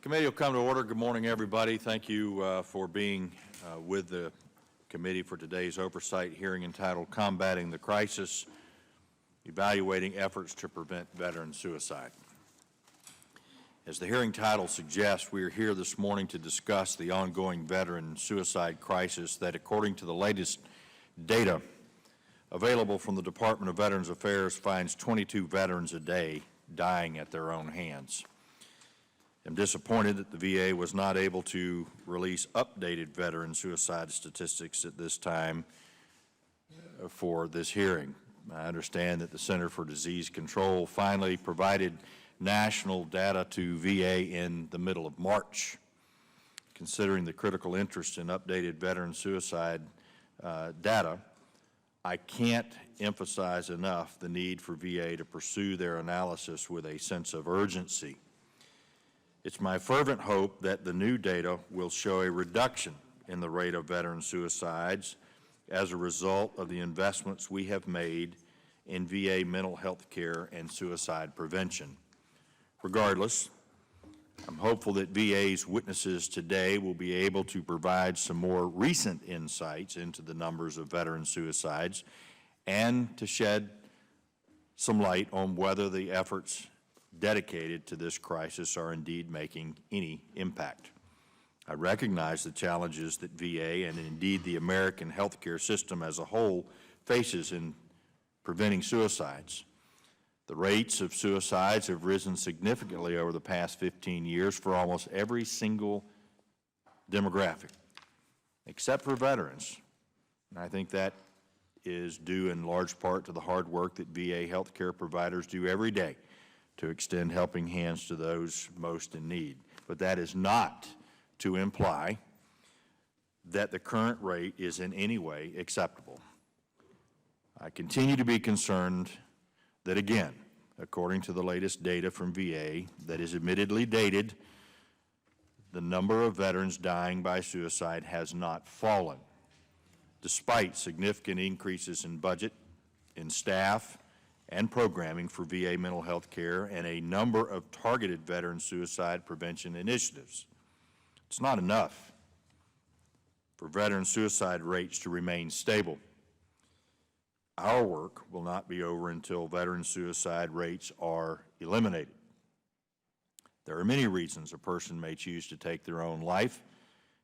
Committee will come to order. Good morning, everybody. Thank you for being with the committee for today's oversight hearing entitled Combating the Crisis, Evaluating Efforts to Prevent Veteran Suicide. As the hearing title suggests, we are here this morning to discuss the ongoing veteran suicide crisis that, according to the latest data available from the Department of Veterans Affairs, finds 22 veterans a day dying at their own hands. I'm disappointed that the VA was not able to release updated veteran suicide statistics at this time for this hearing. I understand that the Center for Disease Control finally provided national data to VA in the middle of March. Considering the critical interest in updated veteran suicide data, I can't emphasize enough the need for VA to pursue their analysis with a sense of urgency. It's my fervent hope that the new data will show a reduction in the rate of veteran suicides as a result of the investments we have made in VA mental health care and suicide prevention. Regardless, I'm hopeful that VA's witnesses today will be able to provide some more recent insights into the numbers of veteran suicides and to shed some light on whether the efforts dedicated to this crisis are indeed making any impact. I recognize the challenges that VA and indeed the American healthcare system as a whole faces in preventing suicides. The rates of suicides have risen significantly over the past 15 years for almost every single demographic, except for veterans. And I think that is due in large part to the hard work that VA healthcare providers do every day to extend helping hands to those most in need. But that is not to imply that the current rate is in any way acceptable. I continue to be concerned that, again, according to the latest data from VA that is admittedly dated, the number of veterans dying by suicide has not fallen, despite significant increases in budget, in staff, and programming for VA mental health care and a number of targeted veteran suicide prevention initiatives. It's not enough for veteran suicide rates to remain stable. Our work will not be over until veteran suicide rates are eliminated. There are many reasons a person may choose to take their own life,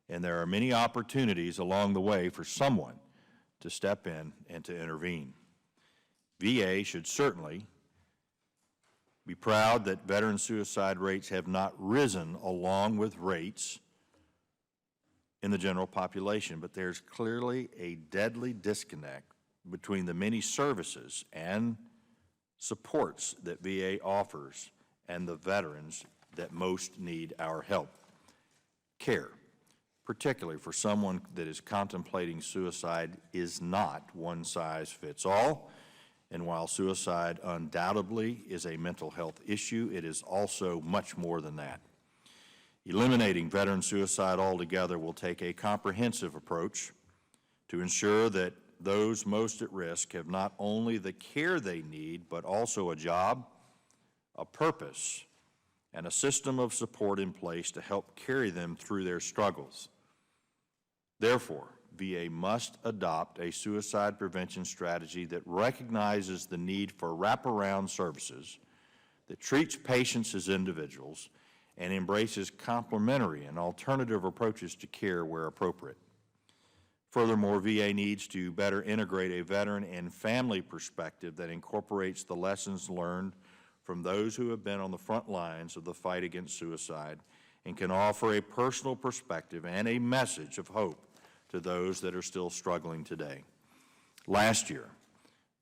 and there are many opportunities along the way for someone to step in and to intervene. VA should certainly be proud that veteran suicide rates have not risen along with rates in the general population, but there's clearly a deadly disconnect between the many services and supports that VA offers and the veterans that most need our help. Care, particularly for someone that is contemplating suicide, is not one size fits all. And while suicide undoubtedly is a mental health issue, it is also much more than that. Eliminating veteran suicide altogether will take a comprehensive approach to ensure that those most at risk have not only the care they need, but also a job, a purpose, and a system of support in place to help carry them through their struggles. Therefore, VA must adopt a suicide prevention strategy that recognizes the need for wraparound services, that treats patients as individuals, and embraces complementary and alternative approaches to care where appropriate. Furthermore, VA needs to better integrate a veteran and family perspective that incorporates the lessons learned from those who have been on the front lines of the fight against suicide and can offer a personal perspective and a message of hope to those that are still struggling today. Last year,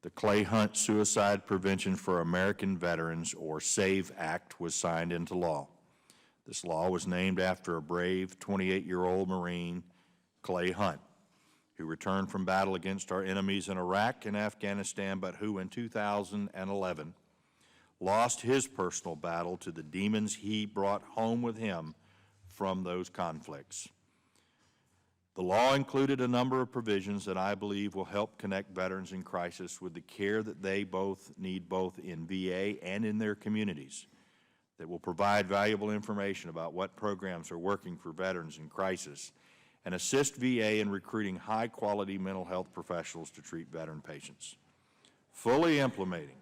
the Clay Hunt Suicide Prevention for American Veterans, or SAVE Act, was signed into law. This law was named after a brave 28-year-old Marine, Clay Hunt, who returned from battle against our enemies in Iraq and Afghanistan, but who in 2011 lost his personal battle to the demons he brought home with him from those conflicts. The law included a number of provisions that I believe will help connect veterans in crisis with the care that they both need both in VA and in their communities. that will provide valuable information about what programs are working for veterans in crisis and assist VA in recruiting high-quality mental health professionals to treat veteran patients. Fully implementing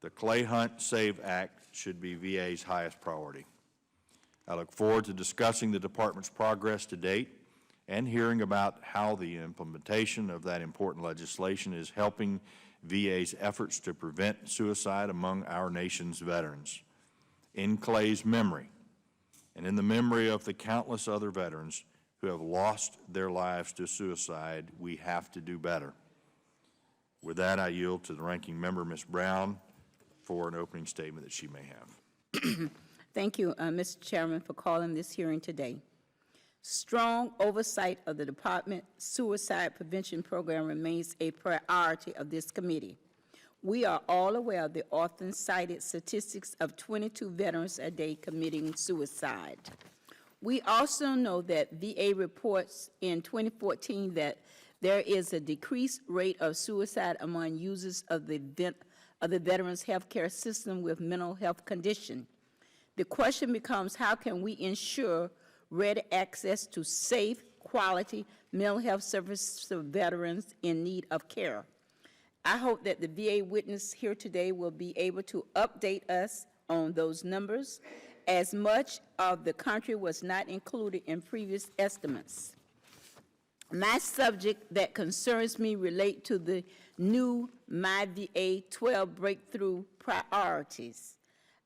the Clay Hunt SAVE Act should be VA's highest priority. I look forward to discussing the Department's progress to date and hearing about how the implementation of that important legislation is helping VA's efforts to prevent suicide among our nation's veterans. In Clay's memory, and in the memory of the countless other veterans who have lost their lives to suicide, we have to do better. With that, I yield to the ranking member, Ms. Brown, for an opening statement that she may have. Thank you, Mr. Chairman, for calling this hearing today. Strong oversight of the Department Suicide Prevention Program remains a priority of this committee. We are all aware of the often cited statistics of 22 veterans a day committing suicide. We also know that VA reports in 2014 that there is a decreased rate of suicide among users of the veterans health care system with mental health condition. The question becomes, how can we ensure ready access to safe, quality mental health services for veterans in need of care? I hope that the VA witness here today will be able to update us on those numbers, as much of the country was not included in previous estimates. My subject that concerns me relate to the new MyVA 12 breakthrough priorities.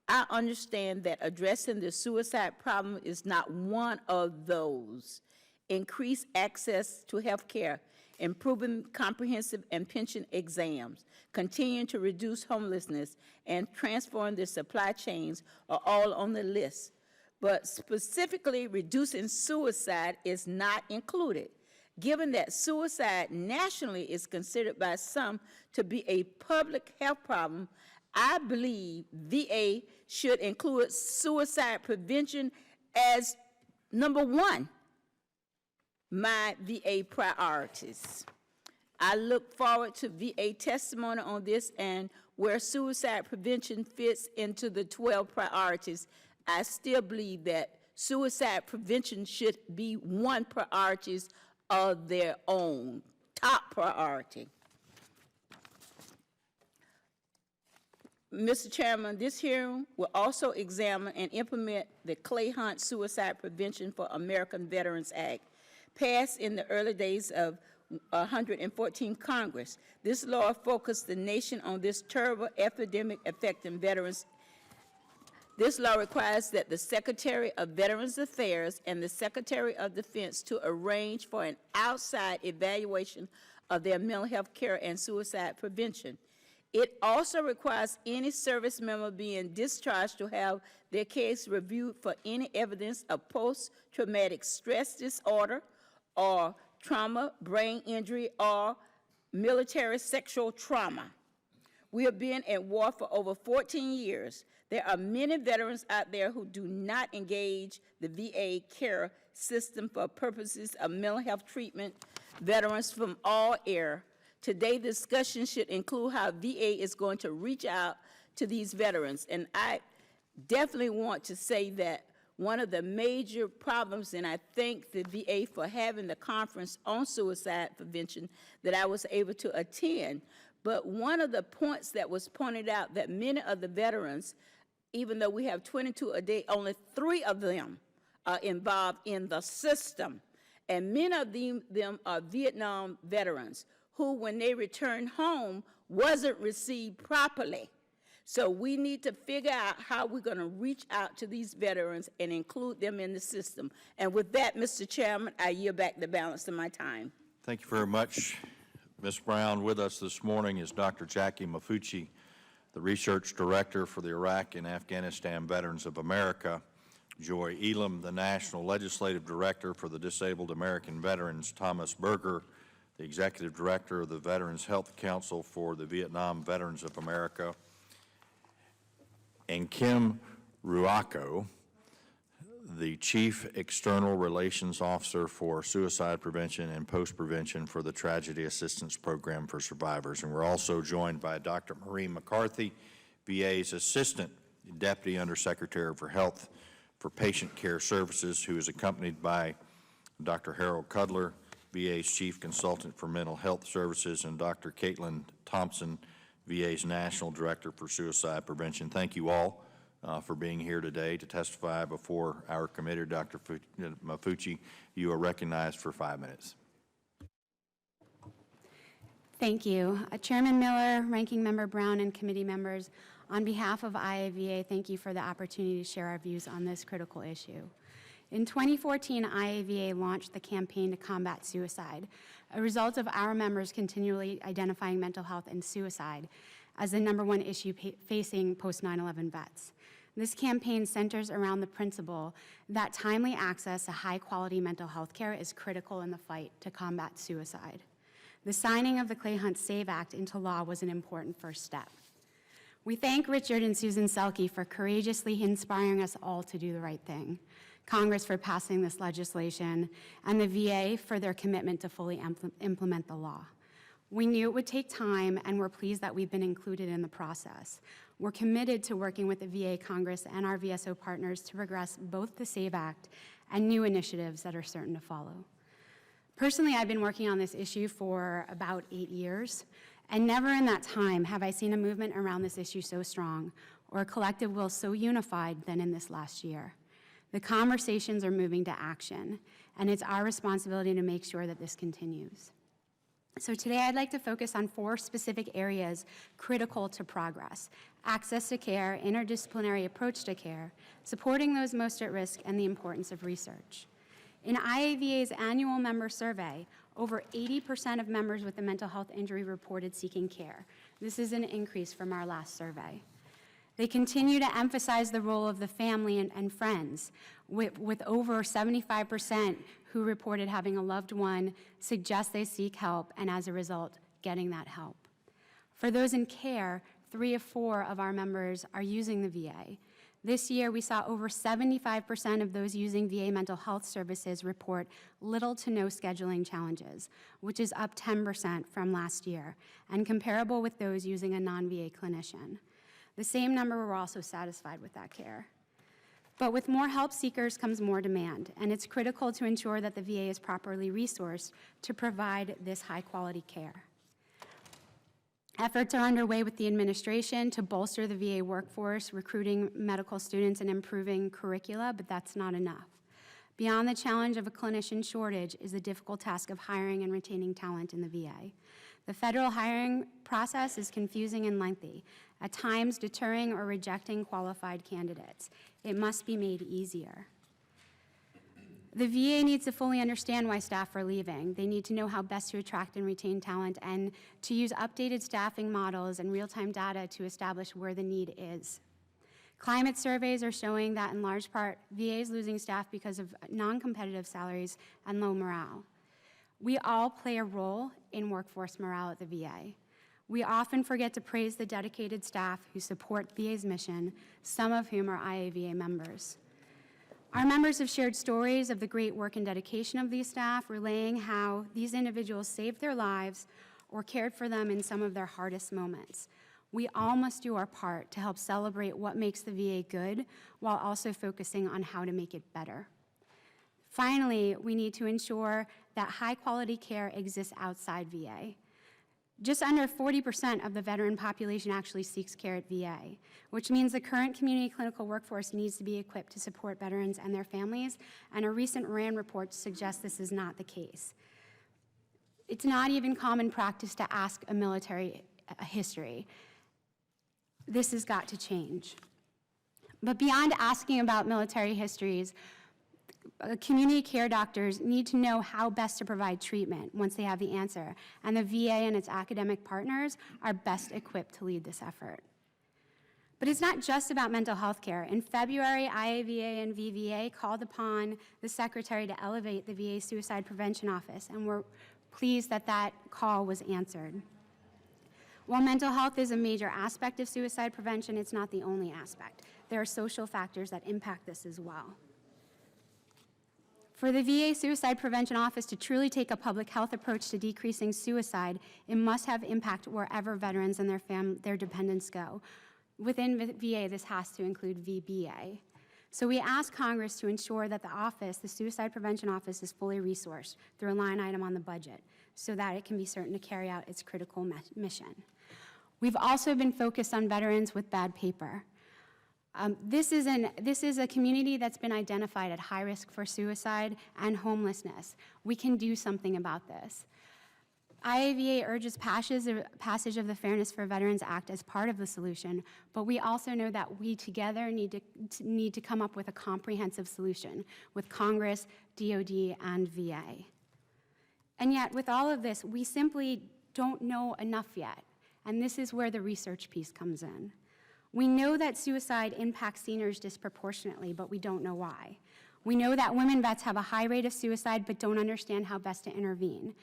I understand that addressing the suicide problem is not one of those. Increase access to health care, improving comprehensive and pension exams, continuing to reduce homelessness, and transform the supply chains are all on the list. But specifically, reducing suicide is not included. Given that suicide nationally is considered by some to be a public health problem, I believe VA should include suicide prevention as number one, my VA priorities. I look forward to VA testimony on this, and where suicide prevention fits into the 12 priorities, I still believe that suicide prevention should be one priority of their own, top priority. Mr. Chairman, this hearing will also examine and implement the Clay Hunt Suicide Prevention for American Veterans Act, passed in the early days of 114th Congress. This law focused the nation on this terrible epidemic affecting veterans. This law requires that the Secretary of Veterans Affairs and the Secretary of Defense to arrange for an outside evaluation of their mental health care and suicide prevention. It also requires any service member being discharged to have their case reviewed for any evidence of post-traumatic stress disorder or trauma, brain injury, or military sexual trauma. We have been at war for over 14 years. There are many veterans out there who do not engage the VA care system for purposes of mental health treatment, veterans from all areas. Today's discussion should include how VA is going to reach out to these veterans. And I definitely want to say that one of the major problems, and I thank the VA for having the conference on suicide prevention that I was able to attend, but one of the points that was pointed out that many of the veterans, even though we have 22 a day, only 3 of them are involved in the system. And many of them are Vietnam veterans who, when they return home, wasn't received properly. So we need to figure out how we're going to reach out to these veterans and include them in the system. And with that, Mr. Chairman, I yield back the balance of my time. Thank you very much, Ms. Brown. With us this morning is Dr. Jackie Mafucci, the Research Director for the Iraq and Afghanistan Veterans of America, Joy Elam, the National Legislative Director for the Disabled American Veterans, Thomas Berger, the Executive Director of the Veterans Health Council for the Vietnam Veterans of America, and Kim Ruocco, the Chief External Relations Officer for Suicide Prevention and Post-Prevention for the Tragedy Assistance Program for Survivors. And we're also joined by Dr. Marie McCarthy, VA's Assistant Deputy Undersecretary for Health for Patient Care Services, who is accompanied by Dr. Harold Cudler, VA's Chief Consultant for Mental Health Services, and Dr. Caitlin Thompson, VA's National Director for Suicide Prevention. Thank you all for being here today to testify before our committee. Dr. Mafucci, you are recognized for 5 minutes. Thank you. Chairman Miller, Ranking Member Brown, and committee members, on behalf of IAVA, thank you for the opportunity to share our views on this critical issue. In 2014, IAVA launched the campaign to combat suicide, a result of our members continually identifying mental health and suicide as the #1 issue facing post-9/11 vets. This campaign centers around the principle that timely access to high-quality mental health care is critical in the fight to combat suicide. The signing of the Clay Hunt SAVE Act into law was an important first step. We thank Richard and Susan Selke for courageously inspiring us all to do the right thing, Congress for passing this legislation, and the VA for their commitment to fully implement the law. We knew it would take time, and we're pleased that we've been included in the process. We're committed to working with the VA Congress and our VSO partners to progress both the SAVE Act and new initiatives that are certain to follow. Personally, I've been working on this issue for about 8 years, and never in that time have I seen a movement around this issue so strong or a collective will so unified than in this last year. The conversations are moving to action, and it's our responsibility to make sure that this continues. So today I'd like to focus on 4 specific areas critical to progress: access to care, interdisciplinary approach to care, supporting those most at risk, and the importance of research. In IAVA's annual member survey, over 80% of members with a mental health injury reported seeking care. This is an increase from our last survey. They continue to emphasize the role of the family and friends, with over 75% who reported having a loved one suggest they seek help, and as a result, getting that help. For those in care, 3 of 4 of our members are using the VA. This year, we saw over 75% of those using VA mental health services report little to no scheduling challenges, which is up 10% from last year, and comparable with those using a non-VA clinician. The same number were also satisfied with that care. But with more help seekers comes more demand, and it's critical to ensure that the VA is properly resourced to provide this high-quality care. Efforts are underway with the administration to bolster the VA workforce, recruiting medical students and improving curricula, but that's not enough. Beyond the challenge of a clinician shortage is the difficult task of hiring and retaining talent in the VA. The federal hiring process is confusing and lengthy, at times deterring or rejecting qualified candidates. It must be made easier. The VA needs to fully understand why staff are leaving. They need to know how best to attract and retain talent, and to use updated staffing models and real-time data to establish where the need is. Climate surveys are showing that in large part, VA is losing staff because of non-competitive salaries and low morale. We all play a role in workforce morale at the VA. We often forget to praise the dedicated staff who support VA's mission, some of whom are IAVA members. Our members have shared stories of the great work and dedication of these staff, relaying how these individuals saved their lives or cared for them in some of their hardest moments. We all must do our part to help celebrate what makes the VA good, while also focusing on how to make it better. Finally, we need to ensure that high-quality care exists outside VA. Just under 40% of the veteran population actually seeks care at VA, which means the current community clinical workforce needs to be equipped to support veterans and their families, and a recent RAND report suggests this is not the case. It's not even common practice to ask a military history. This has got to change. But beyond asking about military histories, community care doctors need to know how best to provide treatment once they have the answer, and the VA and its academic partners are best equipped to lead this effort. But it's not just about mental health care. In February, IAVA and VVA called upon the Secretary to elevate the VA Suicide Prevention Office, and we're pleased that that call was answered. While mental health is a major aspect of suicide prevention, it's not the only aspect. There are social factors that impact this as well. For the VA Suicide Prevention Office to truly take a public health approach to decreasing suicide, it must have impact wherever veterans and their dependents go. Within VA, this has to include VBA. So we ask Congress to ensure that the office, the Suicide Prevention Office, is fully resourced through a line item on the budget so that it can be certain to carry out its critical mission. We've also been focused on veterans with bad paper. This is a community that's been identified at high risk for suicide and homelessness. We can do something about this. IAVA urges passage of the Fairness for Veterans Act as part of the solution, but we also know that we together need to come up with a comprehensive solution with Congress, DOD, and VA. And yet, with all of this, we simply don't know enough yet, and this is where the research piece comes in. We know that suicide impacts seniors disproportionately, but we don't know why. We know that women vets have a high rate of suicide but don't understand how best to intervene.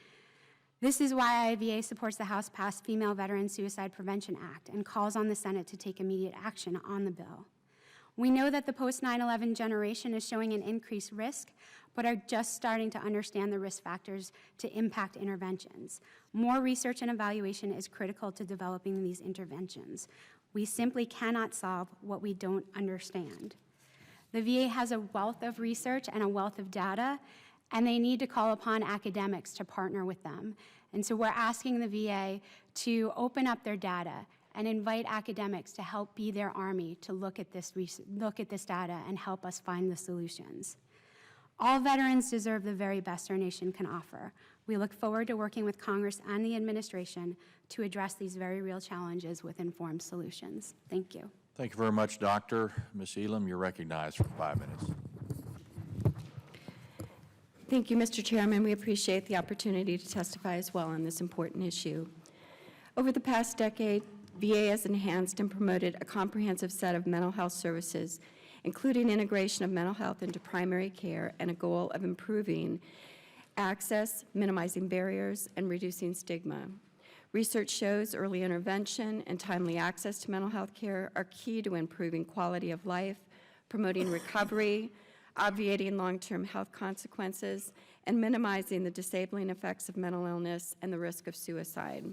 This is why IAVA supports the House-passed Female Veteran Suicide Prevention Act and calls on the Senate to take immediate action on the bill. We know that the post-9/11 generation is showing an increased risk, but are just starting to understand the risk factors to impact interventions. More research and evaluation is critical to developing these interventions. We simply cannot solve what we don't understand. The VA has a wealth of research and a wealth of data, and they need to call upon academics to partner with them. And so we're asking the VA to open up their data and invite academics to help be their army to look at this data and help us find the solutions. All veterans deserve the very best our nation can offer. We look forward to working with Congress and the administration to address these very real challenges with informed solutions. Thank you. Thank you very much, Doctor. Ms. Elam, you're recognized for 5 minutes. Thank you, Mr. Chairman. We appreciate the opportunity to testify as well on this important issue. Over the past decade, VA has enhanced and promoted a comprehensive set of mental health services, including integration of mental health into primary care and a goal of improving access, minimizing barriers, and reducing stigma. Research shows early intervention and timely access to mental health care are key to improving quality of life, promoting recovery, obviating long-term health consequences, and minimizing the disabling effects of mental illness and the risk of suicide.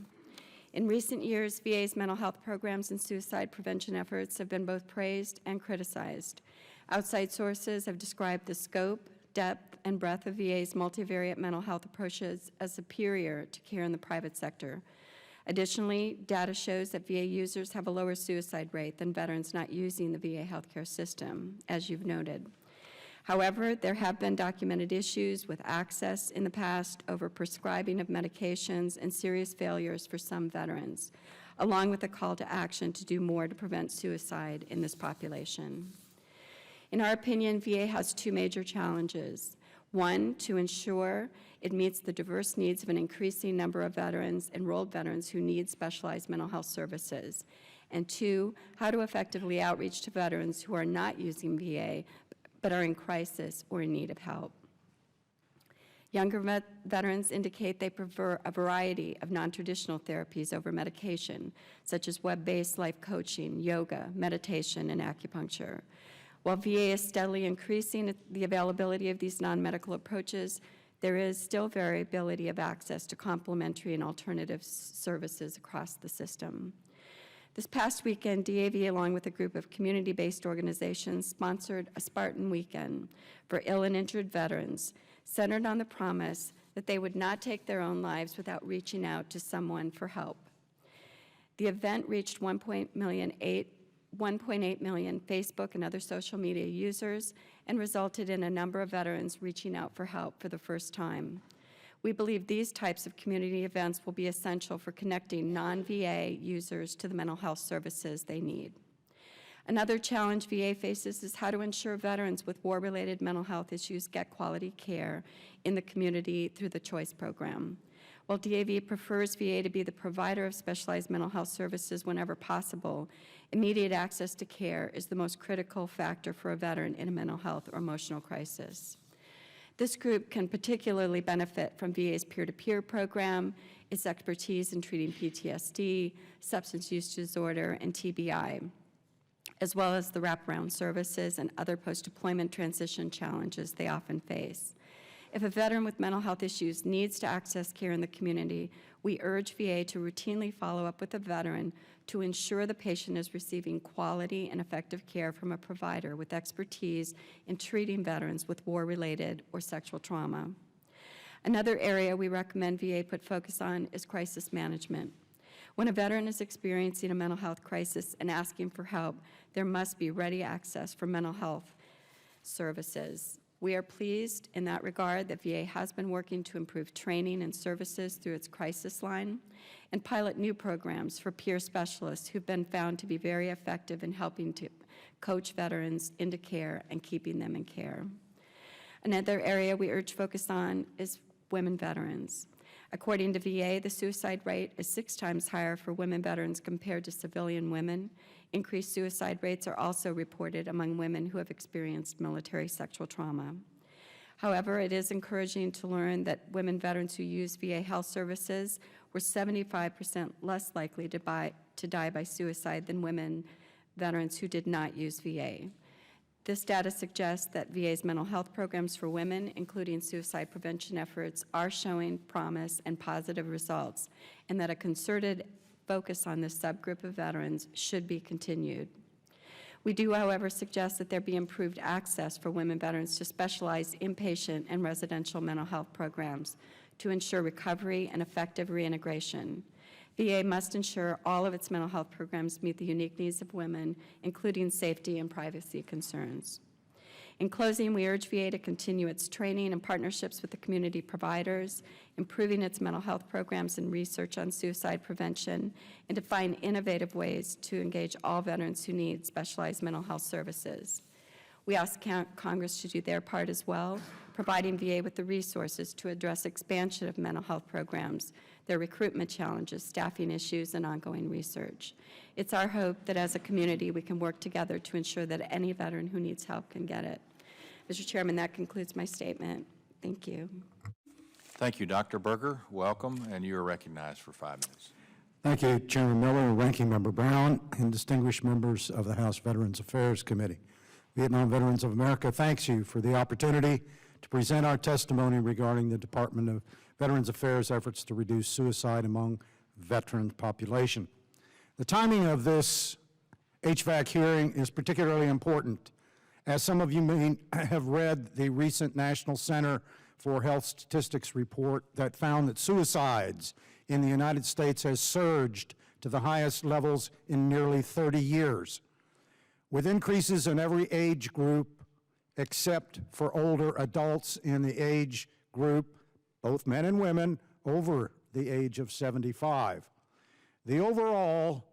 In recent years, VA's mental health programs and suicide prevention efforts have been both praised and criticized. Outside sources have described the scope, depth, and breadth of VA's multivariate mental health approaches as superior to care in the private sector. Additionally, data shows that VA users have a lower suicide rate than veterans not using the VA healthcare system, as you've noted. However, there have been documented issues with access in the past, over prescribing of medications, and serious failures for some veterans, along with a call to action to do more to prevent suicide in this population. In our opinion, VA has two major challenges. One, to ensure it meets the diverse needs of an increasing number of veterans, enrolled veterans who need specialized mental health services. And two, how to effectively outreach to veterans who are not using VA but are in crisis or in need of help. Younger veterans indicate they prefer a variety of non-traditional therapies over medication, such as web-based life coaching, yoga, meditation, and acupuncture. While VA is steadily increasing the availability of these non-medical approaches, there is still variability of access to complementary and alternative services across the system. This past weekend, DAV, along with a group of community-based organizations, sponsored a Spartan Weekend for ill and injured veterans, centered on the promise that they would not take their own lives without reaching out to someone for help. The event reached 1.8 million Facebook and other social media users and resulted in a number of veterans reaching out for help for the first time. We believe these types of community events will be essential for connecting non-VA users to the mental health services they need. Another challenge VA faces is how to ensure veterans with war-related mental health issues get quality care in the community through the CHOICE program. While DAV prefers VA to be the provider of specialized mental health services whenever possible, immediate access to care is the most critical factor for a veteran in a mental health or emotional crisis. This group can particularly benefit from VA's peer-to-peer program, its expertise in treating PTSD, substance use disorder, and TBI, as well as the wraparound services and other post-deployment transition challenges they often face. If a veteran with mental health issues needs to access care in the community, we urge VA to routinely follow up with the veteran to ensure the patient is receiving quality and effective care from a provider with expertise in treating veterans with war-related or sexual trauma. Another area we recommend VA put focus on is crisis management. When a veteran is experiencing a mental health crisis and asking for help, there must be ready access for mental health services. We are pleased in that regard that VA has been working to improve training and services through its crisis line and pilot new programs for peer specialists who've been found to be very effective in helping to coach veterans into care and keeping them in care. Another area we urge focus on is women veterans. According to VA, the suicide rate is 6 times higher for women veterans compared to civilian women. Increased suicide rates are also reported among women who have experienced military sexual trauma. However, it is encouraging to learn that women veterans who use VA health services were 75% less likely to die by suicide than women veterans who did not use VA. This data suggests that VA's mental health programs for women, including suicide prevention efforts, are showing promise and positive results, and that a concerted focus on this subgroup of veterans should be continued. We do, however, suggest that there be improved access for women veterans to specialized inpatient and residential mental health programs to ensure recovery and effective reintegration. VA must ensure all of its mental health programs meet the unique needs of women, including safety and privacy concerns. In closing, we urge VA to continue its training and partnerships with the community providers, improving its mental health programs and research on suicide prevention, and to find innovative ways to engage all veterans who need specialized mental health services. We ask Congress to do their part as well, providing VA with the resources to address expansion of mental health programs, their recruitment challenges, staffing issues, and ongoing research. It's our hope that as a community we can work together to ensure that any veteran who needs help can get it. Mr. Chairman, that concludes my statement. Thank you. Thank you, Dr. Berger. Welcome, and you are recognized for 5 minutes. Thank you, Chairman Miller, Ranking Member Brown, and distinguished members of the House Veterans Affairs Committee. Vietnam Veterans of America thanks you for the opportunity to present our testimony regarding the Department of Veterans Affairs' efforts to reduce suicide among veteran population. The timing of this HVAC hearing is particularly important, as some of you may have read the recent National Center for Health Statistics report that found that suicides in the United States has surged to the highest levels in nearly 30 years, with increases in every age group except for older adults in the age group, both men and women, over the age of 75. The overall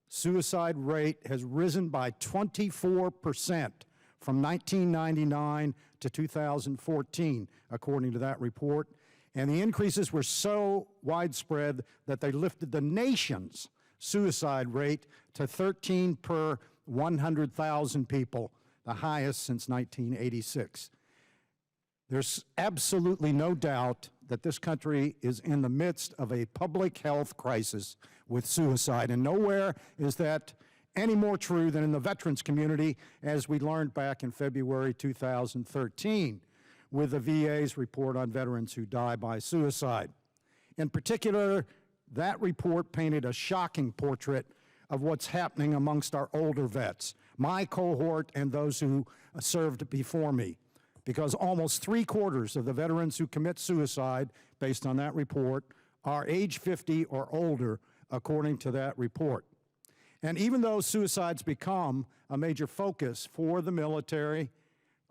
suicide rate has risen by 24% from 1999 to 2014, according to that report. And the increases were so widespread that they lifted the nation's suicide rate to 13 per 100,000 people, the highest since 1986. There's absolutely no doubt that this country is in the midst of a public health crisis with suicide, and nowhere is that any more true than in the veterans community, as we learned back in February 2013 with the VA's report on veterans who die by suicide. In particular, that report painted a shocking portrait of what's happening amongst our older vets, my cohort and those who served before me, because almost 3/4 of the veterans who commit suicide, based on that report, are age 50 or older, according to that report. And even though suicide's become a major focus for the military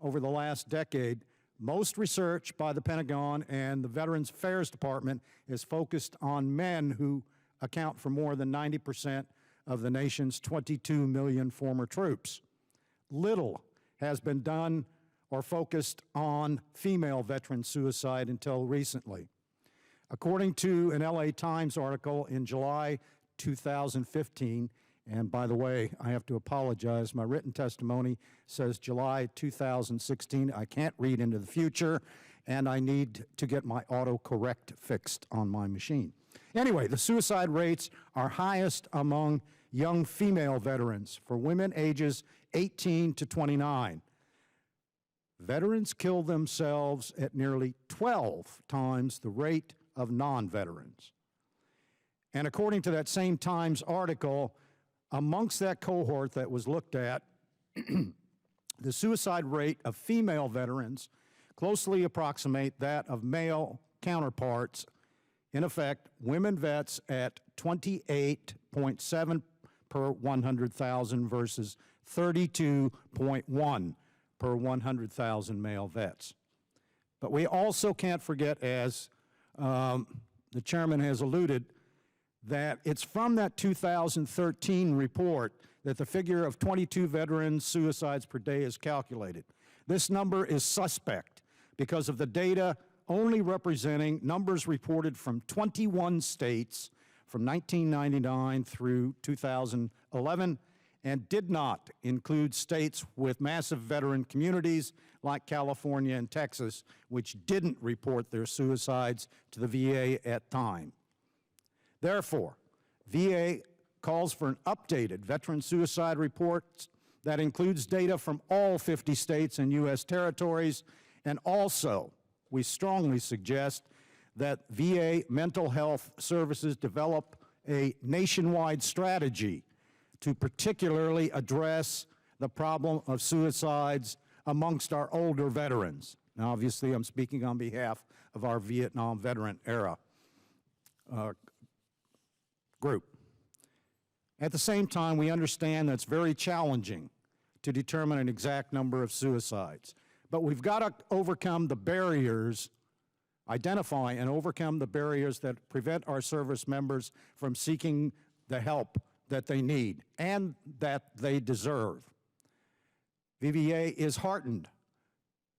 over the last decade, most research by the Pentagon and the Veterans Affairs Department is focused on men who account for more than 90% of the nation's 22 million former troops. Little has been done or focused on female veteran suicide until recently. According to an LA Times article in July 2015, and by the way, I have to apologize, my written testimony says July 2016. I can't read into the future, and I need to get my autocorrect fixed on my machine. Anyway, the suicide rates are highest among young female veterans for women ages 18 to 29. veterans kill themselves at nearly 12 times the rate of non-veterans. And according to that same Times article, amongst that cohort that was looked at, the suicide rate of female veterans closely approximate that of male counterparts. In effect, women vets at 28.7 per 100,000 versus 32.1 per 100,000 male vets. But we also can't forget, as the chairman has alluded, that it's from that 2013 report that the figure of 22 veteran suicides per day is calculated. This number is suspect because of the data only representing numbers reported from 21 states from 1999 through 2011, and did not include states with massive veteran communities like California and Texas, which didn't report their suicides to the VA at time. Therefore, VA calls for an updated veteran suicide report that includes data from all 50 states and U.S. territories, and also, we strongly suggest that VA mental health services develop a nationwide strategy to particularly address the problem of suicides amongst our older veterans. Now, obviously, I'm speaking on behalf of our Vietnam veteran era group. At the same time, we understand that it's very challenging to determine an exact number of suicides. But we've got to overcome the barriers, identify and overcome the barriers that prevent our service members from seeking the help that they need and that they deserve. VBA is heartened,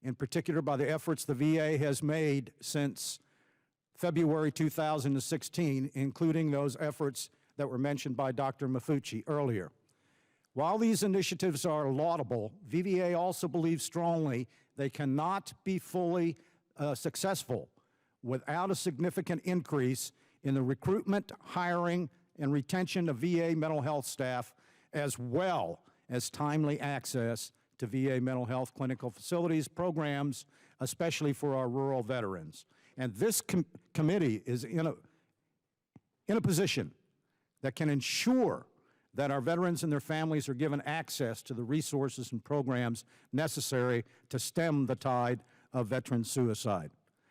in particular by the efforts the VA has made since February 2016, including those efforts that were mentioned by Dr. Mafucci earlier. While these initiatives are laudable, VBA also believes strongly they cannot be fully successful without a significant increase in the recruitment, hiring, and retention of VA mental health staff, as well as timely access to VA mental health clinical facilities programs, especially for our rural veterans. And this committee is in a position that can ensure that our veterans and their families are given access to the resources and programs necessary to stem the tide of veteran suicide.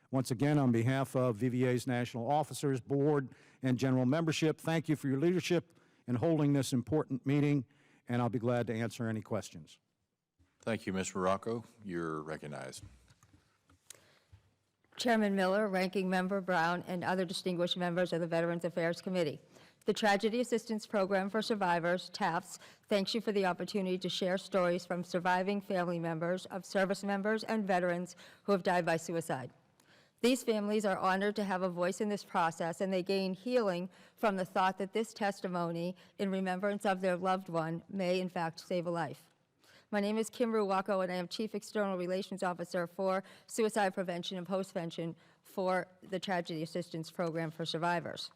Once again, on behalf of VVA's national officers, board, and general membership, thank you for your leadership in holding this important meeting, and I'll be glad to answer any questions. Thank you, Ms. Morocco. You're recognized. Chairman Miller, Ranking Member Brown, and other distinguished members of the Veterans Affairs Committee. The Tragedy Assistance Program for Survivors, TAPS, thanks you for the opportunity to share stories from surviving family members of service members and veterans who have died by suicide. These families are honored to have a voice in this process, and they gain healing from the thought that this testimony in remembrance of their loved one may in fact save a life. My name is Kim Ruwako, and I am Chief External Relations Officer for Suicide Prevention and Postvention for the Tragedy Assistance Program for Survivors.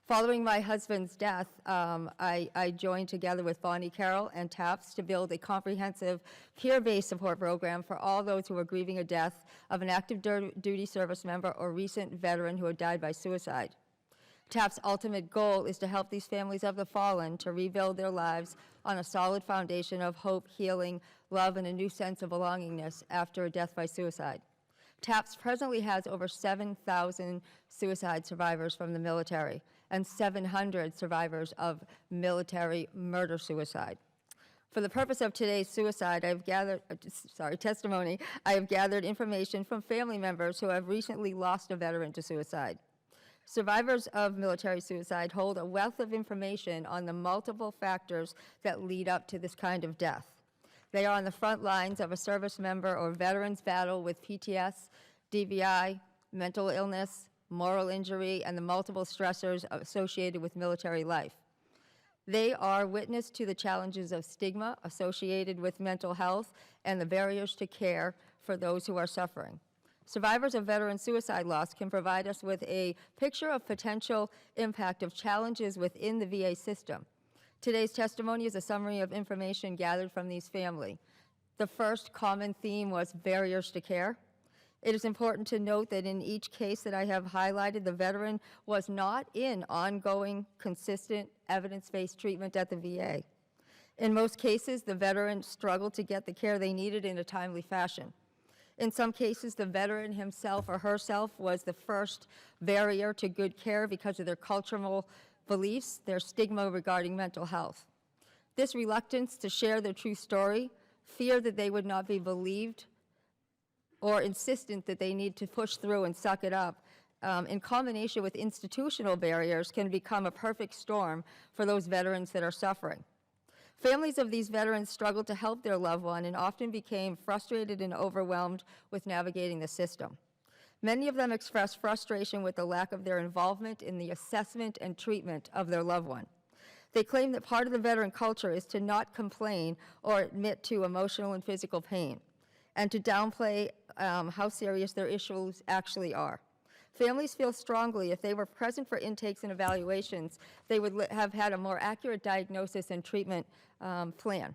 Following my husband's death, I joined together with Bonnie Carroll and TAPS to build a comprehensive peer-based support program for all those who are grieving a death of an active duty service member or recent veteran who had died by suicide. TAP's ultimate goal is to help these families of the fallen to rebuild their lives on a solid foundation of hope, healing, love, and a new sense of belongingness after a death by suicide. TAPS presently has over 7,000 suicide survivors from the military and 700 survivors of military murder-suicide. For the purpose of today's testimony, I have gathered information from family members who have recently lost a veteran to suicide. Survivors of military suicide hold a wealth of information on the multiple factors that lead up to this kind of death. They are on the front lines of a service member or veteran's battle with PTS, DVI, mental illness, moral injury, and the multiple stressors associated with military life. They are witness to the challenges of stigma associated with mental health and the barriers to care for those who are suffering. Survivors of veteran suicide loss can provide us with a picture of potential impact of challenges within the VA system. Today's testimony is a summary of information gathered from these families. The first common theme was barriers to care. It is important to note that in each case that I have highlighted, the veteran was not in ongoing, consistent, evidence-based treatment at the VA. In most cases, the veteran struggled to get the care they needed in a timely fashion. In some cases, the veteran himself or herself was the first barrier to good care because of their cultural beliefs, their stigma regarding mental health. This reluctance to share their true story, fear that they would not be believed, or insistent that they need to push through and suck it up, in combination with institutional barriers, can become a perfect storm for those veterans that are suffering. Families of these veterans struggled to help their loved one and often became frustrated and overwhelmed with navigating the system. Many of them expressed frustration with the lack of their involvement in the assessment and treatment of their loved one. They claim that part of the veteran culture is to not complain or admit to emotional and physical pain, and to downplay how serious their issues actually are. Families feel strongly if they were present for intakes and evaluations, they would have had a more accurate diagnosis and treatment plan.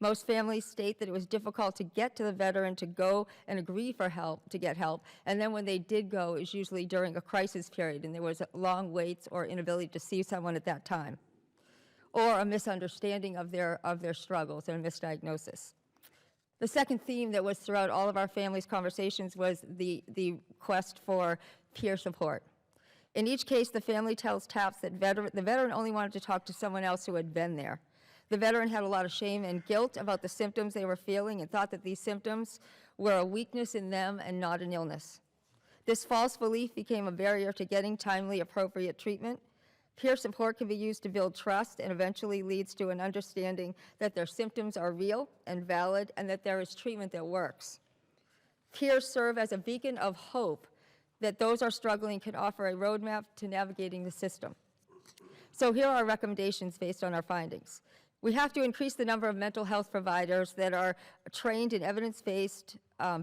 Most families state that it was difficult to get to the veteran to go and agree for help, to get help, and then when they did go, it was usually during a crisis period, and there was long waits or inability to see someone at that time, or a misunderstanding of their struggles and a misdiagnosis. The second theme that was throughout all of our families' conversations was the quest for peer support. In each case, the family tells TAPS that the veteran only wanted to talk to someone else who had been there. The veteran had a lot of shame and guilt about the symptoms they were feeling and thought that these symptoms were a weakness in them and not an illness. This false belief became a barrier to getting timely, appropriate treatment. Peer support can be used to build trust and eventually leads to an understanding that their symptoms are real and valid and that there is treatment that works. Peers serve as a beacon of hope that those are struggling can offer a roadmap to navigating the system. So here are our recommendations based on our findings. We have to increase the number of mental health providers that are trained in evidence-based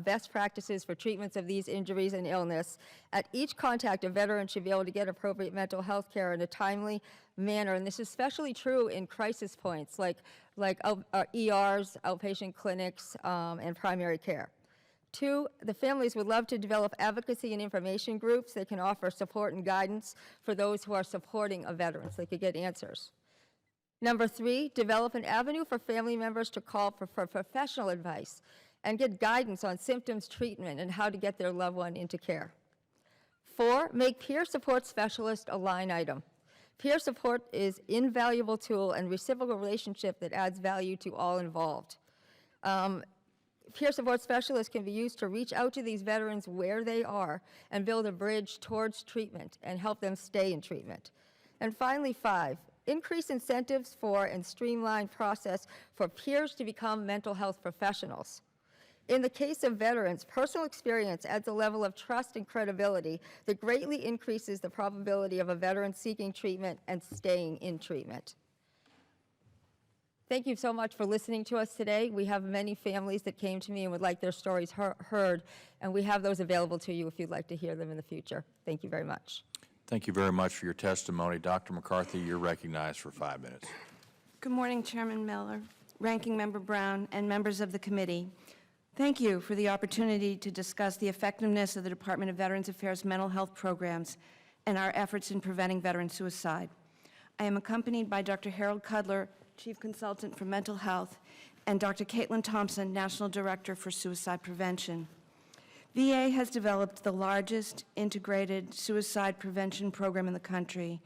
best practices for treatments of these injuries and illness. At each contact, a veteran should be able to get appropriate mental health care in a timely manner, and this is especially true in crisis points like ERs, outpatient clinics, and primary care. 2, the families would love to develop advocacy and information groups that can offer support and guidance for those who are supporting a veteran so they could get answers. Number 3, develop an avenue for family members to call for professional advice and get guidance on symptoms, treatment, and how to get their loved one into care. 4, make peer support specialist a line item. Peer support is an invaluable tool and reciprocal relationship that adds value to all involved. Peer support specialists can be used to reach out to these veterans where they are and build a bridge towards treatment and help them stay in treatment. And finally, 5, increase incentives for and streamline process for peers to become mental health professionals. In the case of veterans, personal experience adds a level of trust and credibility that greatly increases the probability of a veteran seeking treatment and staying in treatment. Thank you so much for listening to us today. We have many families that came to me and would like their stories heard, and we have those available to you if you'd like to hear them in the future. Thank you very much. Thank you very much for your testimony. Dr. McCarthy, you're recognized for 5 minutes. Good morning, Chairman Miller, Ranking Member Brown, and members of the committee. Thank you for the opportunity to discuss the effectiveness of the Department of Veterans Affairs mental health programs and our efforts in preventing veteran suicide. I am accompanied by Dr. Harold Cudler, Chief Consultant for Mental Health, and Dr. Caitlin Thompson, National Director for Suicide Prevention. VA has developed the largest integrated suicide prevention program in the country.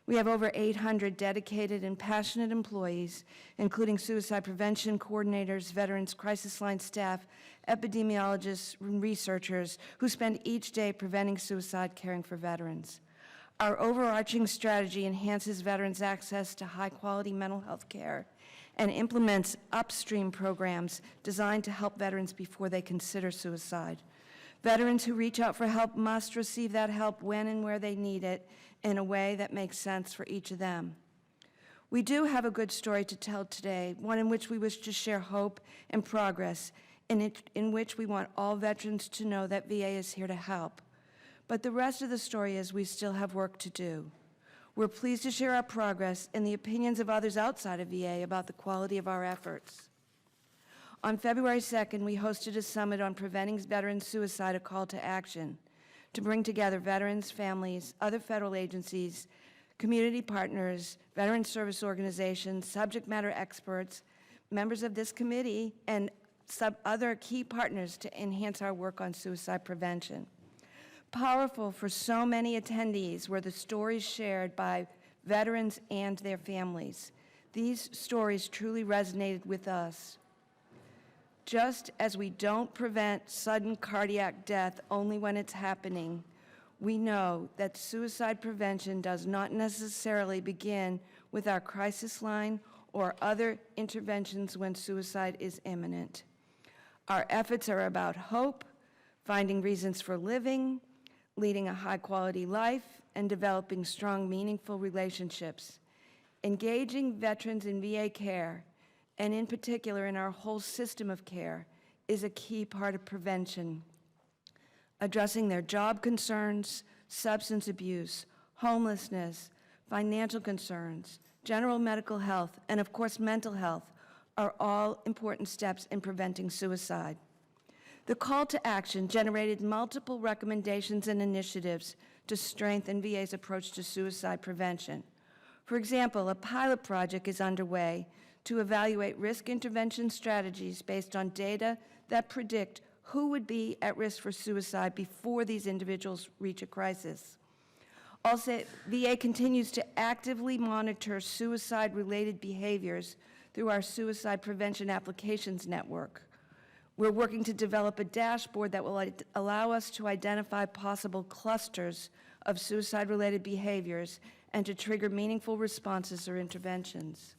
We have over 800 dedicated and passionate employees, including suicide prevention coordinators, veterans crisis line staff, epidemiologists, and researchers who spend each day preventing suicide, caring for veterans. Our overarching strategy enhances veterans' access to high-quality mental health care and implements upstream programs designed to help veterans before they consider suicide. Veterans who reach out for help must receive that help when and where they need it in a way that makes sense for each of them. We do have a good story to tell today, one in which we wish to share hope and progress, in which we want all veterans to know that VA is here to help. But the rest of the story is we still have work to do. We're pleased to share our progress and the opinions of others outside of VA about the quality of our efforts. On February 2nd, we hosted a summit on preventing veteran suicide, a call to action, to bring together veterans, families, other federal agencies, community partners, veteran service organizations, subject matter experts, members of this committee, and other key partners to enhance our work on suicide prevention. Powerful for so many attendees were the stories shared by veterans and their families. These stories truly resonated with us. Just as we don't prevent sudden cardiac death only when it's happening, we know that suicide prevention does not necessarily begin with our crisis line or other interventions when suicide is imminent. Our efforts are about hope, finding reasons for living, leading a high-quality life, and developing strong, meaningful relationships. Engaging veterans in VA care, and in particular in our whole system of care, is a key part of prevention. Addressing their job concerns, substance abuse, homelessness, financial concerns, general medical health, and of course mental health are all important steps in preventing suicide. The call to action generated multiple recommendations and initiatives to strengthen VA's approach to suicide prevention. For example, a pilot project is underway to evaluate risk intervention strategies based on data that predict who would be at risk for suicide before these individuals reach a crisis. Also, VA continues to actively monitor suicide-related behaviors through our Suicide Prevention Applications Network. We're working to develop a dashboard that will allow us to identify possible clusters of suicide-related behaviors and to trigger meaningful responses or interventions.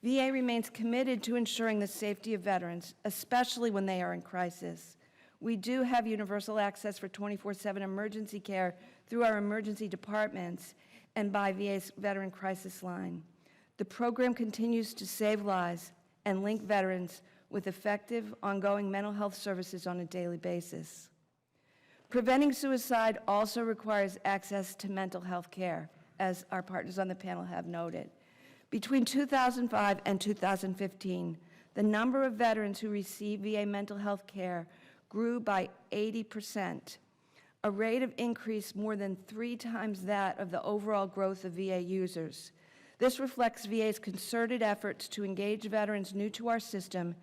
VA remains committed to ensuring the safety of veterans, especially when they are in crisis. We do have universal access for 24/7 emergency care through our emergency departments and by VA's Veteran Crisis Line. The program continues to save lives and link veterans with effective, ongoing mental health services on a daily basis. Preventing suicide also requires access to mental health care, as our partners on the panel have noted. Between 2005 and 2015, the number of veterans who receive VA mental health care grew by 80%, a rate of increase more than 3 times that of the overall growth of VA users. This reflects VA's concerted efforts to engage veterans new to our system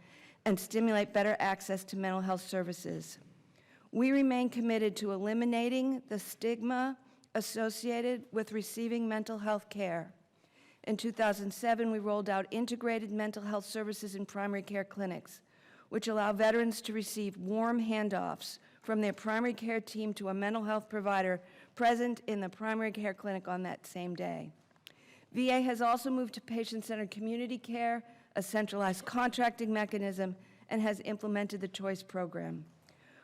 and stimulate better access to mental health services. We remain committed to eliminating the stigma associated with receiving mental health care. In 2007, we rolled out integrated mental health services in primary care clinics, which allow veterans to receive warm handoffs from their primary care team to a mental health provider present in the primary care clinic on that same day. VA has also moved to patient-centered community care, a centralized contracting mechanism, and has implemented the CHOICE program.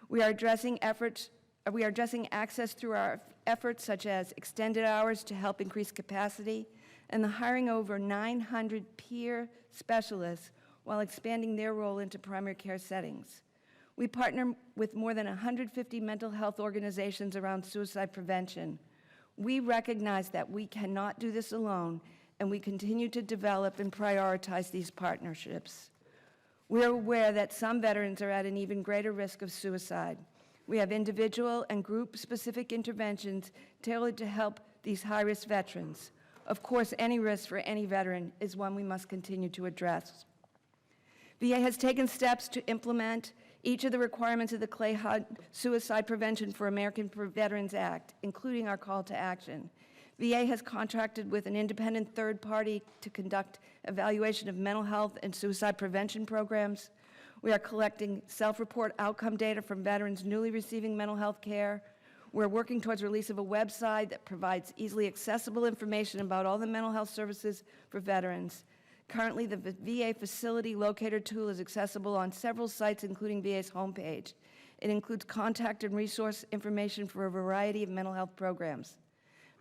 We are addressing access through our efforts such as extended hours to help increase capacity and the hiring over 900 peer specialists while expanding their role into primary care settings. We partner with more than 150 mental health organizations around suicide prevention. We recognize that we cannot do this alone, and we continue to develop and prioritize these partnerships. We're aware that some veterans are at an even greater risk of suicide. We have individual and group-specific interventions tailored to help these high-risk veterans. Of course, any risk for any veteran is one we must continue to address. VA has taken steps to implement each of the requirements of the Clay Hunt Suicide Prevention for American Veterans Act, including our call to action. VA has contracted with an independent third party to conduct evaluation of mental health and suicide prevention programs. We are collecting self-report outcome data from veterans newly receiving mental health care. We're working towards release of a website that provides easily accessible information about all the mental health services for veterans. Currently, the VA Facility Locator tool is accessible on several sites, including VA's homepage. It includes contact and resource information for a variety of mental health programs.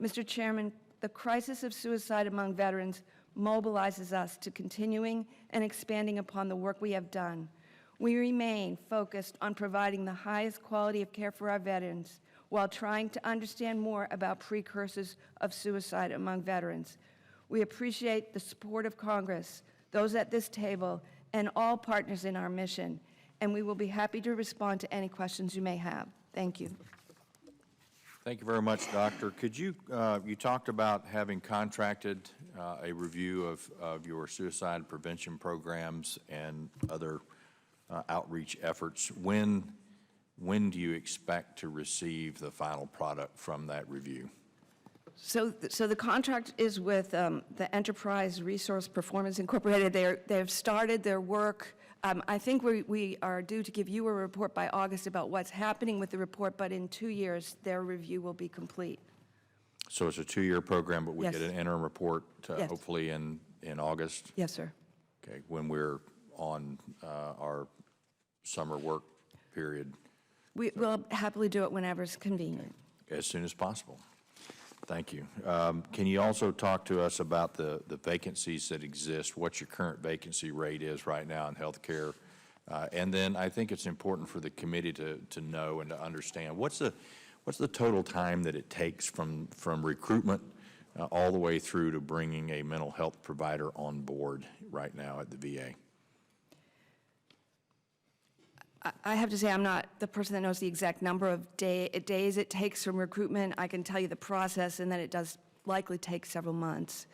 Mr. Chairman, the crisis of suicide among veterans mobilizes us to continuing and expanding upon the work we have done. We remain focused on providing the highest quality of care for our veterans while trying to understand more about precursors of suicide among veterans. We appreciate the support of Congress, those at this table, and all partners in our mission, and we will be happy to respond to any questions you may have. Thank you. Thank you very much, Doctor. Could you, you talked about having contracted a review of your suicide prevention programs and other outreach efforts. When do you expect to receive the final product from that review? So the contract is with the Enterprise Resource Performance Incorporated. They've started their work. I think we are due to give you a report by August about what's happening with the report, but in 2 years, their review will be complete. So it's a 2-year program, but we Yes. get an interim report Yes. hopefully in August? Yes, sir. Okay, when we're on our summer work period, We'll happily do it whenever it's convenient. as soon as possible. Thank you. Can you also talk to us about the vacancies that exist, what your current vacancy rate is right now in healthcare? And then I think it's important for the committee to know and to understand, what's the total time that it takes from recruitment all the way through to bringing a mental health provider on board right now at the VA? I have to say, I'm not the person that knows the exact number of days it takes from recruitment. I can tell you the process, and that it does likely take several months.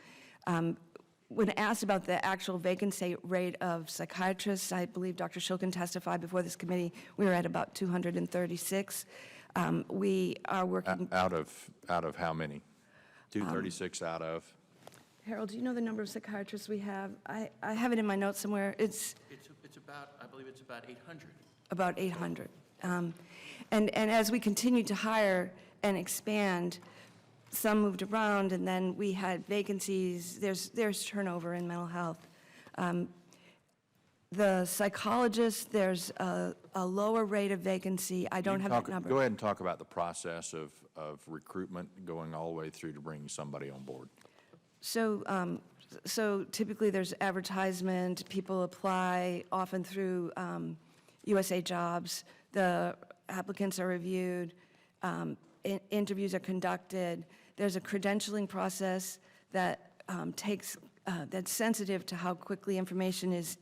When asked about the actual vacancy rate of psychiatrists, I believe Dr. Shulkin testified before this committee, we were at about 236. We are working. Out of how many? 236 out of? Harold, do you know the number of psychiatrists we have? I have it in my notes somewhere. It's about, I believe it's about 800. about 800. And as we continued to hire and expand, some moved around, and then we had vacancies. There's turnover in mental health. The psychologists, there's a lower rate of vacancy. I don't have that number. Go ahead and talk about the process of recruitment going all the way through to bringing somebody on board. So typically, there's advertisement, people apply, often through USA Jobs. The applicants are reviewed, interviews are conducted. There's a credentialing process that that's sensitive to how quickly information is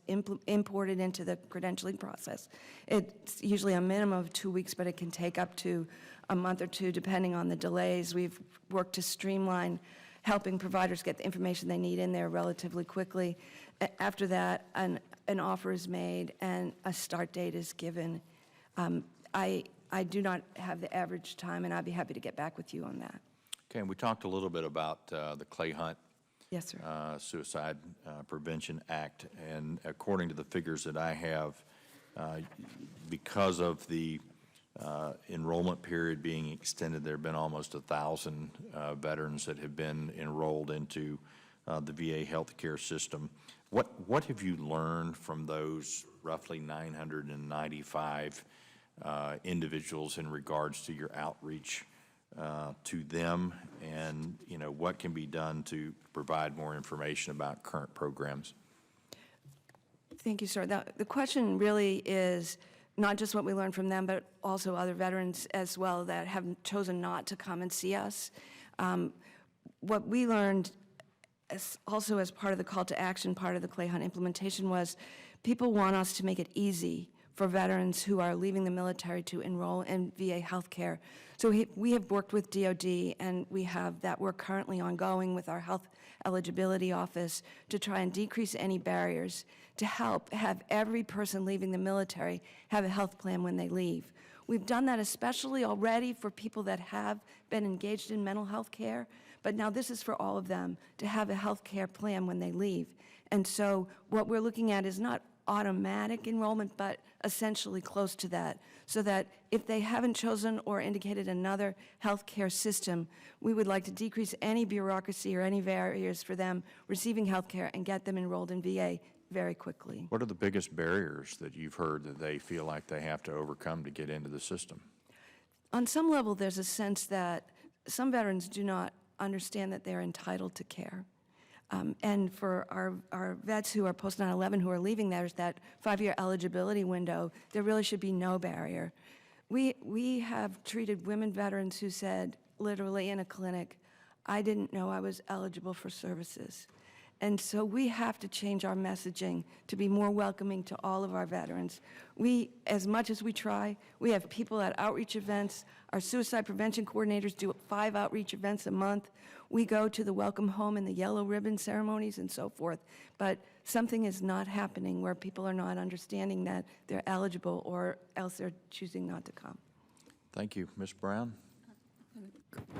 imported into the credentialing process. It's usually a minimum of 2 weeks, but it can take up to a month or two, depending on the delays. We've worked to streamline helping providers get the information they need in there relatively quickly. After that, an offer is made and a start date is given. I do not have the average time, and I'd be happy to get back with you on that. Okay, and we talked a little bit about the Clay Hunt Yes, sir. Suicide Prevention Act, and according to the figures that I have, because of the enrollment period being extended, there have been almost 1,000 veterans that have been enrolled into the VA healthcare system. What have you learned from those roughly 995 individuals in regards to your outreach to them, and what can be done to provide more information about current programs? Thank you, sir. The question really is not just what we learned from them, but also other veterans as well that have chosen not to come and see us. What we learned also as part of the call to action, part of the Clay Hunt implementation, was people want us to make it easy for veterans who are leaving the military to enroll in VA healthcare. So we have worked with DOD, and we have that work currently ongoing with our Health Eligibility Office to try and decrease any barriers to help have every person leaving the military have a health plan when they leave. We've done that especially already for people that have been engaged in mental health care, but now this is for all of them to have a health care plan when they leave. And so what we're looking at is not automatic enrollment, but essentially close to that, so that if they haven't chosen or indicated another health care system, we would like to decrease any bureaucracy or any barriers for them receiving health care and get them enrolled in VA very quickly. What are the biggest barriers that you've heard that they feel like they have to overcome to get into the system? On some level, there's a sense that some veterans do not understand that they're entitled to care. And for our vets who are post 9/11 who are leaving, there's that 5-year eligibility window. There really should be no barrier. We have treated women veterans who said, literally in a clinic, I didn't know I was eligible for services. And so we have to change our messaging to be more welcoming to all of our veterans. We, as much as we try, we have people at outreach events. Our suicide prevention coordinators do 5 outreach events a month. We go to the welcome home and the yellow ribbon ceremonies and so forth. But something is not happening where people are not understanding that they're eligible, or else they're choosing not to come. Thank you. Ms. Brown?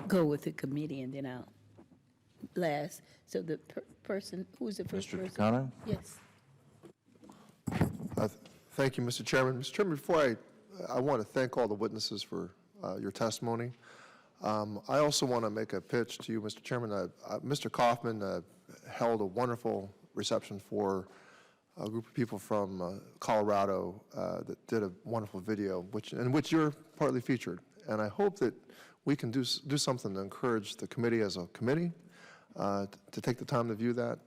Go with the committee, and then I'll last. So the person, who's the first Mr. person? Takano? Yes. Thank you, Mr. Chairman. Mr. Chairman, before I want to thank all the witnesses for your testimony. I also want to make a pitch to you, Mr. Chairman. Mr. Kaufman held a wonderful reception for a group of people from Colorado that did a wonderful video, in which you're partly featured. And I hope that we can do something to encourage the committee as a committee to take the time to view that.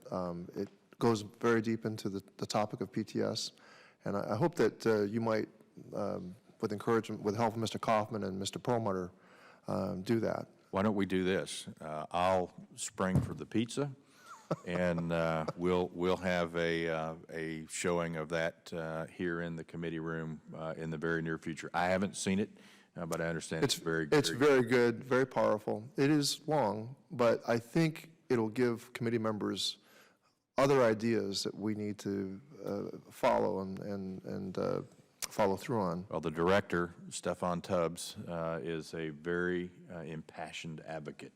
It goes very deep into the topic of PTS. And I hope that you might, with encouragement, with the help of Mr. Kaufman and Mr. Perlmutter, do that. Why don't we do this? I'll spring for the pizza, and we'll have a showing of that here in the committee room in the very near future. I haven't seen it, but I understand it's very good. It's very good, very powerful. It is long, but I think it'll give committee members other ideas that we need to follow and follow through on. Well, the director, Stefan Tubbs, is a very impassioned advocate.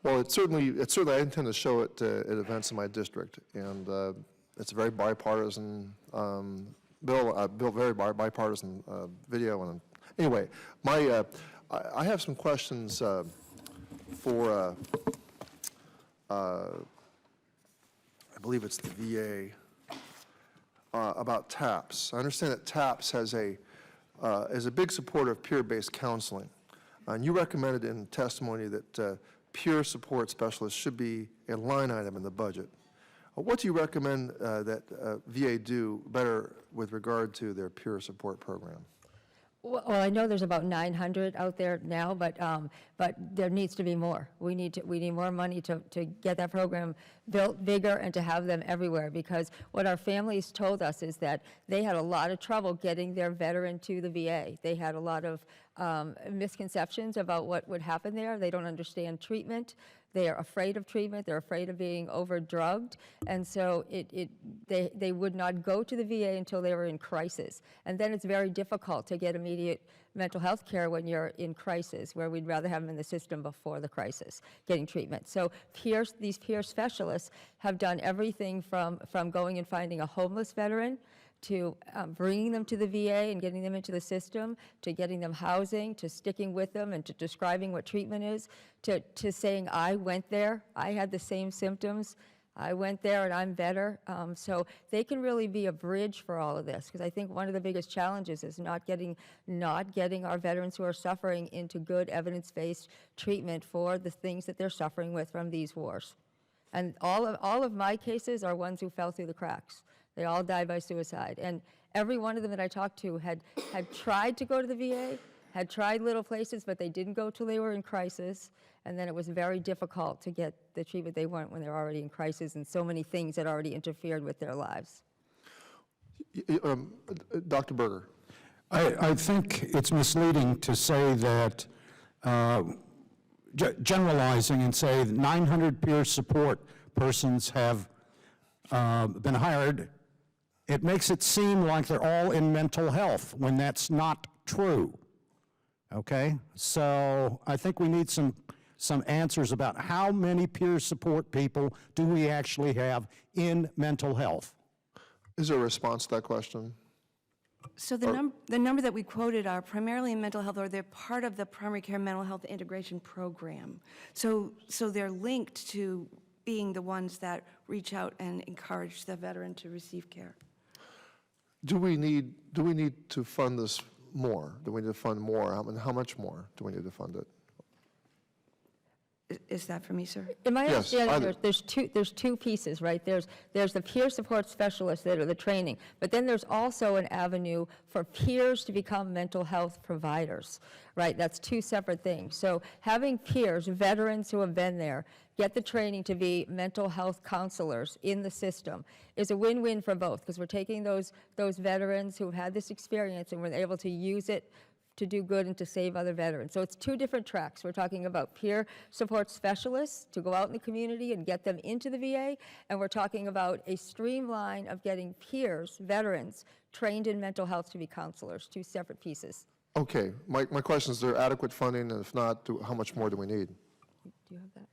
Well, it certainly, I intend to show it at events in my district, and it's a very bipartisan very bipartisan video. And anyway, I have some questions for, I believe it's the VA, about TAPS. I understand that TAPS is a big supporter of peer-based counseling. And you recommended in testimony that peer support specialists should be a line item in the budget. What do you recommend that VA do better with regard to their peer support program? Well, I know there's about 900 out there now, but there needs to be more. We need more money to get that program built bigger and to have them everywhere, because what our families told us is that they had a lot of trouble getting their veteran to the VA. They had a lot of misconceptions about what would happen there. They don't understand treatment. They are afraid of treatment. They're afraid of being overdrugged. And so they would not go to the VA until they were in crisis. And then it's very difficult to get immediate mental health care when you're in crisis, where we'd rather have them in the system before the crisis, getting treatment. So these peer specialists have done everything from going and finding a homeless veteran, to bringing them to the VA and getting them into the system, to getting them housing, to sticking with them, and to describing what treatment is, to saying, I went there, I had the same symptoms, I went there and I'm better. So they can really be a bridge for all of this, because I think one of the biggest challenges is not getting our veterans who are suffering into good evidence-based treatment for the things that they're suffering with from these wars. And all of my cases are ones who fell through the cracks. They all died by suicide. And every one of them that I talked to had tried to go to the VA, had tried little places, but they didn't go till they were in crisis. And then it was very difficult to get the treatment they want when they're already in crisis, and so many things had already interfered with their lives. Dr. Berger. I think it's misleading to say that, generalizing and say that 900 peer support persons have been hired. It makes it seem like they're all in mental health when that's not true, okay? So I think we need some answers about how many peer support people do we actually have in mental health? Is there a response to that question? So the number that we quoted are primarily in mental health, or they're part of the primary care mental health integration program. So they're linked to being the ones that reach out and encourage the veteran to receive care. Do we need to fund this more? Do we need to fund more? How much more do we need to fund it? Is that for me, sir? In my Yes, understanding, there's two pieces, right? There's the peer support specialists that are the training, but then there's also an avenue for peers to become mental health providers, right? That's two separate things. So having peers, veterans who have been there, get the training to be mental health counselors in the system is a win-win for both, because we're taking those veterans who have had this experience and we're able to use it to do good and to save other veterans. So it's two different tracks. We're talking about peer support specialists to go out in the community and get them into the VA, and we're talking about a streamline of getting peers, veterans, trained in mental health to be counselors, two separate pieces. Okay, my question is there adequate funding, and if not, how much more do we need? Do you have that?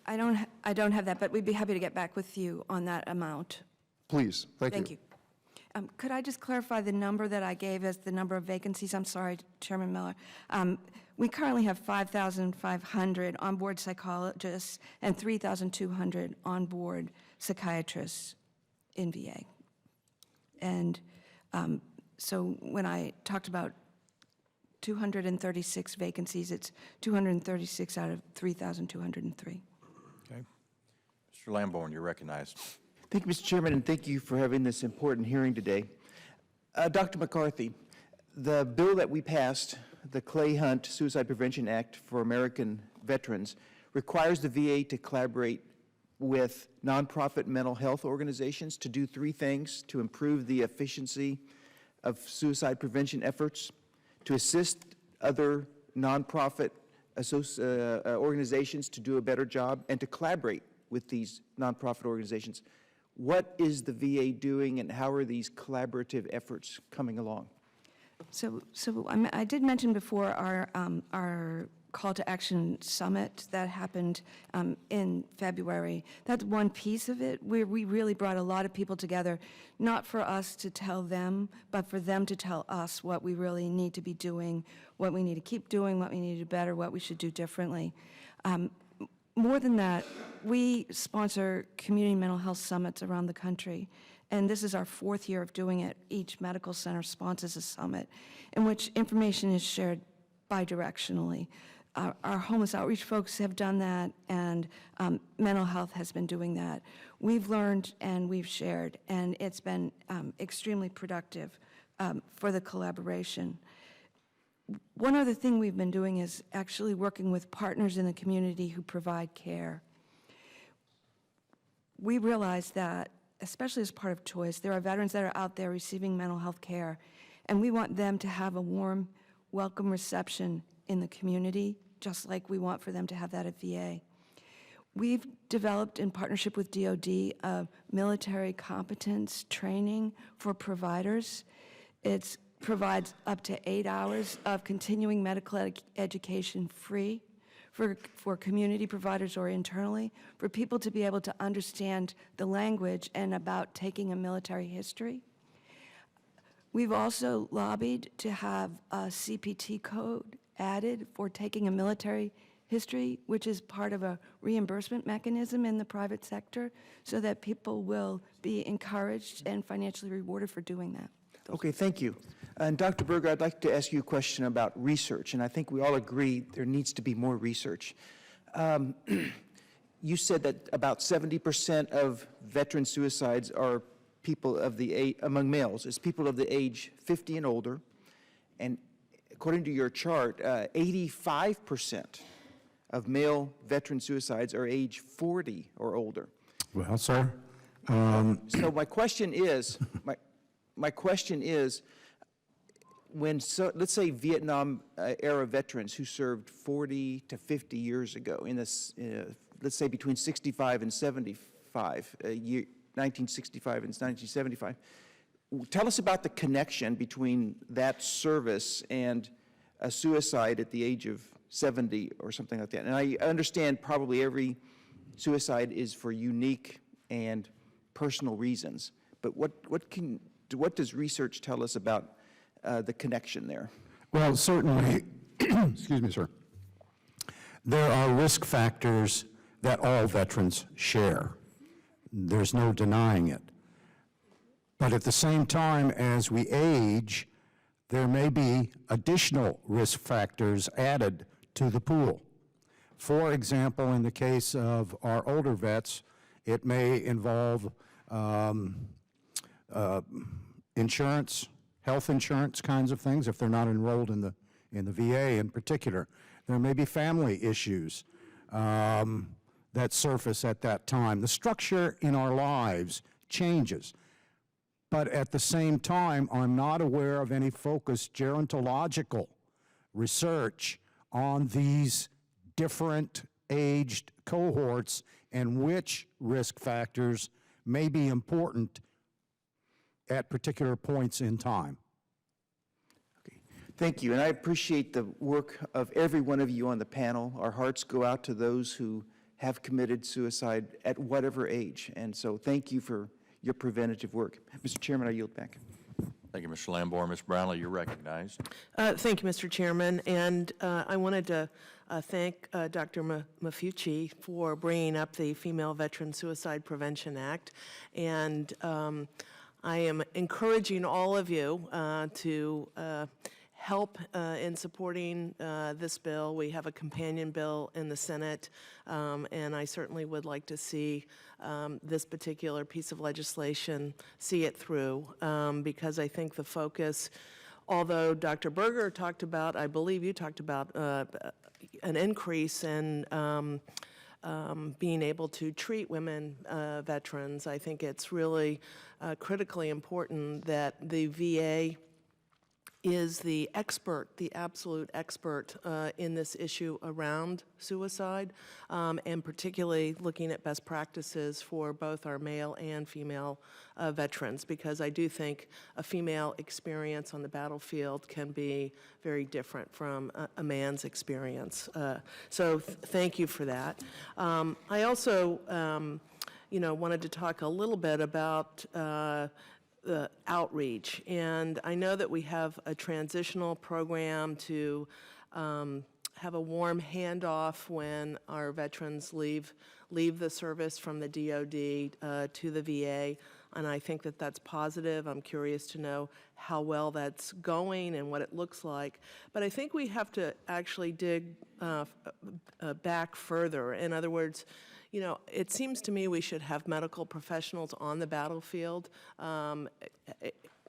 I don't have that, but we'd be happy to get back with you on that amount. Please, thank you. Thank you. Could I just clarify the number that I gave as the number of vacancies? I'm sorry, Chairman Miller. We currently have 5,500 on-board psychologists and 3,200 on-board psychiatrists in VA. And so when I talked about 236 vacancies, it's 236 out of 3,203. Okay. Mr. Lamborn, you're recognized. Thank you, Mr. Chairman, and thank you for having this important hearing today. Dr. McCarthy, the bill that we passed, the Clay Hunt Suicide Prevention Act for American veterans, requires the VA to collaborate with nonprofit mental health organizations to do three things: to improve the efficiency of suicide prevention efforts, to assist other nonprofit organizations to do a better job, and to collaborate with these nonprofit organizations. What is the VA doing, and how are these collaborative efforts coming along? So I did mention before our Call to Action Summit that happened in February. That's one piece of it, where we really brought a lot of people together, not for us to tell them, but for them to tell us what we really need to be doing, what we need to keep doing, what we need to do better, what we should do differently. More than that, we sponsor community mental health summits around the country, and this is our fourth year of doing it. Each medical center sponsors a summit in which information is shared bidirectionally. Our homeless outreach folks have done that, and mental health has been doing that. We've learned and we've shared, and it's been extremely productive for the collaboration. One other thing we've been doing is actually working with partners in the community who provide care. We realize that, especially as part of Choice, there are veterans that are out there receiving mental health care, and we want them to have a warm, welcome reception in the community, just like we want for them to have that at VA. We've developed, in partnership with DoD, a military competence training for providers. It provides up to 8 hours of continuing medical education free for community providers or internally, for people to be able to understand the language and about taking a military history. We've also lobbied to have a CPT code added for taking a military history, which is part of a reimbursement mechanism in the private sector, so that people will be encouraged and financially rewarded for doing that. Okay, thank you. And Dr. Berger, I'd like to ask you a question about research, and I think we all agree there needs to be more research. You said that about 70% of veteran suicides are people of the among males, is people of the age 50 and older, and according to your chart, 85% of male veteran suicides are age 40 or older. Well, sir, So my question is, let's say Vietnam era veterans who served 40 to 50 years ago, in this, let's say between 65 and 75, 1965 and 1975, tell us about the connection between that service and a suicide at the age of 70 or something like that. And I understand probably every suicide is for unique and personal reasons, but what does research tell us about the connection there? well, certainly, excuse me, sir, there are risk factors that all veterans share. There's no denying it. But at the same time, as we age, there may be additional risk factors added to the pool. For example, in the case of our older vets, it may involve insurance, health insurance kinds of things, if they're not enrolled in the VA in particular. There may be family issues that surface at that time. The structure in our lives changes. But at the same time, I'm not aware of any focused gerontological research on these different aged cohorts and which risk factors may be important at particular points in time. Okay. Thank you, and I appreciate the work of every one of you on the panel. Our hearts go out to those who have committed suicide at whatever age, and so thank you for your preventative work. Mr. Chairman, I yield back. Thank you, Mr. Lamborn. Ms. Brownlee, you're recognized. Thank you, Mr. Chairman, and I wanted to thank Dr. Mafucci for bringing up the Female Veteran Suicide Prevention Act, and I am encouraging all of you to help in supporting this bill. We have a companion bill in the Senate, and I certainly would like to see this particular piece of legislation see it through, because I think the focus, although Dr. Berger talked about, I believe you talked about an increase in being able to treat women veterans, I think it's really critically important that the VA is the expert, the absolute expert in this issue around suicide, and particularly looking at best practices for both our male and female veterans, because I do think a female experience on the battlefield can be very different from a man's experience. So thank you for that. I also wanted to talk a little bit about the outreach, and I know that we have a transitional program to have a warm handoff when our veterans leave the service from the DoD to the VA, and I think that that's positive. I'm curious to know how well that's going and what it looks like, but I think we have to actually dig back further. In other words, it seems to me we should have medical professionals on the battlefield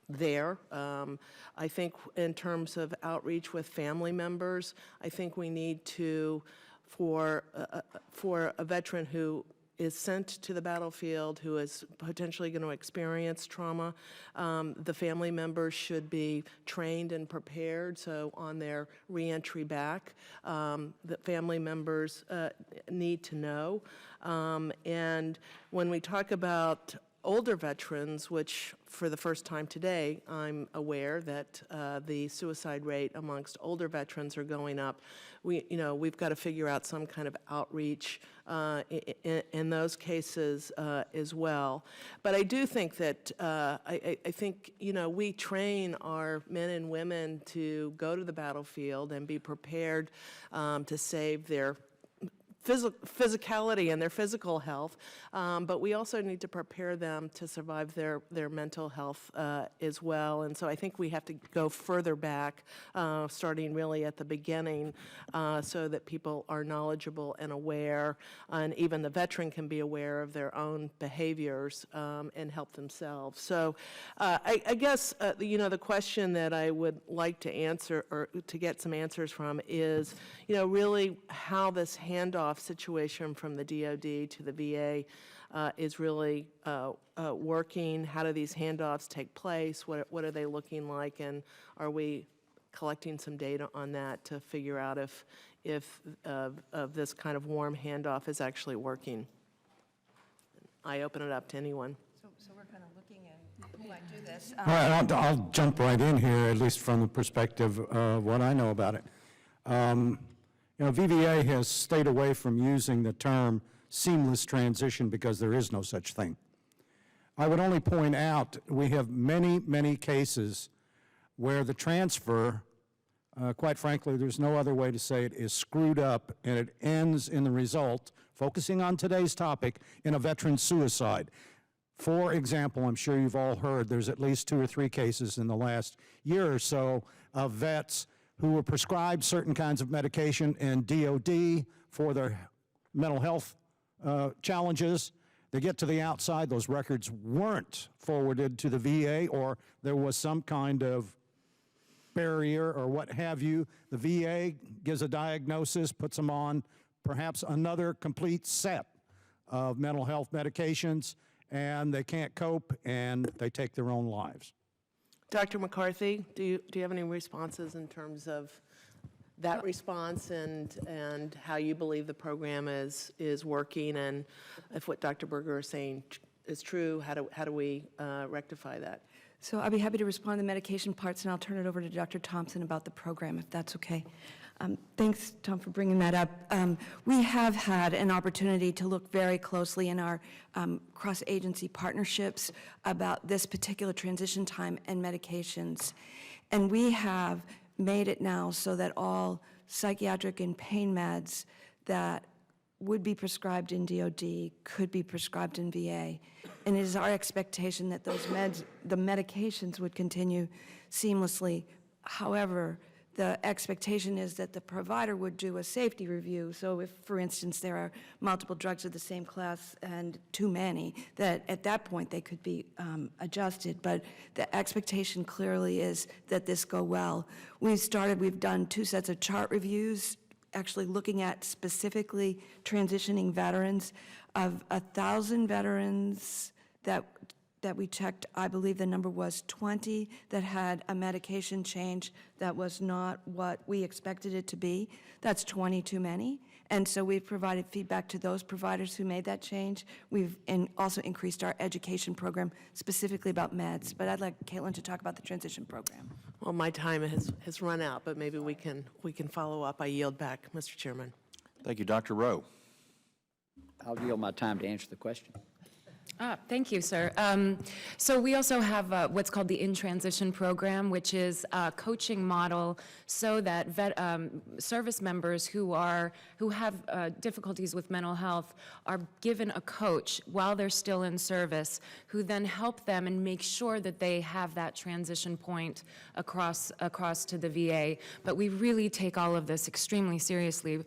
there. I think in terms of outreach with family members, I think we need to, for a veteran who is sent to the battlefield, who is potentially going to experience trauma, the family members should be trained and prepared, so on their reentry back, the family members need to know. And when we talk about older veterans, which for the first time today, I'm aware that the suicide rate amongst older veterans are going up. We've got to figure out some kind of outreach in those cases as well. But I do think that I think we train our men and women to go to the battlefield and be prepared to save their physicality and their physical health, but we also need to prepare them to survive their mental health as well. And so I think we have to go further back, starting really at the beginning, so that people are knowledgeable and aware, and even the veteran can be aware of their own behaviors and help themselves. So I guess the question that I would like to answer, or to get some answers from, is really how this handoff situation from the DoD to the VA is really working. How do these handoffs take place? What are they looking like? And are we collecting some data on that to figure out if this kind of warm handoff is actually working? I open it up to anyone. So we're kind of looking at who might do this. All right, I'll jump right in here, at least from the perspective of what I know about it. VVA has stayed away from using the term seamless transition because there is no such thing. I would only point out we have many, many cases where the transfer, quite frankly, there's no other way to say it, is screwed up, and it ends in the result, focusing on today's topic, in a veteran suicide. For example, I'm sure you've all heard there's at least 2 or 3 cases in the last year or so of vets who were prescribed certain kinds of medication, and DoD, for their mental health challenges. They get to the outside, those records weren't forwarded to the VA, or there was some kind of barrier or what have you. The VA gives a diagnosis, puts them on perhaps another complete set of mental health medications, and they can't cope, and they take their own lives. Dr. McCarthy, do you have any responses in terms of that response and how you believe the program is working, and if what Dr. Berger is saying is true, how do we rectify that? So I'll be happy to respond to the medication parts, and I'll turn it over to Dr. Thompson about the program, if that's okay. Thanks, Tom, for bringing that up. We have had an opportunity to look very closely in our cross-agency partnerships about this particular transition time and medications. And we have made it now so that all psychiatric and pain meds that would be prescribed in DOD could be prescribed in VA. And it is our expectation that those the medications would continue seamlessly. However, the expectation is that the provider would do a safety review. So if, for instance, there are multiple drugs of the same class and too many, that at that point they could be adjusted. But the expectation clearly is that this go well. We've done 2 sets of chart reviews, actually looking at specifically transitioning veterans. Of 1,000 veterans that we checked, I believe the number was 20 that had a medication change that was not what we expected it to be. That's 20 too many. And so we've provided feedback to those providers who made that change. We've also increased our education program specifically about meds. But I'd like Caitlin to talk about the transition program. Well, my time has run out, but maybe we can follow up. I yield back, Mr. Chairman. Thank you, Dr. Rowe. I'll yield my time to answer the question. Thank you, sir. So we also have what's called the In Transition Program, which is a coaching model so that service members who have difficulties with mental health are given a coach while they're still in service, who then help them and make sure that they have that transition point across to the VA. But we really take all of this extremely seriously,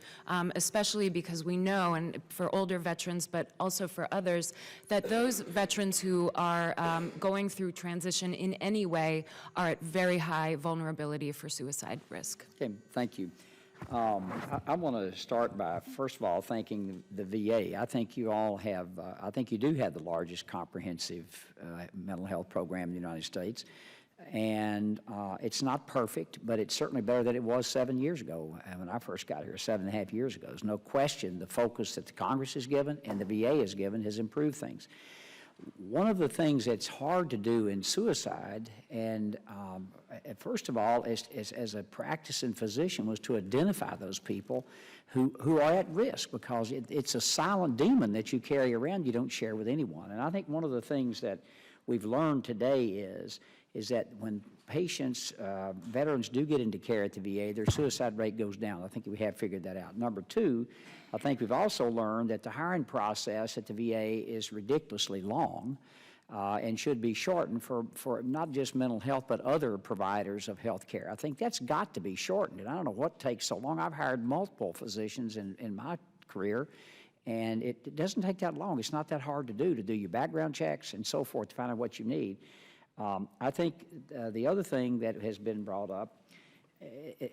especially because we know, and for older veterans, but also for others, that those veterans who are going through transition in any way are at very high vulnerability for suicide risk. Okay, thank you. I want to start by, first of all, thanking the VA. I think you all have, I think you do have the largest comprehensive mental health program in the United States. And it's not perfect, but it's certainly better than it was 7 years ago when I first got here, 7.5 years ago. There's no question the focus that the Congress has given and the VA has given has improved things. One of the things that's hard to do in suicide, and first of all, as a practicing physician, was to identify those people who are at risk, because it's a silent demon that you carry around you don't share with anyone. And I think one of the things that we've learned today is that when patients, veterans do get into care at the VA, their suicide rate goes down. I think we have figured that out. Number two, I think we've also learned that the hiring process at the VA is ridiculously long and should be shortened for not just mental health, but other providers of health care. I think that's got to be shortened, and I don't know what takes so long. I've hired multiple physicians in my career, and it doesn't take that long. It's not that hard to do your background checks and so forth to find out what you need. I think the other thing that has been brought up,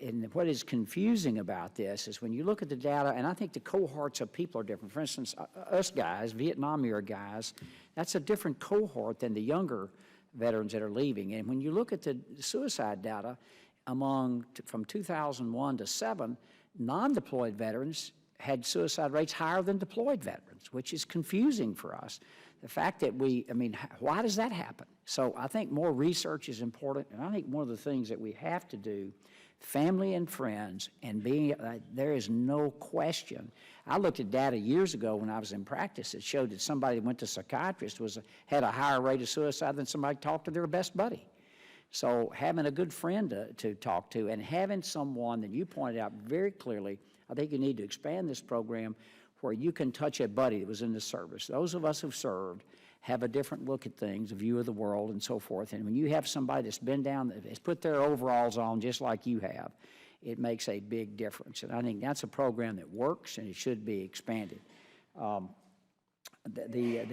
and what is confusing about this, is when you look at the data, and I think the cohorts of people are different. For instance, us guys, Vietnam-era guys, that's a different cohort than the younger veterans that are leaving. And when you look at the suicide data from 2001 to 7, non-deployed veterans had suicide rates higher than deployed veterans, which is confusing for us. The fact that why does that happen? So I think more research is important, and I think one of the things that we have to do, family and friends, and there is no question. I looked at data years ago when I was in practice that showed that somebody that went to a psychiatrist had a higher rate of suicide than somebody talked to their best buddy. So having a good friend to talk to, and having someone that you pointed out very clearly, I think you need to expand this program where you can touch a buddy that was in the service. Those of us who've served have a different look at things, a view of the world and so forth. And when you have somebody that's been down, that has put their overalls on just like you have, it makes a big difference. And I think that's a program that works, and it should be expanded. The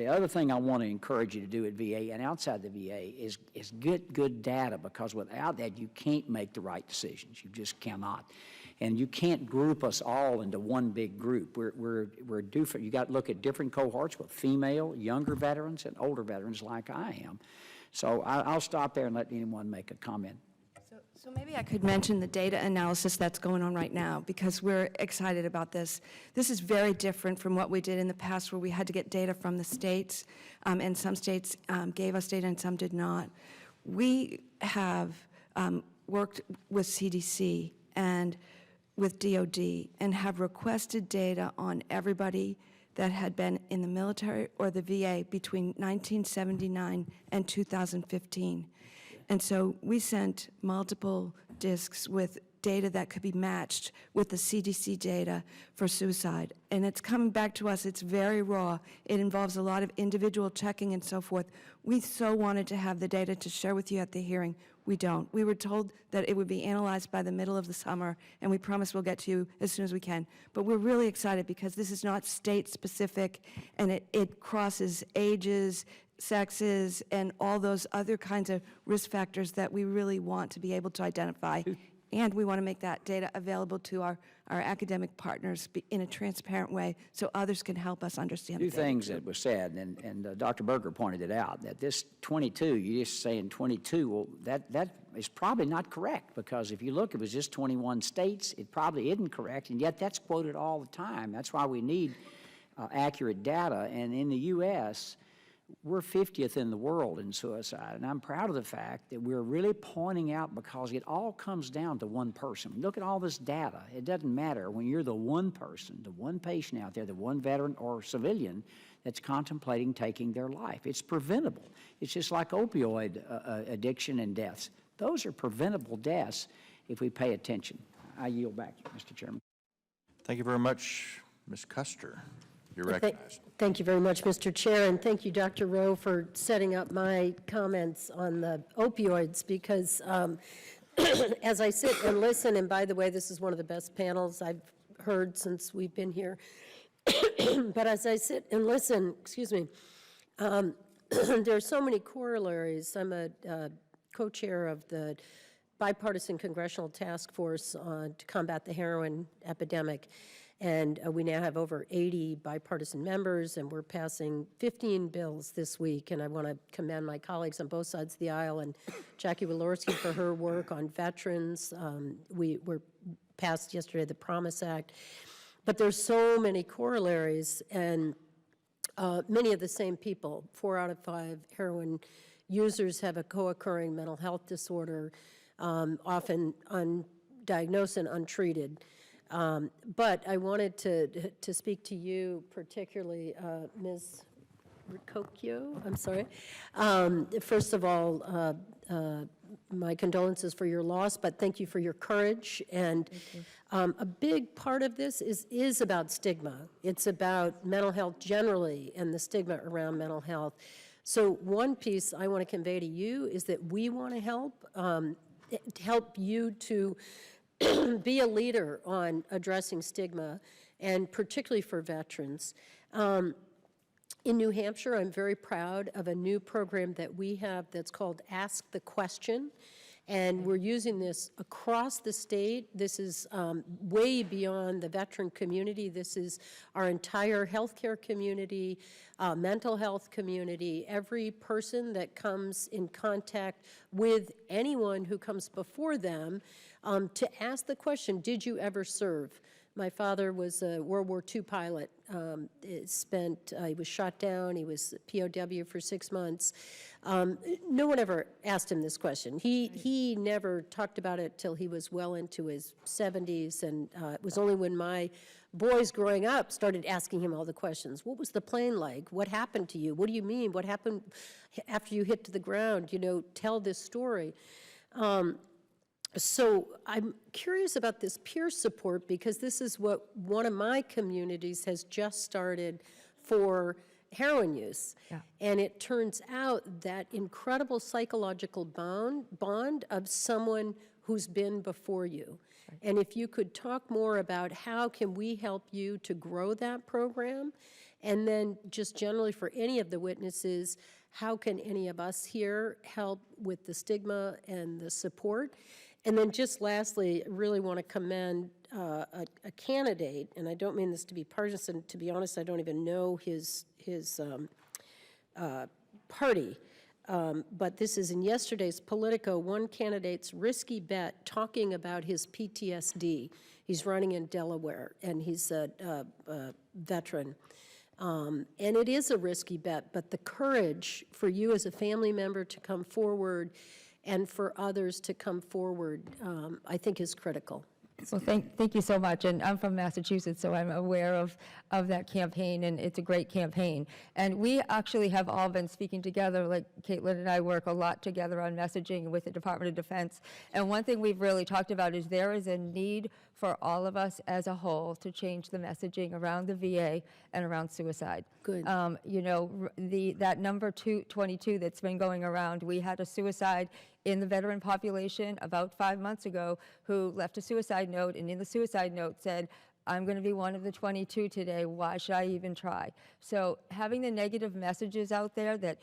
other thing I want to encourage you to do at VA and outside the VA is get good data, because without that, you can't make the right decisions. You just cannot. And you can't group us all into one big group. We're different. You got to look at different cohorts with female, younger veterans, and older veterans like I am. So I'll stop there and let anyone make a comment. So maybe I could mention the data analysis that's going on right now, because we're excited about this. This is very different from what we did in the past, where we had to get data from the states, and some states gave us data and some did not. We have worked with CDC and with DOD and have requested data on everybody that had been in the military or the VA between 1979 and 2015. And so we sent multiple discs with data that could be matched with the CDC data for suicide. And it's coming back to us. It's very raw. It involves a lot of individual checking and so forth. We so wanted to have the data to share with you at the hearing. We don't. We were told that it would be analyzed by the middle of the summer, and we promise we'll get to you as soon as we can. But we're really excited because this is not state-specific, and it crosses ages, sexes, and all those other kinds of risk factors that we really want to be able to identify. And we want to make that data available to our academic partners in a transparent way so others can help us understand the Two data. things that was said, and Dr. Berger pointed it out, that this 22, you're just saying 22, well, that is probably not correct, because if you look, it was just 21 states. It probably isn't correct, and yet that's quoted all the time. That's why we need accurate data. And in the U.S., we're 50th in the world in suicide, and I'm proud of the fact that we're really pointing out, because it all comes down to one person. Look at all this data. It doesn't matter when you're the one person, the one patient out there, the one veteran or civilian that's contemplating taking their life. It's preventable. It's just like opioid addiction and deaths. Those are preventable deaths if we pay attention. I yield back, Mr. Chairman. Thank you very much, Ms. Custer. You're recognized. Thank you very much, Mr. Chair, and thank you, Dr. Rowe, for setting up my comments on the opioids, because as I sit and listen, and by the way, this is one of the best panels I've heard since we've been here, but as I sit and listen, excuse me, there are so many corollaries. I'm a co-chair of the Bipartisan Congressional Task Force to combat the heroin epidemic. And we now have over 80 bipartisan members, and we're passing 15 bills this week. And I want to commend my colleagues on both sides of the aisle, and Jackie Walorski for her work on veterans. We were passed yesterday the Promise Act. But there's so many corollaries, and many of the same people. 4 out of 5 heroin users have a co-occurring mental health disorder, often undiagnosed and untreated. But I wanted to speak to you particularly, Ms. Ricocchio, I'm sorry. First of all, my condolences for your loss, but thank you for your courage. And a big part of this is about stigma. It's about mental health generally and the stigma around mental health. So one piece I want to convey to you is that we want to help you to be a leader on addressing stigma, and particularly for veterans. In New Hampshire, I'm very proud of a new program that we have that's called Ask the Question, and we're using this across the state. This is way beyond the veteran community. This is our entire healthcare community, mental health community, every person that comes in contact with anyone who comes before them, to ask the question, did you ever serve? My father was a World War II pilot. He was shot down. He was POW for 6 months. No one ever asked him this question. He never talked about it till he was well into his 70s, and it was only when my boys growing up started asking him all the questions. What was the plane like? What happened to you? What do you mean? What happened after you hit to the ground? You know, tell this story. So I'm curious about this peer support, because this is what one of my communities has just started for heroin use. Yeah. And it turns out that incredible psychological bond of someone who's been before you. And if you could talk more about how can we help you to grow that program? And then just generally for any of the witnesses, how can any of us here help with the stigma and the support? And then just lastly, I really want to commend a candidate, and I don't mean this to be partisan. To be honest, I don't even know his party. But this is in yesterday's Politico, one candidate's risky bet talking about his PTSD. He's running in Delaware, and he's a veteran. And it is a risky bet, but the courage for you as a family member to come forward and for others to come forward, I think is critical. Well, thank you so much. And I'm from Massachusetts, so I'm aware of that campaign, and it's a great campaign. And we actually have all been speaking together, like Caitlin and I work a lot together on messaging with the Department of Defense. And one thing we've really talked about is there is a need for all of us as a whole to change the messaging around the VA and around suicide. Good. You know, that number 22 that's been going around, we had a suicide in the veteran population about 5 months ago who left a suicide note, and in the suicide note said, I'm going to be one of the 22 today, why should I even try? So having the negative messages out there that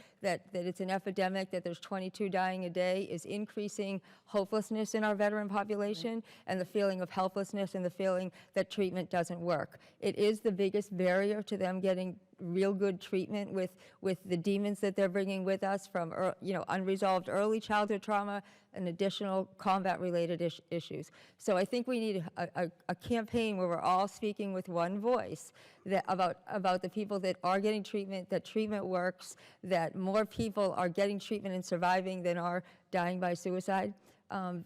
it's an epidemic, that there's 22 dying a day is increasing hopelessness in our veteran population and the feeling of helplessness and the feeling that treatment doesn't work. It is the biggest barrier to them getting real good treatment with the demons that they're bringing with us from unresolved early childhood trauma and additional combat-related issues. So I think we need a campaign where we're all speaking with one voice about the people that are getting treatment, that treatment works, that more people are getting treatment and surviving than are dying by suicide.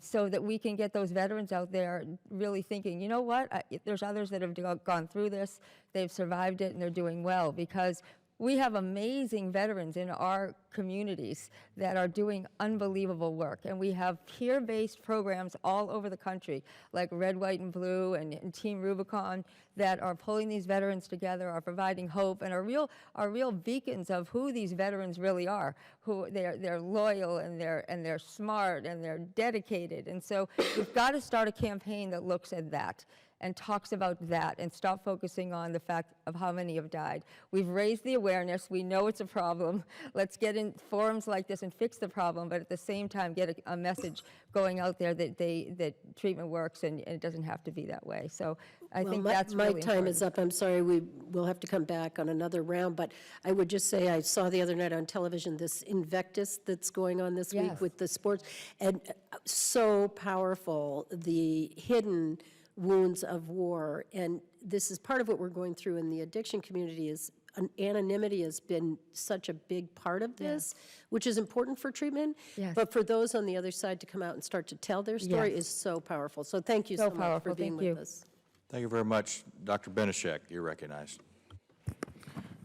So that we can get those veterans out there really thinking, you know what, there's others that have gone through this, they've survived it, and they're doing well, because we have amazing veterans in our communities that are doing unbelievable work. And we have peer-based programs all over the country, like Red, White, and Blue and Team Rubicon, that are pulling these veterans together, are providing hope, and are real beacons of who these veterans really are. Who they're loyal, and they're smart, and they're dedicated. And so we've got to start a campaign that looks at that and talks about that, and stop focusing on the fact of how many have died. We've raised the awareness. We know it's a problem. Let's get in forums like this and fix the problem, but at the same time get a message going out there that treatment works, and it doesn't have to be that way. So I think that's really important. My time is up. I'm sorry, we will have to come back on another round, but I would just say I saw the other night on television this Invictus that's going on this week with the sports, and so powerful, the hidden wounds of war. And this is part of what we're going through in the addiction community is anonymity has been such a big part of this, which is important for treatment. But for those on the other side to come out and start to tell their story is so powerful. So thank you so much for being with us. Thank you very much. Dr. Benishek, you're recognized.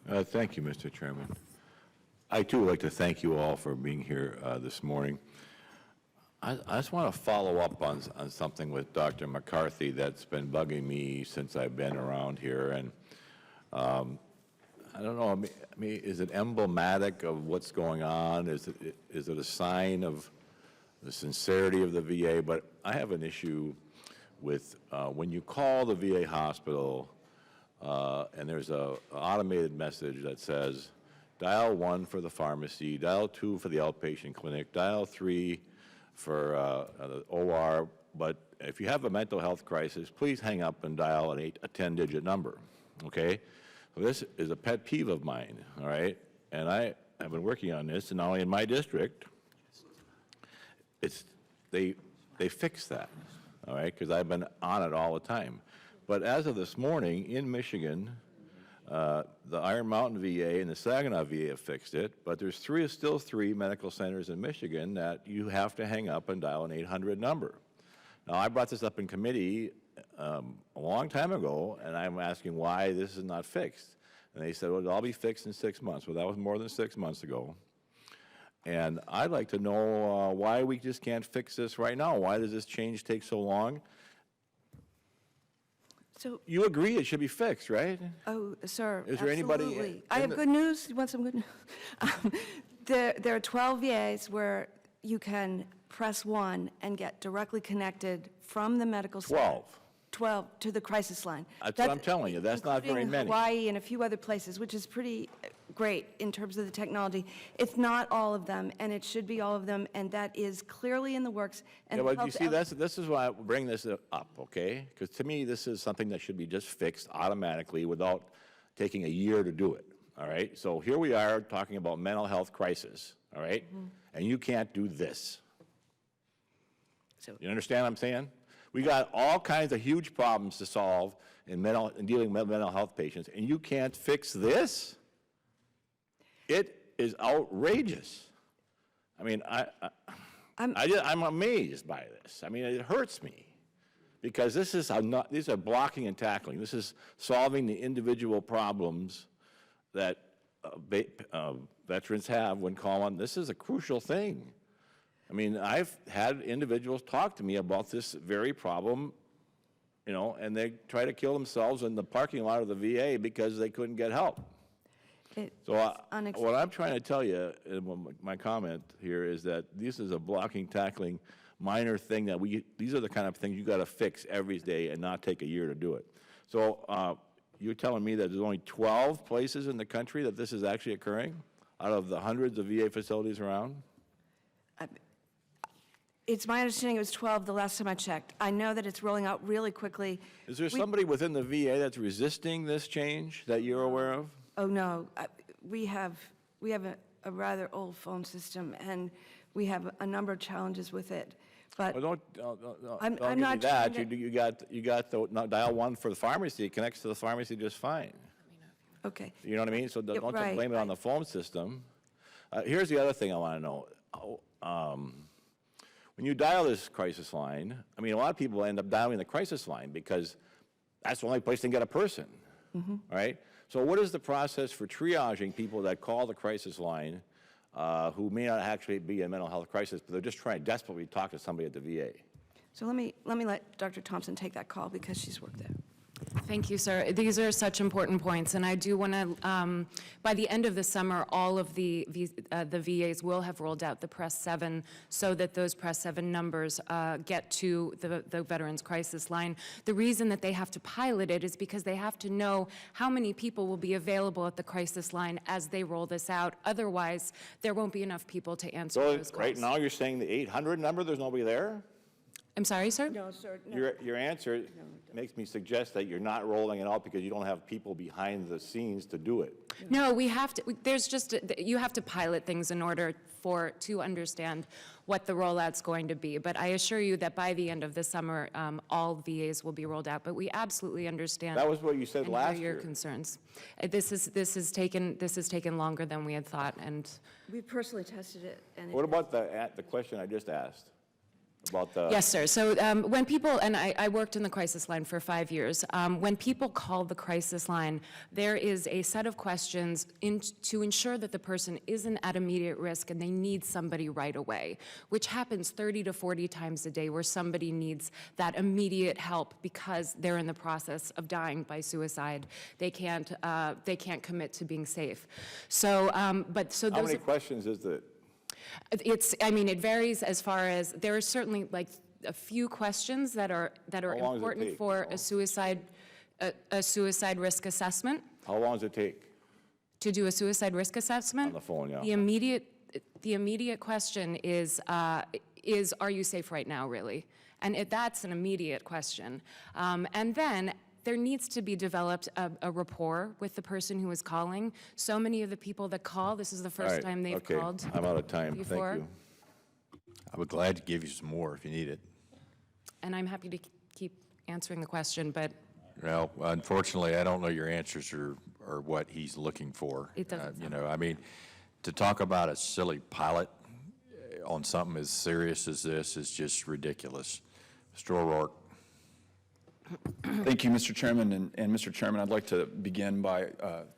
Thank you, Mr. Chairman. I, too, would like to thank you all for being here this morning. I just want to follow up on something with Dr. McCarthy that's been bugging me since I've been around here. And I don't know, I mean, is it emblematic of what's going on? Is it a sign of the sincerity of the VA? But I have an issue with when you call the VA hospital and there's an automated message that says, dial 1 for the pharmacy, dial 2 for the outpatient clinic, dial 3 for the OR, but if you have a mental health crisis, please hang up and dial a 10-digit number, okay? So this is a pet peeve of mine, all right? And I have been working on this, and not only in my district, they fix that, all right? Because I've been on it all the time. But as of this morning, in Michigan, the Iron Mountain VA and the Saginaw VA have fixed it, but there's still three medical centers in Michigan that you have to hang up and dial an 800 number. Now, I brought this up in committee a long time ago, and I'm asking why this is not fixed. And they said, well, it'll all be fixed in 6 months. Well, that was more than 6 months ago. And I'd like to know why we just can't fix this right now. Why does this change take so long? So, you agree it should be fixed, right? oh, sir, Is there anybody absolutely. I have good news. You want some good news? There are 12 VAs where you can press 1 and get directly connected from the medical staff. 12 to the crisis line. That's what I'm telling you, that's not very Including many. Hawaii and a few other places, which is pretty great in terms of the technology. It's not all of them, and it should be all of them, and that is clearly in the works. And Yeah, but you health see, this is why I bring this up, okay? Because to me, this is something that should be just fixed automatically without taking a year to do it, all right? So here we are talking about mental health crisis, all right? And you can't do this. You understand what I'm saying? We got all kinds of huge problems to solve in dealing with mental health patients, and you can't fix this? It is outrageous. I mean, I'm amazed by this. I mean, it hurts me because these are blocking and tackling. This is solving the individual problems that veterans have when calling. This is a crucial thing. I mean, I've had individuals talk to me about this very problem, you know, and they try to kill themselves in the parking lot of the VA because they couldn't get help. So what I'm trying to tell you, my comment here, is that this is a blocking, tackling, minor thing that these are the kind of things you got to fix every day and not take a year to do it. So you're telling me that there's only 12 places in the country that this is actually occurring out of the hundreds of VA facilities around? It's my understanding it was 12 the last time I checked. I know that it's rolling out really quickly. Is there somebody within the VA that's resisting this change that you're aware of? Oh, no. We have a rather old phone system, and we have a number of challenges with it. But Well, I'm don't give not me that. trying to- You got the dial 1 for the pharmacy. It connects to the pharmacy just fine. Okay. You know what I mean? So don't right, blame it on the phone system. Here's the other thing I want to know. When you dial this crisis line, I mean, a lot of people end up dialing the crisis line because that's the only place they can get a person, right? So what is the process for triaging people that call the crisis line who may not actually be in a mental health crisis, but they're just trying desperately to talk to somebody at the VA? So let me let Dr. Thompson take that call because she's worked there. Thank you, sir. These are such important points, and I do want to, by the end of the summer, all of the VAs will have rolled out the Press 7 so that those Press 7 numbers get to the Veterans Crisis Line. The reason that they have to pilot it is because they have to know how many people will be available at the crisis line as they roll this out. Otherwise, there won't be enough people to answer So those calls. right now, you're saying the 800 number, there's nobody there? I'm sorry, sir? No, sir. No. Your answer makes me suggest that you're not rolling it out because you don't have people behind the scenes to do it. No, we have to, there's just, you have to pilot things in order to understand what the rollout's going to be. But I assure you that by the end of the summer, all VAs will be rolled out. But we absolutely understand. That was what you said and last hear your year. concerns. This has taken longer than we had thought, and We personally tested it, and What about the question I just asked? About the... yes, sir. So when people, and I worked in the crisis line for 5 years, when people call the crisis line, there is a set of questions to ensure that the person isn't at immediate risk and they need somebody right away, which happens 30 to 40 times a day where somebody needs that immediate help because they're in the process of dying by suicide. They can't commit to being safe. So, but so How those many questions is it? I mean, it varies as far as, there are certainly like a few questions that are long does it important take? for a suicide risk assessment, How long does it take? to do a suicide risk assessment. On the phone, yeah. The immediate question is are you safe right now, really? And that's an immediate question. And then there needs to be developed a rapport with the person who is calling. So many of the people that call, this is the All first right, time they've okay. called. I'm out of time. before. Thank you. I would glad to give you some more if you need it. And I'm happy to keep answering the question, but Well, unfortunately, I don't know your answers or what he's looking for. It doesn't You know, I mean, to talk about a silly pilot on something as serious as this is just ridiculous. Mr. O'Rourke. Thank you, Mr. Chairman. And Mr. Chairman, I'd like to begin by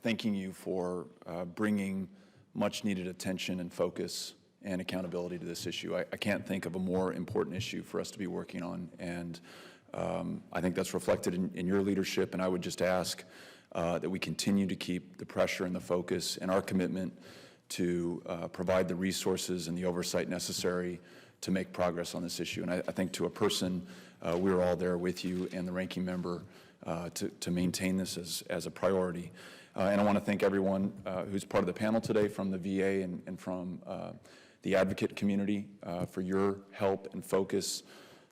thanking you for bringing much-needed attention and focus and accountability to this issue. I can't think of a more important issue for us to be working on, and I think that's reflected in your leadership, and I would just ask that we continue to keep the pressure and the focus and our commitment to provide the resources and the oversight necessary to make progress on this issue. And I think to a person, we're all there with you and the ranking member to maintain this as a priority. And I want to thank everyone who's part of the panel today from the VA and from the advocate community for your help and focus,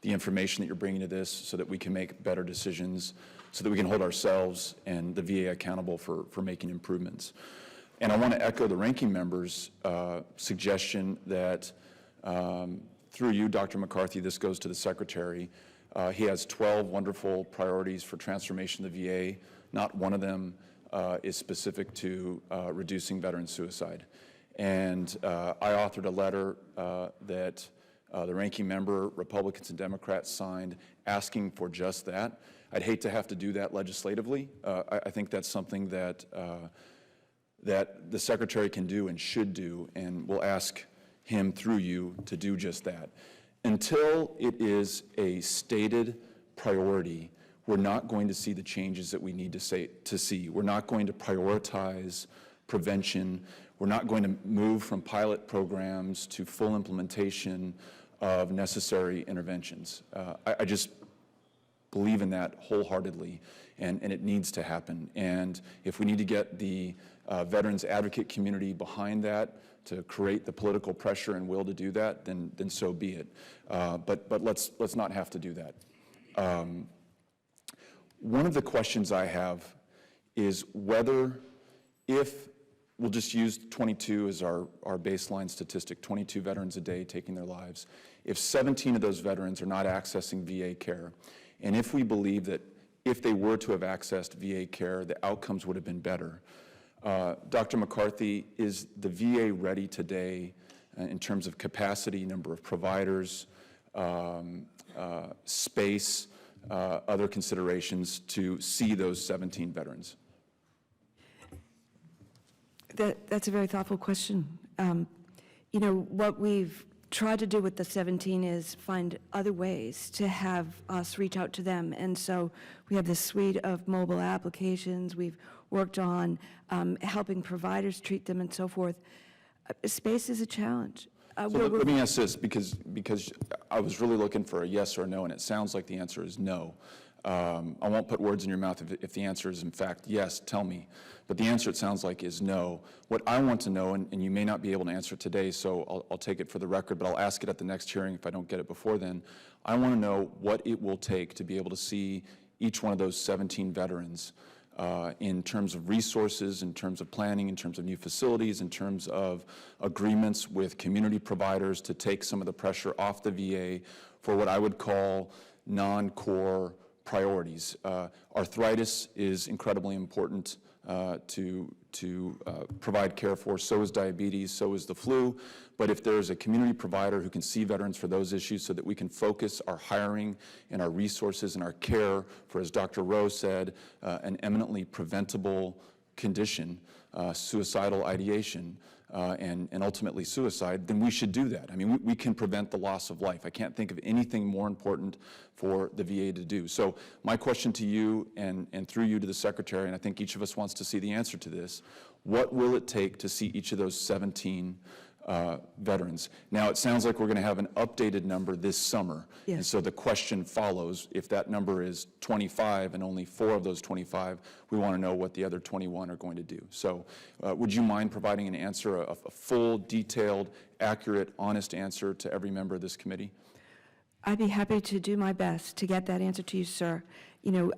the information that you're bringing to this so that we can make better decisions, so that we can hold ourselves and the VA accountable for making improvements. And I want to echo the ranking member's suggestion that through you, Dr. McCarthy, this goes to the Secretary. He has 12 wonderful priorities for transformation of the VA. Not one of them is specific to reducing veteran suicide. And I authored a letter that the ranking member, Republicans and Democrats, signed asking for just that. I'd hate to have to do that legislatively. I think that's something that the Secretary can do and should do, and we'll ask him through you to do just that. Until it is a stated priority, we're not going to see the changes that we need to see. We're not going to prioritize prevention. We're not going to move from pilot programs to full implementation of necessary interventions. I just believe in that wholeheartedly, and it needs to happen. And if we need to get the veterans advocate community behind that to create the political pressure and will to do that, then so be it. But let's not have to do that. One of the questions I have is whether, if we'll just use 22 as our baseline statistic, 22 veterans a day taking their lives, if 17 of those veterans are not accessing VA care, and if we believe that if they were to have accessed VA care, the outcomes would have been better. Dr. McCarthy, is the VA ready today in terms of capacity, number of providers, space, other considerations to see those 17 veterans? That's a very thoughtful question. You know, what we've tried to do with the 17 is find other ways to have us reach out to them. And so we have this suite of mobile applications. We've worked on helping providers treat them and so forth. Space is a challenge. So let me ask this, because I was really looking for a yes or a no, and it sounds like the answer is no. I won't put words in your mouth if the answer is in fact yes, tell me. But the answer, it sounds like, is no. What I want to know, and you may not be able to answer today, so I'll take it for the record, but I'll ask it at the next hearing if I don't get it before then. I want to know what it will take to be able to see each one of those 17 veterans in terms of resources, in terms of planning, in terms of new facilities, in terms of agreements with community providers to take some of the pressure off the VA for what I would call non-core priorities. Arthritis is incredibly important to provide care for. So is diabetes, so is the flu. But if there's a community provider who can see veterans for those issues so that we can focus our hiring and our resources and our care for, as Dr. Rowe said, an eminently preventable condition, suicidal ideation, and ultimately suicide, then we should do that. I mean, we can prevent the loss of life. I can't think of anything more important for the VA to do. So my question to you, and through you to the Secretary, and I think each of us wants to see the answer to this, what will it take to see each of those 17 veterans? Now, it sounds like we're going to have an updated number this summer. Yes. And so the question follows, if that number is 25 and only 4 of those 25, we want to know what the other 21 are going to do. So would you mind providing an answer, a full, detailed, accurate, honest answer to every member of this committee? I'd be happy to do my best to get that answer to you, sir. You know,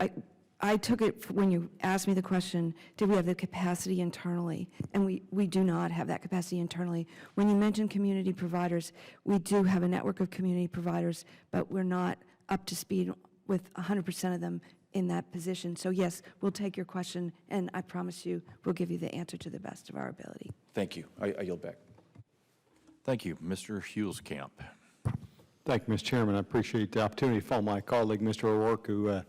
I took it when you asked me the question, did we have the capacity internally? And we do not have that capacity internally. When you mentioned community providers, we do have a network of community providers, but we're not up to speed with 100% of them in that position. So yes, we'll take your question, and I promise you we'll give you the answer to the best of our ability. Thank you. I yield back. Thank you. Mr. Huelskamp. Thank you, Mr. Chairman. I appreciate the opportunity to follow my colleague, Mr. O'Rourke, who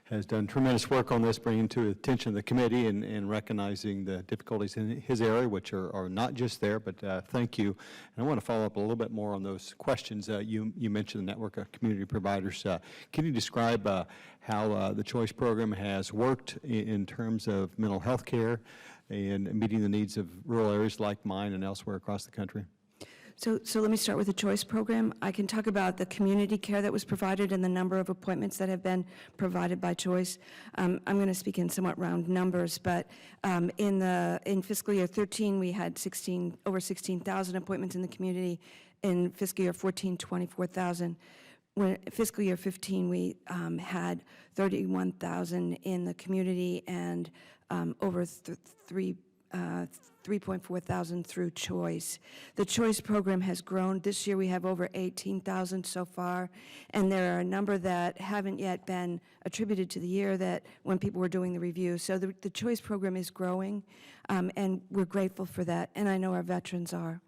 has done tremendous work on this, bringing to the attention of the committee and recognizing the difficulties in his area, which are not just there, but thank you. And I want to follow up a little bit more on those questions. You mentioned the network of community providers. Can you describe how the CHOICE program has worked in terms of mental health care and meeting the needs of rural areas like mine and elsewhere across the country? So let me start with the CHOICE program. I can talk about the community care that was provided and the number of appointments that have been provided by CHOICE. I'm going to speak in somewhat round numbers, but in fiscal year 13, we had over 16,000 appointments in the community. In fiscal year 14, 24,000. When fiscal year 15, we had 31,000 in the community and over 3.4 thousand through CHOICE. The CHOICE program has grown. This year we have over 18,000 so far, and there are a number that haven't yet been attributed to the year that when people were doing the review. So the CHOICE program is growing, and we're grateful for that, and I know our veterans are.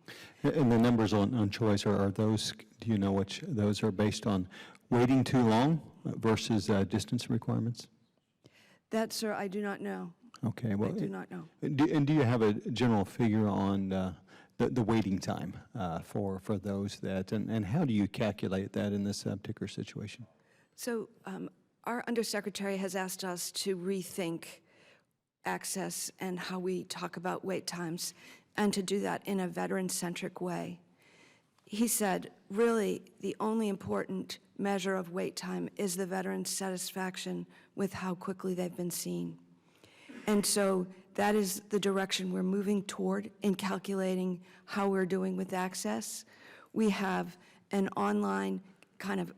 And the numbers on CHOICE, are those, do you know which those are based on waiting too long versus distance requirements? That, sir, I do not know. Okay, well, I do not know. Do you have a general figure on the waiting time for those that, and how do you calculate that in this particular situation? So our undersecretary has asked us to rethink access and how we talk about wait times, and to do that in a veteran-centric way. He said, really, the only important measure of wait time is the veteran's satisfaction with how quickly they've been seen. And so that is the direction we're moving toward in calculating how we're doing with access. We have an online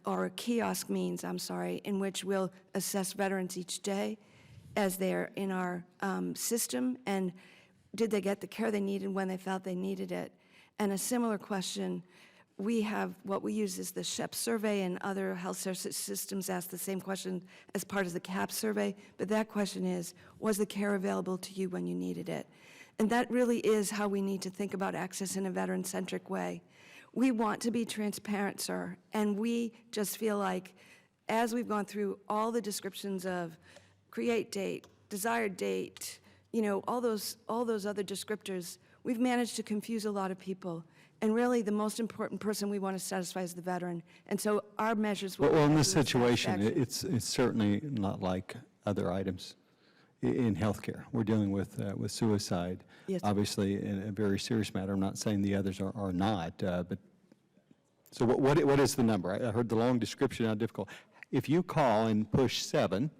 or a kiosk means, in which we'll assess veterans each day as they're in our system, and did they get the care they needed when they felt they needed it. And a similar question, we have what we use is the SHEP survey, and other health systems ask the same question as part of the CAP survey, but that question is, was the care available to you when you needed it? And that really is how we need to think about access in a veteran-centric way. We want to be transparent, sir, and we just feel like as we've gone through all the descriptions of create date, desired date, all those other descriptors, we've managed to confuse a lot of people. And really, the most important person we want to satisfy is the veteran. And so our measures will... Well, in this situation, it's certainly not like other items in healthcare. We're dealing with suicide, yes, obviously, in a very serious matter. I'm not saying the others are not, but so what is the number? I heard the long description, how difficult. If you call and push 7,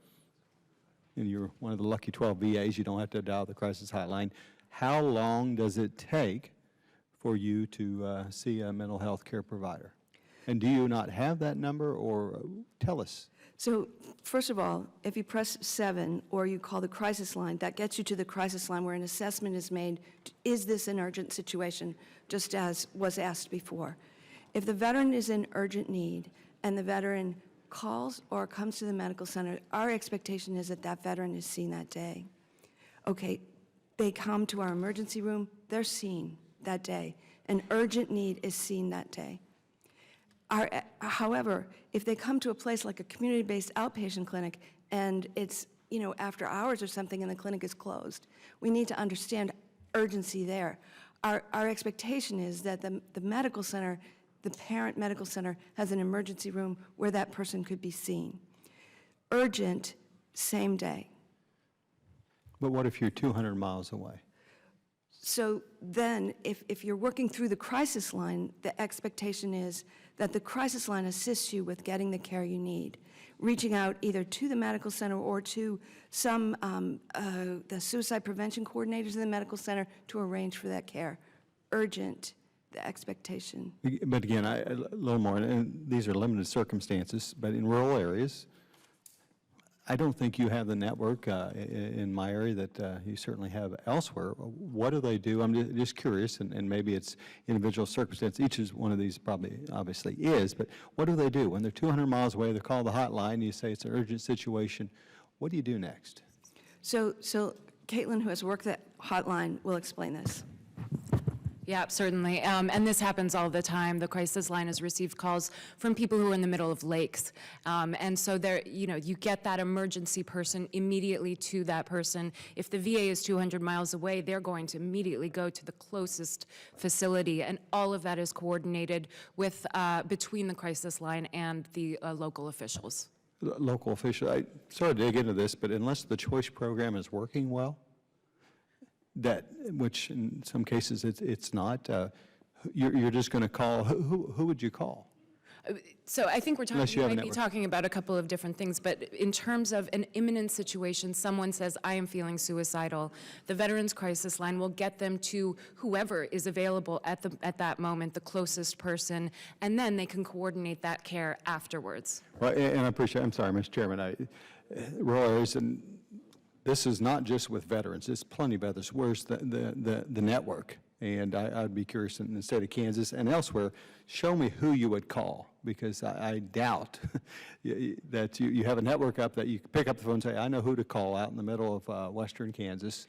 and you're one of the lucky 12 VAs, you don't have to dial the crisis hotline, how long does it take for you to see a mental health care provider? And do you not have that number, or tell us? So first of all, if you press 7 or you call the crisis line, that gets you to the crisis line where an assessment is made. Is this an urgent situation, just as was asked before? If the veteran is in urgent need and the veteran calls or comes to the medical center, our expectation is that that veteran is seen that day. Okay, they come to our emergency room, they're seen that day. An urgent need is seen that day. However, if they come to a place like a community-based outpatient clinic and it's, after hours or something and the clinic is closed, we need to understand urgency there. Our expectation is that the medical center, the parent medical center, has an emergency room where that person could be seen. Urgent, same day. But what if you're 200 miles away? So then, if you're working through the crisis line, the expectation is that the crisis line assists you with getting the care you need, reaching out either to the medical center or to some, the suicide prevention coordinators in the medical center to arrange for that care. Urgent, the expectation. But again, a little more, and these are limited circumstances, but in rural areas, I don't think you have the network in my area that you certainly have elsewhere. What do they do? I'm just curious, and maybe it's individual circumstance. Each is one of these probably obviously is, but what do they do? When they're 200 miles away, they call the hotline, you say it's an urgent situation. What do you do next? So Caitlin, who has worked that hotline, will explain this. Yeah, certainly. And this happens all the time. The crisis line has received calls from people who are in the middle of lakes. And so there, you get that emergency person immediately to that person. If the VA is 200 miles away, they're going to immediately go to the closest facility. And all of that is coordinated with, between the crisis line and the local officials. Local official, I sort of dig into this, but unless the CHOICE program is working well, which in some cases it's not, You're just going to call, who would you call? So I think we're Unless you talking, have a might be network. talking about a couple of different things, but in terms of an imminent situation, someone says, I am feeling suicidal, the Veterans Crisis Line will get them to whoever is available at that moment, the closest person, and then they can coordinate that care afterwards. Well, and I appreciate, I'm sorry, Mr. Chairman, Roy, this is not just with veterans, it's plenty of others. Where's the network? And I'd be curious in the state of Kansas and elsewhere, show me who you would call, because I doubt that you have a network up that you can pick up the phone and say, I know who to call out in the middle of western Kansas,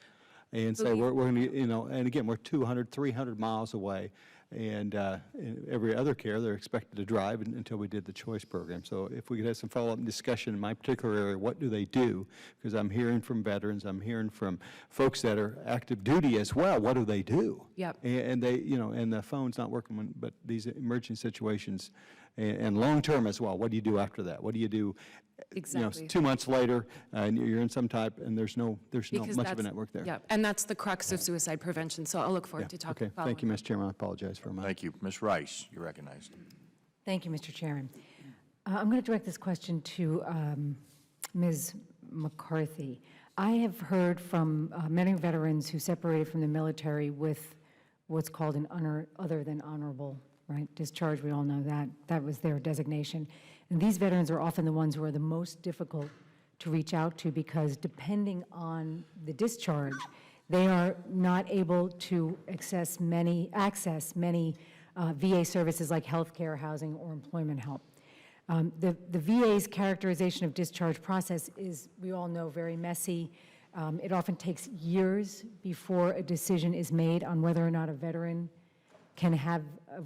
and say, we're going to, and again, we're 200, 300 miles away, and in every other care, they're expected to drive until we did the choice program. So if we could have some follow-up discussion in my particular area, what do they do? Because I'm hearing from veterans, I'm hearing from folks that are active duty as well, what do they do? Yep. And they, and the phone's not working, but these emerging situations, and long-term as well, what do you do after that? What do you do? Exactly. 2 months later, and you're in some type, and there's no much of a that's- network there. Yeah, and that's the crux of suicide prevention, so I'll look forward to talking. Okay, thank you, Mr. Chairman, I apologize for my. Thank you. Ms. Rice, you're recognized. Thank you, Mr. Chairman. I'm going to direct this question to Ms. McCarthy. I have heard from many veterans who separated from the military with what's called an other than honorable, right, discharge. We all know that. That was their designation. And these veterans are often the ones who are the most difficult to reach out to, because depending on the discharge, they are not able to access many VA services like health care, housing, or employment help. The VA's characterization of discharge process is, we all know, very messy. It often takes years before a decision is made on whether or not a veteran can have a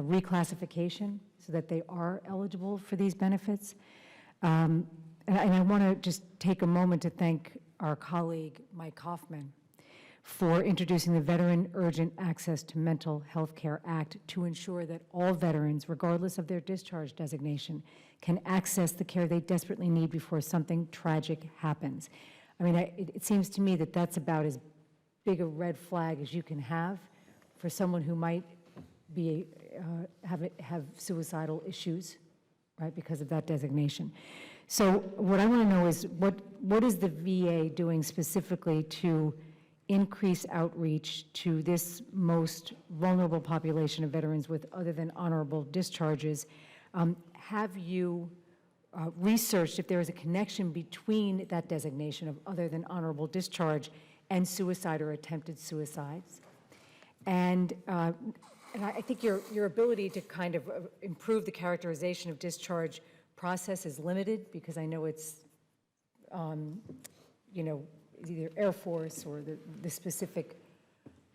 reclassification so that they are eligible for these benefits. And I want to just take a moment to thank our colleague, Mike Hoffman, for introducing the Veteran Urgent Access to Mental Health Care Act to ensure that all veterans, regardless of their discharge designation, can access the care they desperately need before something tragic happens. I mean, it seems to me that that's about as big a red flag as you can have for someone who might be have suicidal issues, right, because of that designation. So what I want to know is what is the VA doing specifically to increase outreach to this most vulnerable population of veterans with other than honorable discharges? Have you researched if there is a connection between that designation of other than honorable discharge and suicide or attempted suicides? And I think your ability to kind of improve the characterization of discharge process is limited, because I know it's, either Air Force or the specific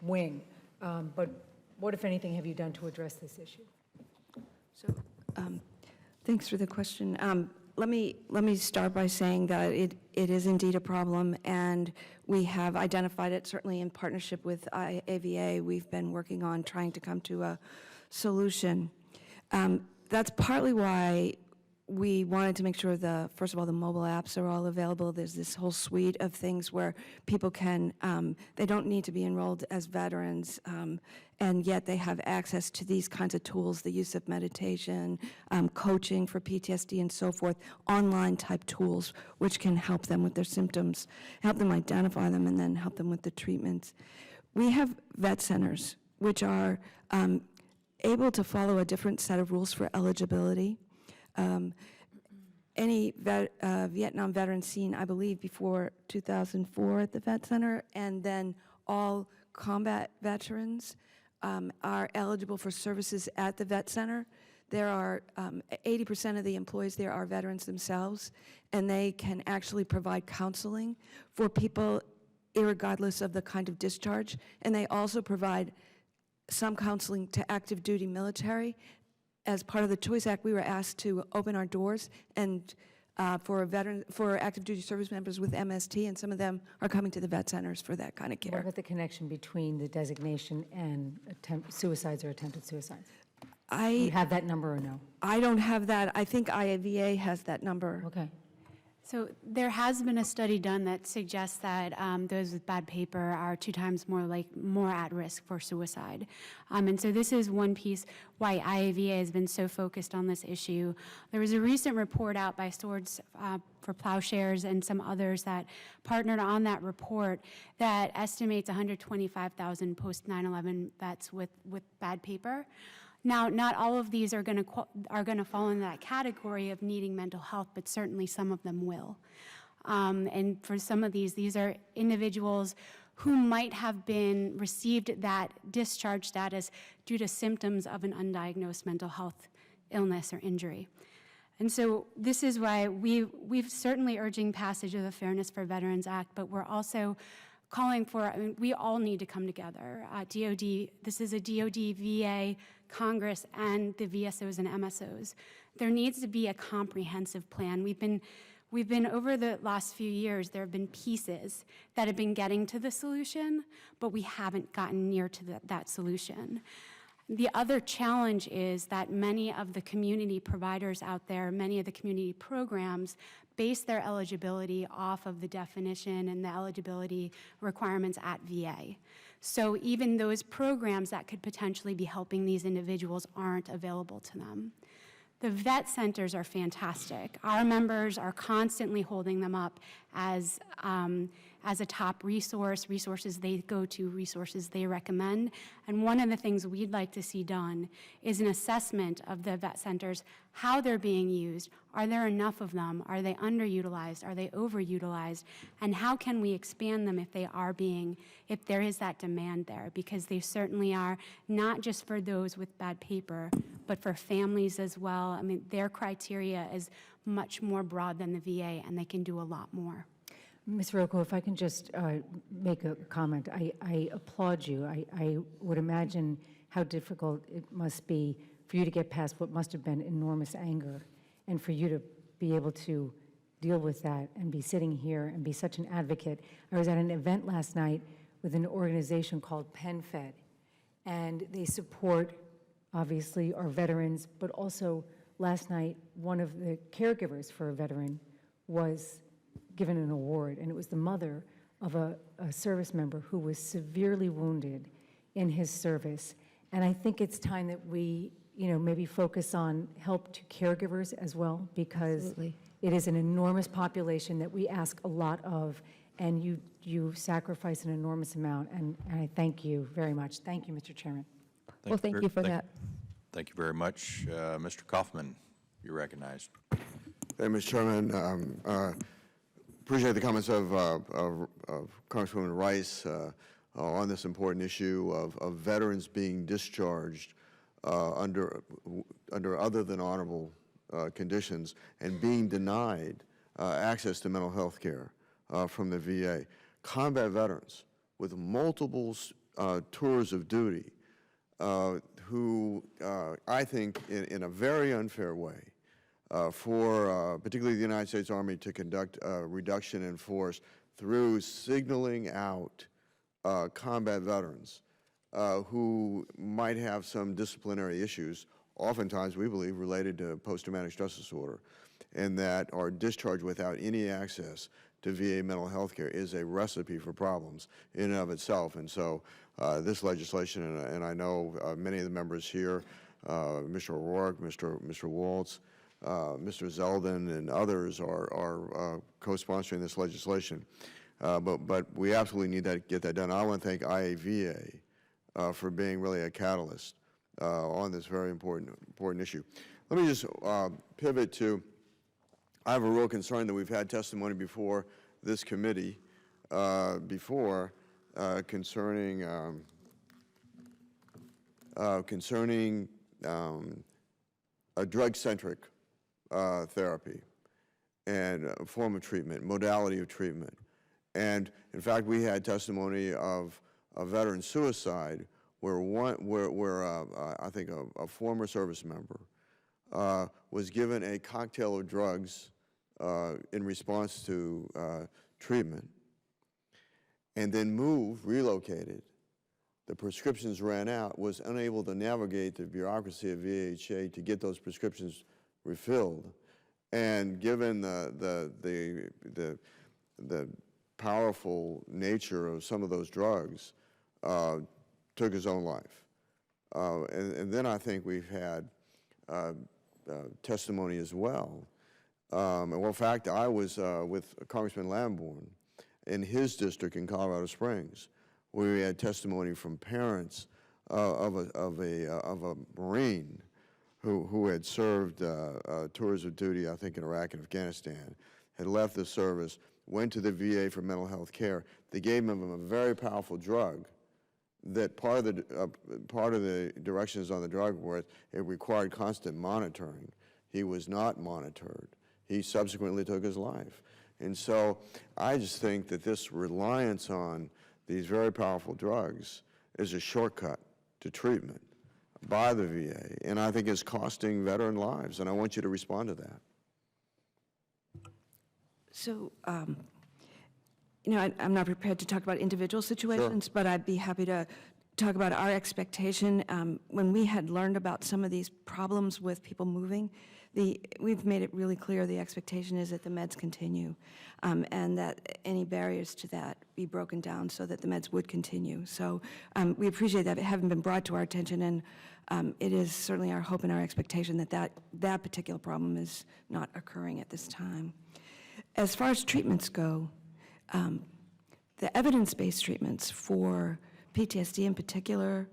wing. But what, if anything, have you done to address this issue? So, thanks for the question. Let me start by saying that it is indeed a problem, and we have identified it, certainly in partnership with AVA. We've been working on trying to come to a solution. That's partly why we wanted to make sure first of all, the mobile apps are all available. There's this whole suite of things where people can, they don't need to be enrolled as veterans, and yet they have access to these kinds of tools, the use of meditation, coaching for PTSD and so forth, online type tools, which can help them with their symptoms, help them identify them, and then help them with the treatments. We have vet centers, which are able to follow a different set of rules for eligibility. Any Vietnam veteran seen, I believe, before 2004 at the vet center, and then all combat veterans are eligible for services at the vet center. There are 80% of the employees there are veterans themselves, and they can actually provide counseling for people irregardless of the kind of discharge, and they also provide some counseling to active duty military. As part of the Choice Act, we were asked to open our doors and for active duty service members with MST, and some of them are coming to the vet centers for that kind of care. What about the connection between the designation and suicides or attempted suicides? Do you have that number or no? I don't have that. I think IAVA has that number. Okay. So there has been a study done that suggests that those with bad paper are 2 times more at risk for suicide. And so this is one piece why IAVA has been so focused on this issue. There was a recent report out by Swords for Plowshares and some others that partnered on that report that estimates 125,000 post 9/11 vets with bad paper. Now, not all of these are going to fall in that category of needing mental health, but certainly some of them will. And for some of these are individuals who might have been received that discharge status due to symptoms of an undiagnosed mental health illness or injury. And so this is why we've certainly urging passage of the Fairness for Veterans Act, but we're also calling for, I mean, we all need to come together. DOD, this is a DOD, VA, Congress, and the VSOs and MSOs. There needs to be a comprehensive plan. We've been over the last few years, there have been pieces that have been getting to the solution, but we haven't gotten near to that solution. The other challenge is that many of the community providers out there, many of the community programs, base their eligibility off of the definition and the eligibility requirements at VA. So even those programs that could potentially be helping these individuals aren't available to them. The vet centers are fantastic. Our members are constantly holding them up as a top resource, resources they go to, resources they recommend. And one of the things we'd like to see done is an assessment of the vet centers, how they're being used. Are there enough of them? Are they underutilized? Are they overutilized? And how can we expand them if there is that demand there? Because they certainly are, not just for those with bad paper, but for families as well. I mean, their criteria is much more broad than the VA, and they can do a lot more. Ms. Rocco, if I can just make a comment. I applaud you. I would imagine how difficult it must be for you to get past what must have been enormous anger, and for you to be able to deal with that and be sitting here and be such an advocate. I was at an event last night with an organization called PenFed, and they support, obviously, our veterans, but also last night, one of the caregivers for a veteran was given an award, and it was the mother of a service member who was severely wounded in his service. And I think it's time that we, maybe focus on help to caregivers as well, because Absolutely. It is an enormous population that we ask a lot of, and you sacrifice an enormous amount, and I thank you very much. Thank you, Mr. Chairman. Well, thank you for that. Thank you very much. Mr. Kaufman, you're recognized. Hey, Mr. Chairman, appreciate the comments of Congresswoman Rice on this important issue of veterans being discharged under other than honorable conditions and being denied access to mental health care from the VA. Combat veterans with multiple tours of duty who I think in a very unfair way for particularly the United States Army to conduct a reduction in force through signaling out combat veterans who might have some disciplinary issues, oftentimes we believe related to post-traumatic stress disorder, and that are discharged without any access to VA mental health care is a recipe for problems in and of itself. And so this legislation, and I know many of the members here, Mr. O'Rourke, Mr. Waltz, Mr. Zeldin, and others are co-sponsoring this legislation. But we absolutely need to get that done. I want to thank IAVA for being really a catalyst on this very important issue. Let me just pivot to, I have a real concern that we've had testimony before this committee concerning a drug-centric therapy and a form of treatment, modality of treatment. And in fact, we had testimony of a veteran suicide where I think a former service member was given a cocktail of drugs in response to treatment, and then relocated. The prescriptions ran out, was unable to navigate the bureaucracy of VHA to get those prescriptions refilled, And given the powerful nature of some of those drugs, took his own life. And then I think we've had testimony as well. Well, in fact, I was with Congressman Lamborn in his district in Colorado Springs, where we had testimony from parents of a Marine who had served tours of duty, I think, in Iraq and Afghanistan, had left the service, went to the VA for mental health care. They gave him a very powerful drug that part of the directions on the drug were it required constant monitoring. He was not monitored. He subsequently took his life. And so I just think that this reliance on these very powerful drugs is a shortcut to treatment by the VA, and I think it's costing veteran lives, and I want you to respond to that. So, I'm not prepared to talk about individual situations, but I'd be happy to talk about our expectation. When we had learned about some of these problems with people moving, we've made it really clear the expectation is that the meds continue, and that any barriers to that be broken down so that the meds would continue. So we appreciate that it having been brought to our attention, and it is certainly our hope and our expectation that that particular problem is not occurring at this time. As far as treatments go, the evidence-based treatments for PTSD in particular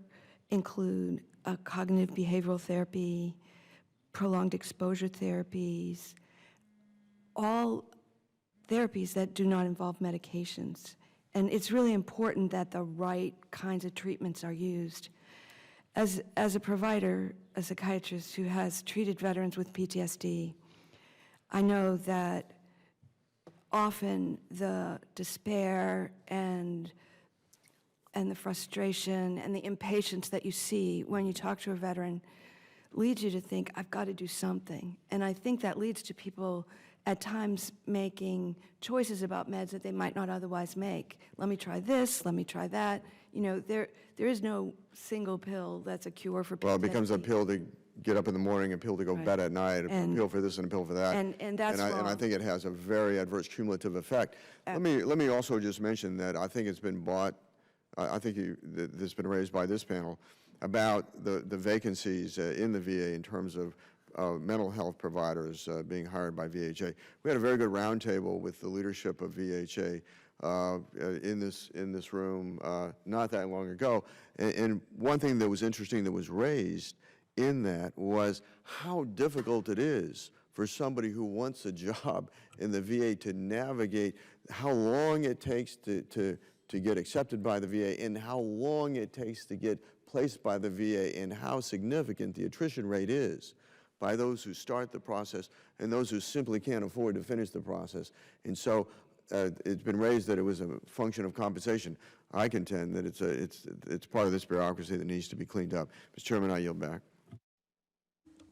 include cognitive behavioral therapy, prolonged exposure therapies, all therapies that do not involve medications. And it's really important that the right kinds of treatments are used. As a provider, a psychiatrist who has treated veterans with PTSD, I know that often the despair and the frustration and the impatience that you see when you talk to a veteran leads you to think, I've got to do something. And I think that leads to people at times making choices about meds that they might not otherwise make. Let me try this, let me try that. You know, there is no single pill that's a cure for PTSD. Well, it becomes a pill to get up in the morning, a pill to go to bed at night, a pill for this and a pill for that. And that's and wrong. I think it has a very adverse cumulative effect. Let me also just mention that I think it's been bought, I think that's been raised by this panel, about the vacancies in the VA in terms of mental health providers being hired by VHA. We had a very good roundtable with the leadership of VHA in this room not that long ago. And one thing that was interesting that was raised in that was how difficult it is for somebody who wants a job in the VA to navigate how long it takes to get accepted by the VA and how long it takes to get placed by the VA and how significant the attrition rate is by those who start the process and those who simply can't afford to finish the process. And so it's been raised that it was a function of compensation. I contend that it's part of this bureaucracy that needs to be cleaned up. Mr. Chairman, I yield back.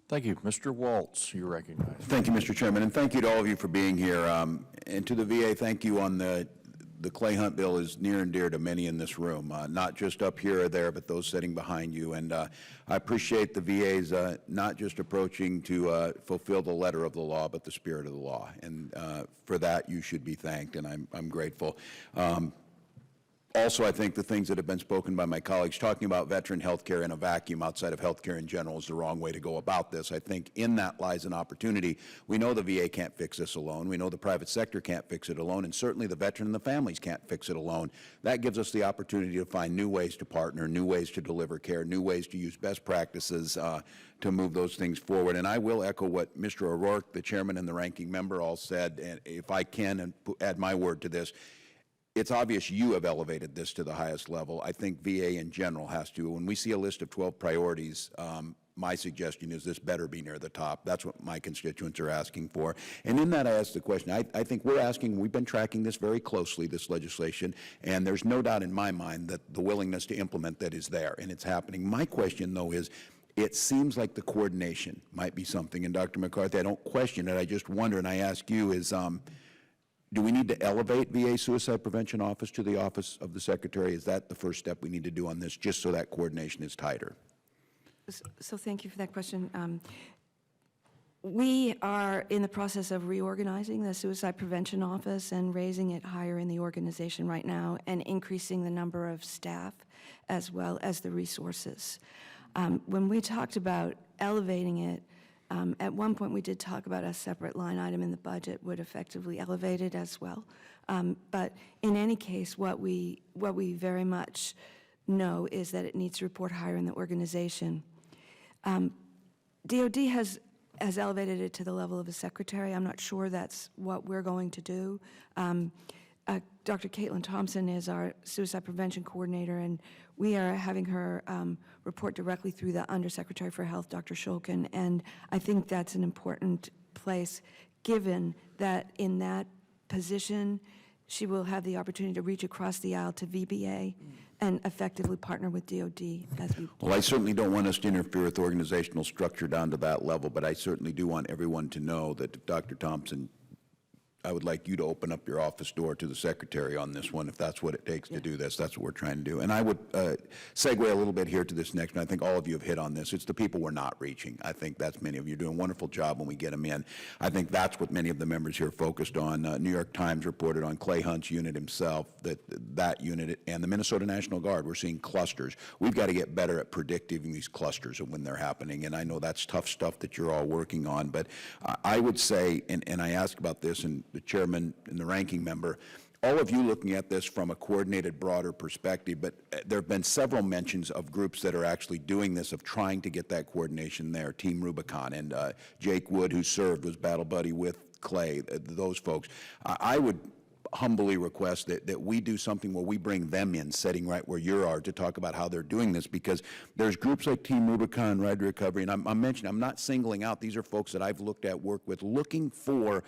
Thank you. Mr. Waltz, you're recognized. Thank you, Mr. Chairman, and thank you to all of you for being here. And to the VA, thank you on the Clay Hunt bill is near and dear to many in this room, not just up here or there, but those sitting behind you. And I appreciate the VA's not just approaching to fulfill the letter of the law, but the spirit of the law. And for that, you should be thanked, and I'm grateful. Also, I think the things that have been spoken by my colleagues, talking about veteran health care in a vacuum outside of health care in general is the wrong way to go about this. I think in that lies an opportunity. We know the VA can't fix this alone. We know the private sector can't fix it alone, and certainly the veteran and the families can't fix it alone. That gives us the opportunity to find new ways to partner, new ways to deliver care, new ways to use best practices to move those things forward. And I will echo what Mr. O'Rourke, the chairman and the ranking member, all said, and if I can and add my word to this, it's obvious you have elevated this to the highest level. I think VA in general has to. When we see a list of 12 priorities, my suggestion is this better be near the top. That's what my constituents are asking for. And in that, I ask the question, I think we've been tracking this very closely, this legislation, and there's no doubt in my mind that the willingness to implement that is there, and it's happening. My question, though, is, it seems like the coordination might be something. And Dr. McCarthy, I don't question it. I just wonder, and I ask you, is do we need to elevate VA Suicide Prevention Office to the Office of the Secretary? Is that the first step we need to do on this, just so that coordination is tighter? So thank you for that question. We are in the process of reorganizing the Suicide Prevention Office and raising it higher in the organization right now and increasing the number of staff as well as the resources. When we talked about elevating it, at one point we did talk about a separate line item in the budget would effectively elevate it as well. But in any case, what we very much know is that it needs to report higher in the organization. DOD has elevated it to the level of a secretary. I'm not sure that's what we're going to do. Dr. Caitlin Thompson is our suicide prevention coordinator, and we are having her report directly through the Undersecretary for Health, Dr. Shulkin, and I think that's an important place, given that in that position, she will have the opportunity to reach across the aisle to VBA and effectively partner with DOD as we. Well, I certainly don't want us to interfere with organizational structure down to that level, but I certainly do want everyone to know that Dr. Thompson, I would like you to open up your office door to the secretary on this one, if that's what it takes to do this. That's what we're trying to do. And I would segue a little bit here to this next one. I think all of you have hit on this. It's the people we're not reaching. I think that's many of you doing a wonderful job when we get them in. I think that's what many of the members here focused on. New York Times reported on Clay Hunt's unit himself, that unit and the Minnesota National Guard, we're seeing clusters. We've got to get better at predicting these clusters and when they're happening. And I know that's tough stuff that you're all working on. But I would say, and I asked about this, and the chairman and the ranking member, all of you looking at this from a coordinated, broader perspective, but there have been several mentions of groups that are actually doing this, of trying to get that coordination there. Team Rubicon and Jake Wood, who served, was battle buddy with Clay, those folks. I would humbly request that we do something where we bring them in, sitting right where you are, to talk about how they're doing this, because there's groups like Team Rubicon, Ride to Recovery, and I'm mentioning, I'm not singling out, these are folks that I've looked at, work with, looking for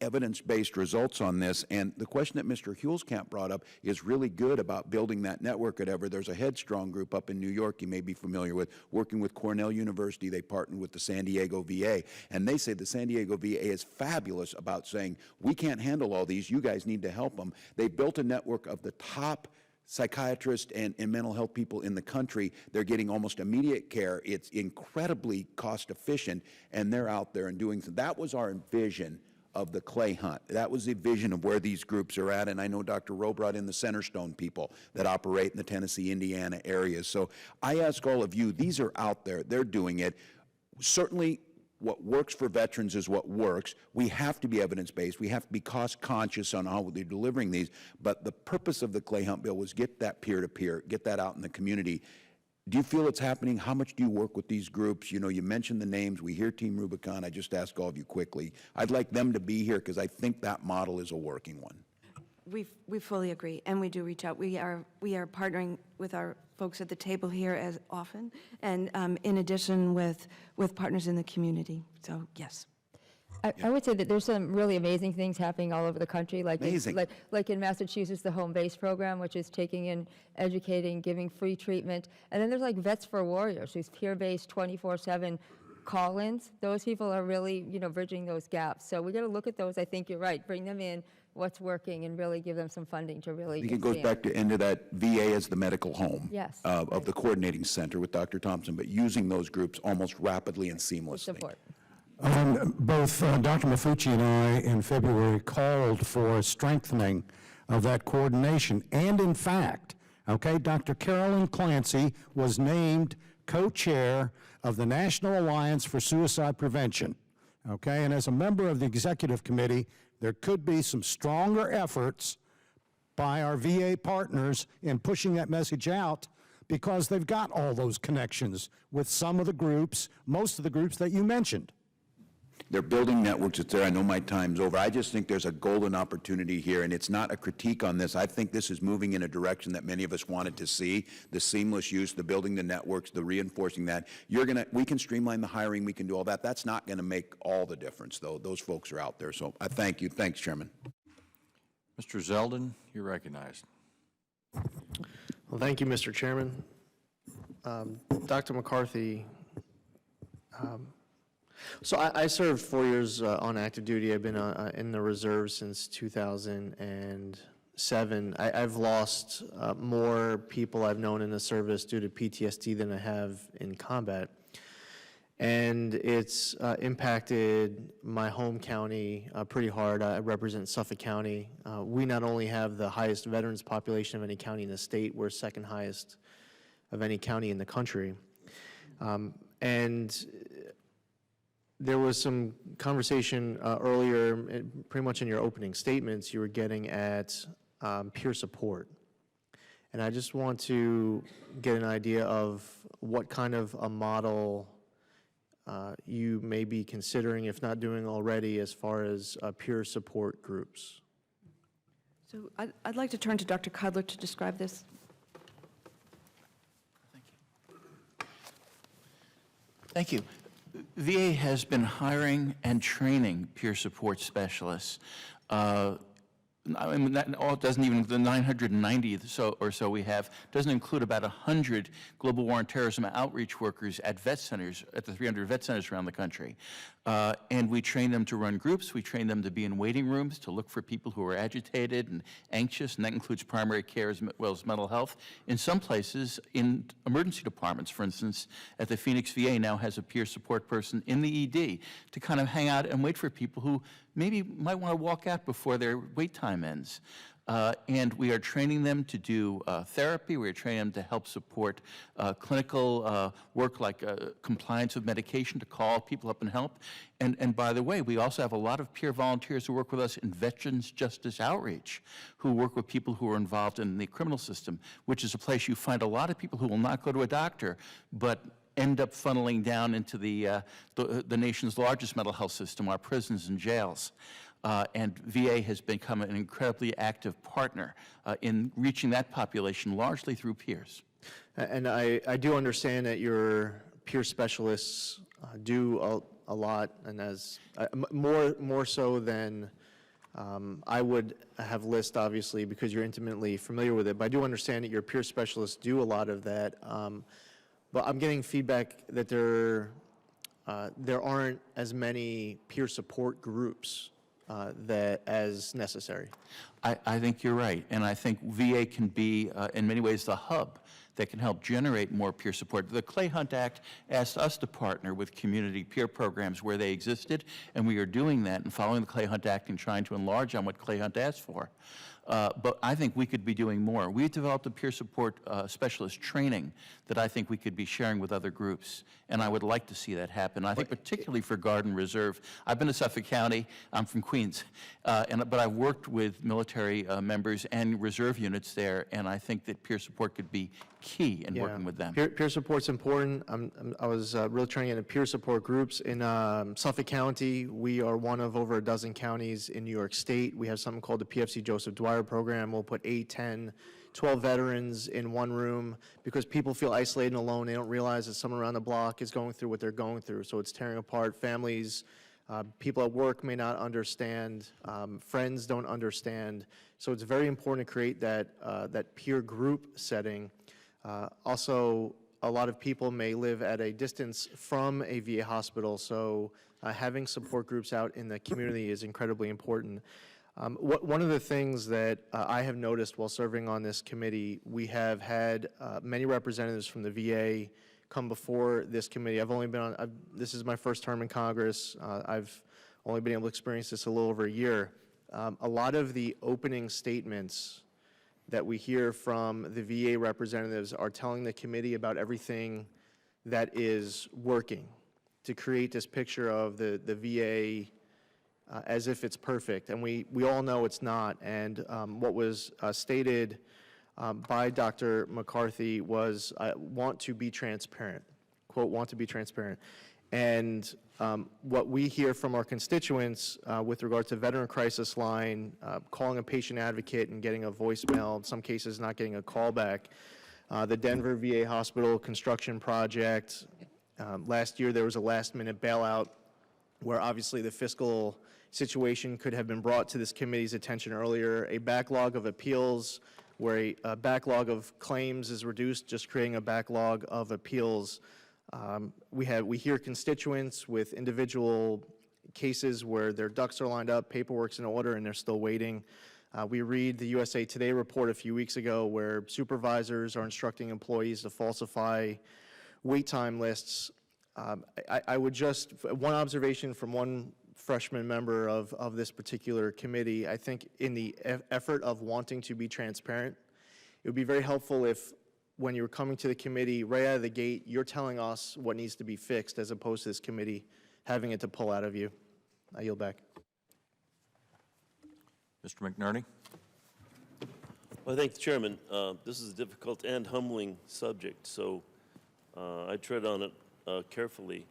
evidence-based results on this. And the question that Mr. Hulskamp brought up is really good about building that network. Whatever, there's a Headstrong group up in New York you may be familiar with, working with Cornell University. They partnered with the San Diego VA, and they say the San Diego VA is fabulous about saying, we can't handle all these, you guys need to help them. They built a network of the top psychiatrists and mental health people in the country. They're getting almost immediate care. It's incredibly cost efficient, and they're out there and doing so. That was our vision of the Clay Hunt. That was the vision of where these groups are at, and I know Dr. Rowe brought in the Centerstone people that operate in the Tennessee, Indiana areas. So I ask all of you, these are out there, they're doing it. Certainly what works for veterans is what works. We have to be evidence-based. We have to be cost-conscious on how they're delivering these, but the purpose of the Clay Hunt bill was get that peer-to-peer, get that out in the community. Do you feel it's happening? How much do you work with these groups? You know, you mentioned the names. We hear Team Rubicon. I just ask all of you quickly. I'd like them to be here because I think that model is a working one. We fully agree, and we do reach out. We are partnering with our folks at the table here as often, and in addition with partners in the community. So yes. I would say that there's some really amazing things happening all over the country, like like in Massachusetts, the Home Base program, which is taking in, educating, giving free treatment. And then there's like Vets for Warriors, who's peer-based 24/7 call-ins. Those people are really, bridging those gaps. So we got to look at those. I think you're right. Bring them in, what's working, and really give them some funding to really. I think it goes back to into that VA as the medical home of the coordinating center with Dr. Thompson, but using those groups almost rapidly and seamlessly. Support. Both Dr. Mafucci and I in February called for a strengthening of that coordination. And in fact, Dr. Carolyn Clancy was named co-chair of the National Alliance for Suicide Prevention. And as a member of the executive committee, there could be some stronger efforts by our VA partners in pushing that message out, because they've got all those connections with some of the groups, most of the groups that you mentioned. They're building networks. It's there. I know my time's over. I just think there's a golden opportunity here, and it's not a critique on this. I think this is moving in a direction that many of us wanted to see, the seamless use, the building the networks, the reinforcing that. We can streamline the hiring. We can do all that. That's not going to make all the difference, though. Those folks are out there. So I thank you. Thanks, Chairman. Mr. Zeldin, you're recognized. Well, thank you, Mr. Chairman. Dr. McCarthy, so I served 4 years on active duty. I've been in the reserve since 2007. I've lost more people I've known in the service due to PTSD than I have in combat. and it's impacted my home county pretty hard. I represent Suffolk County. We not only have the highest veterans population of any county in the state, we're second highest of any county in the country. And there was some conversation earlier, pretty much in your opening statements, you were getting at peer support. And I just want to get an idea of what kind of a model you may be considering, if not doing already, as far as peer support groups. So I'd like to turn to Dr. Cudler to describe this. Thank you. VA has been hiring and training peer support specialists. I mean, that all doesn't even, the 990 or so we have, doesn't include about 100 global war and terrorism outreach workers at vet centers, at the 300 vet centers around the country. And we train them to run groups, we train them to be in waiting rooms, to look for people who are agitated and anxious, and that includes primary care as well as mental health. In some places, in emergency departments, for instance, at the Phoenix VA now has a peer support person in the ED to kind of hang out and wait for people who maybe might want to walk out before their wait time ends. And we are training them to do therapy. We are training them to help support clinical work like compliance with medication, to call people up and help. And by the way, we also have a lot of peer volunteers who work with us in Veterans Justice Outreach, who work with people who are involved in the criminal system, which is a place you find a lot of people who will not go to a doctor, but end up funneling down into the nation's largest mental health system, our prisons and jails. And VA has become an incredibly active partner in reaching that population, largely through peers. And I do understand that your peer specialists do a lot, and as more so than I would have listed, obviously, because you're intimately familiar with it. But I do understand that your peer specialists do a lot of that. But I'm getting feedback that there aren't as many peer support groups that as necessary. I think you're right, and I think VA can be, in many ways, the hub that can help generate more peer support. The Clay Hunt Act asked us to partner with community peer programs where they existed, and we are doing that and following the Clay Hunt Act and trying to enlarge on what Clay Hunt asked for. But I think we could be doing more. We've developed a peer support specialist training that I think we could be sharing with other groups, and I would like to see that happen. I think particularly for Guard and Reserve. I've been to Suffolk County. I'm from Queens, but I've worked with military members and reserve units there, and I think that peer support could be key in working with them. Peer support's important. I was really trying to get into peer support groups. In Suffolk County, we are one of over a dozen counties in New York State. We have something called the PFC Joseph Dwyer program. We'll put 8, 10, 12 veterans in one room because people feel isolated and alone. They don't realize that someone around the block is going through what they're going through. So it's tearing apart families. People at work may not understand. Friends don't understand. So it's very important to create that peer group setting. Also, a lot of people may live at a distance from a VA hospital, so having support groups out in the community is incredibly important. One of the things that I have noticed while serving on this committee, we have had many representatives from the VA come before this committee. I've only been on, this is my first term in Congress. I've only been able to experience this a little over a year. A lot of the opening statements that we hear from the VA representatives are telling the committee about everything that is working to create this picture of the VA as if it's perfect. And we all know it's not. And what was stated by Dr. McCarthy was, want to be transparent, quote, want to be transparent. And what we hear from our constituents with regard to Veteran Crisis Line, calling a patient advocate and getting a voicemail, in some cases not getting a call back. The Denver VA Hospital construction project, last year there was a last-minute bailout where obviously the fiscal situation could have been brought to this committee's attention earlier. A backlog of appeals where a backlog of claims is reduced, just creating a backlog of appeals. We hear constituents with individual cases where their ducks are lined up, paperwork's in order, and they're still waiting. We read the USA Today report a few weeks ago where supervisors are instructing employees to falsify wait time lists. I would just, one observation from one freshman member of this particular committee, I think in the effort of wanting to be transparent, it would be very helpful if, when you're coming to the committee, right out of the gate, you're telling us what needs to be fixed, as opposed to this committee having it to pull out of you. I yield back. Mr. McNerney? Well, I thank the chairman. This is a difficult and humbling subject, so I tread on it carefully.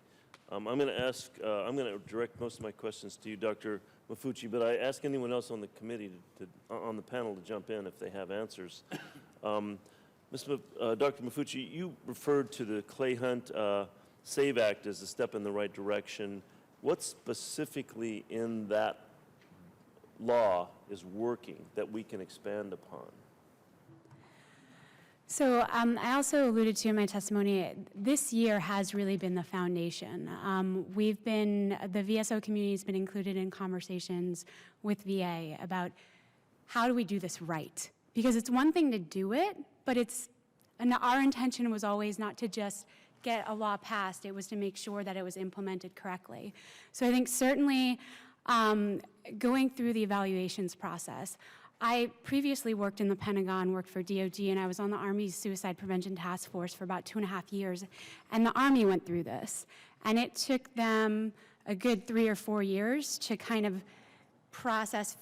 I'm going to direct most of my questions to you, Dr. Mafucci, but I ask anyone else on the committee, on the panel, to jump in if they have answers. Dr. Mafucci, you referred to the Clay Hunt SAVE Act as a step in the right direction. What specifically in that law is working that we can expand upon? So I also alluded to in my testimony, this year has really been the foundation. The VSO community has been included in conversations with VA about how do we do this right? Because it's one thing to do it, but and our intention was always not to just get a law passed, it was to make sure that it was implemented correctly. So I think certainly going through the evaluations process, I previously worked in the Pentagon, worked for DOD, and I was on the Army's Suicide Prevention Task Force for about 2.5 years, and the Army went through this. And it took them a good 3 or 4 years to kind of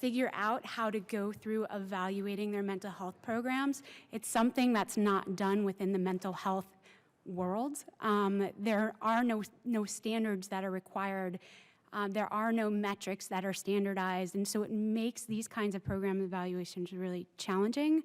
figure out how to go through evaluating their mental health programs. It's something that's not done within the mental health world. There are no standards that are required. There are no metrics that are standardized, and so it makes these kinds of program evaluations really challenging.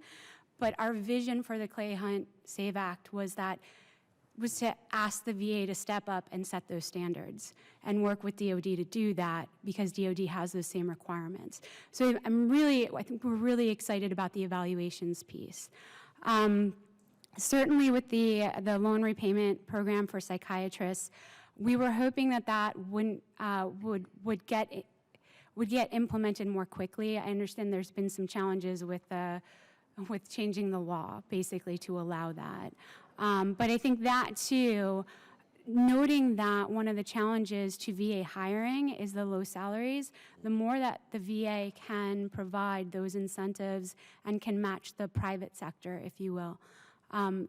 But our vision for the Clay Hunt SAVE Act was to ask the VA to step up and set those standards and work with DOD to do that, because DOD has those same requirements. So I think we're really excited about the evaluations piece. Certainly with the loan repayment program for psychiatrists, we were hoping that would get implemented more quickly. I understand there's been some challenges with changing the law, basically, to allow that. But I think that too, noting that one of the challenges to VA hiring is the low salaries, the more that the VA can provide those incentives and can match the private sector, if you will,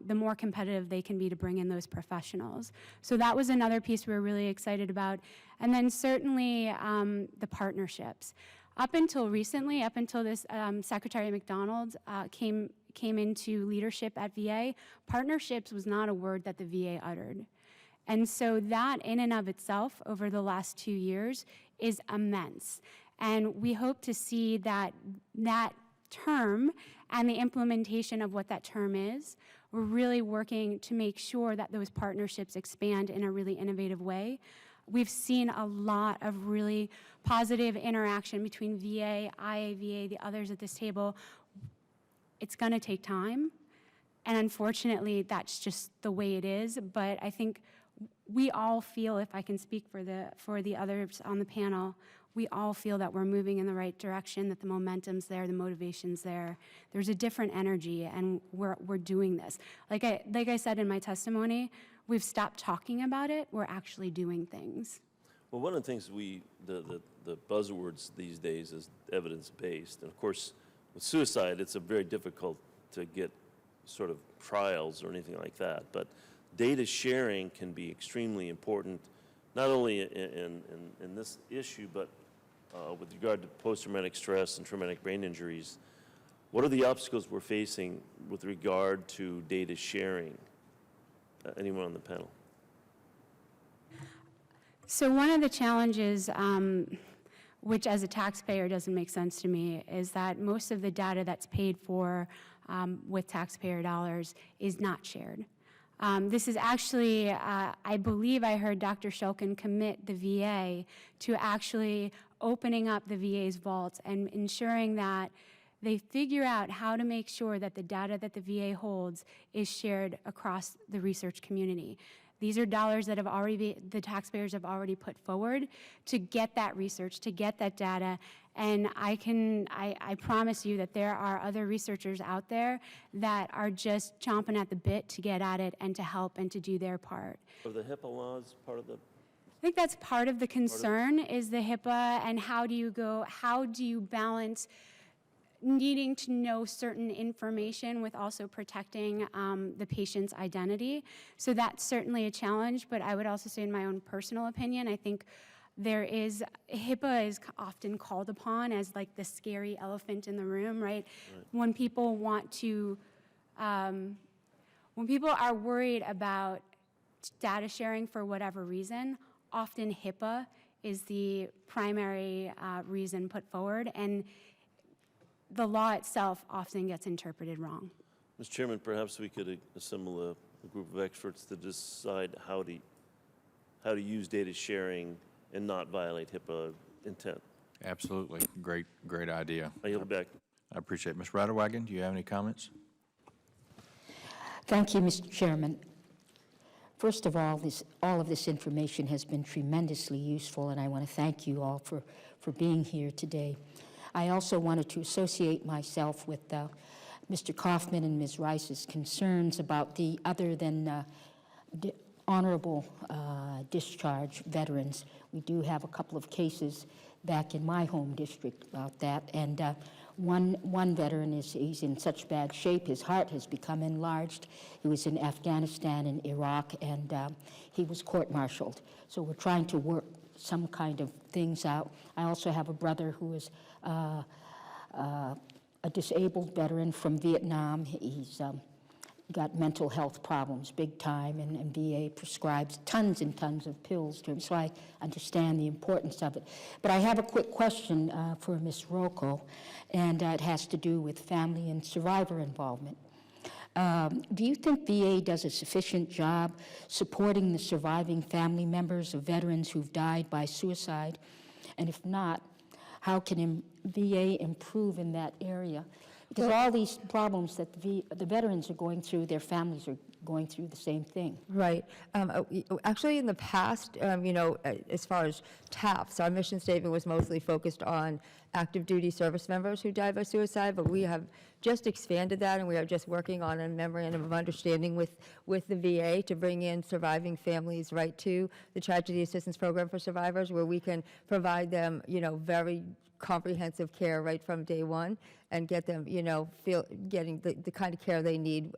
the more competitive they can be to bring in those professionals. So that was another piece we were really excited about. And then certainly the partnerships. Up until recently, up until this Secretary McDonald came into leadership at VA, partnerships was not a word that the VA uttered. And so that in and of itself over the last 2 years is immense. And we hope to see that term and the implementation of what that term is. We're really working to make sure that those partnerships expand in a really innovative way. We've seen a lot of really positive interaction between VA, IAVA, the others at this table. It's going to take time, and unfortunately, that's just the way it is. But I think we all feel, if I can speak for the others on the panel, we all feel that we're moving in the right direction, that the momentum's there, the motivation's there. There's a different energy, and we're doing this. Like I said in my testimony, we've stopped talking about it. We're actually doing things. Well, one of the things the buzzwords these days is evidence-based. And of course, with suicide, it's very difficult to get sort of trials or anything like that. But data sharing can be extremely important, not only in this issue, but with regard to post-traumatic stress and traumatic brain injuries. What are the obstacles we're facing with regard to data sharing? Anyone on the panel? So one of the challenges, which as a taxpayer doesn't make sense to me, is that most of the data that's paid for with taxpayer dollars is not shared. This is actually, I believe I heard Dr. Shulkin commit the VA to actually opening up the VA's vaults and ensuring that they figure out how to make sure that the data that the VA holds is shared across the research community. These are dollars that the taxpayers have already put forward to get that research, to get that data. And I promise you that there are other researchers out there that are just chomping at the bit to get at it and to help and to do their part. Are the HIPAA laws part of the? I think that's part of the concern is the HIPAA and how do you balance needing to know certain information with also protecting the patient's identity. So that's certainly a challenge, but I would also say in my own personal opinion, I think HIPAA is often called upon as like the scary elephant in the room, right? When people when people are worried about data sharing for whatever reason, often HIPAA is the primary reason put forward, and the law itself often gets interpreted wrong. Mr. Chairman, perhaps we could assemble a group of experts to decide how to use data sharing and not violate HIPAA intent. Absolutely. Great idea. I yield back. I appreciate it. Ms. Raderwagen, do you have any comments? Thank you, Mr. Chairman. First of all of this information has been tremendously useful, and I want to thank you all for being here today. I also wanted to associate myself with Mr. Kaufman and Ms. Rice's concerns about the other than honorable discharge veterans. We do have a couple of cases back in my home district about that, and one veteran he's in such bad shape, his heart has become enlarged. He was in Afghanistan and Iraq, and he was court-martialed. So we're trying to work some kind of things out. I also have a brother who is a disabled veteran from Vietnam. He's got mental health problems big time, and VA prescribes tons and tons of pills to him, so I understand the importance of it. But I have a quick question for Ms. Rocco, and it has to do with family and survivor involvement. Do you think VA does a sufficient job supporting the surviving family members of veterans who've died by suicide? And if not, how can VA improve in that area? Because all these problems that the veterans are going through, their families are going through the same thing. Right. Actually, in the past, as far as TAFs, our mission statement was mostly focused on active duty service members who died by suicide, but we have just expanded that, and we are just working on a memorandum of understanding with the VA to bring in surviving families right to the Tragedy Assistance Program for Survivors, where we can provide them, very comprehensive care right from day one and get them, getting the kind of care they need,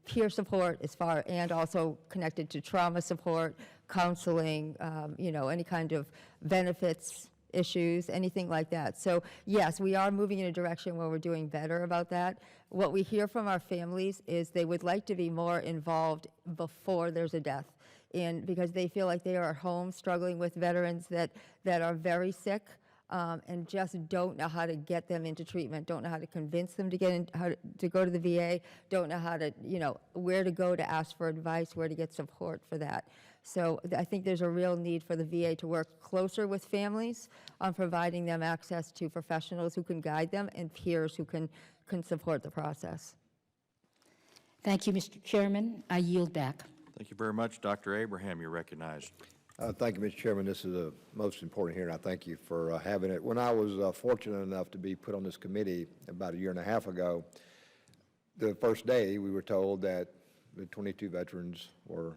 peer support and also connected to trauma support, counseling, any kind of benefits issues, anything like that. So yes, we are moving in a direction where we're doing better about that. What we hear from our families is they would like to be more involved before there's a death, and because they feel like they are at home struggling with veterans that are very sick, and just don't know how to get them into treatment, don't know how to convince them to get in, how to go to the VA, don't know how to, where to go to ask for advice, where to get support for that. So I think there's a real need for the VA to work closer with families on providing them access to professionals who can guide them and peers who can support the process. Thank you, Mr. Chairman. I yield back. Thank you very much. Dr. Abraham, you're recognized. Thank you, Mr. Chairman. This is the most important hearing. I thank you for having it. When I was fortunate enough to be put on this committee about a year and a half ago, the first day we were told that the 22 veterans were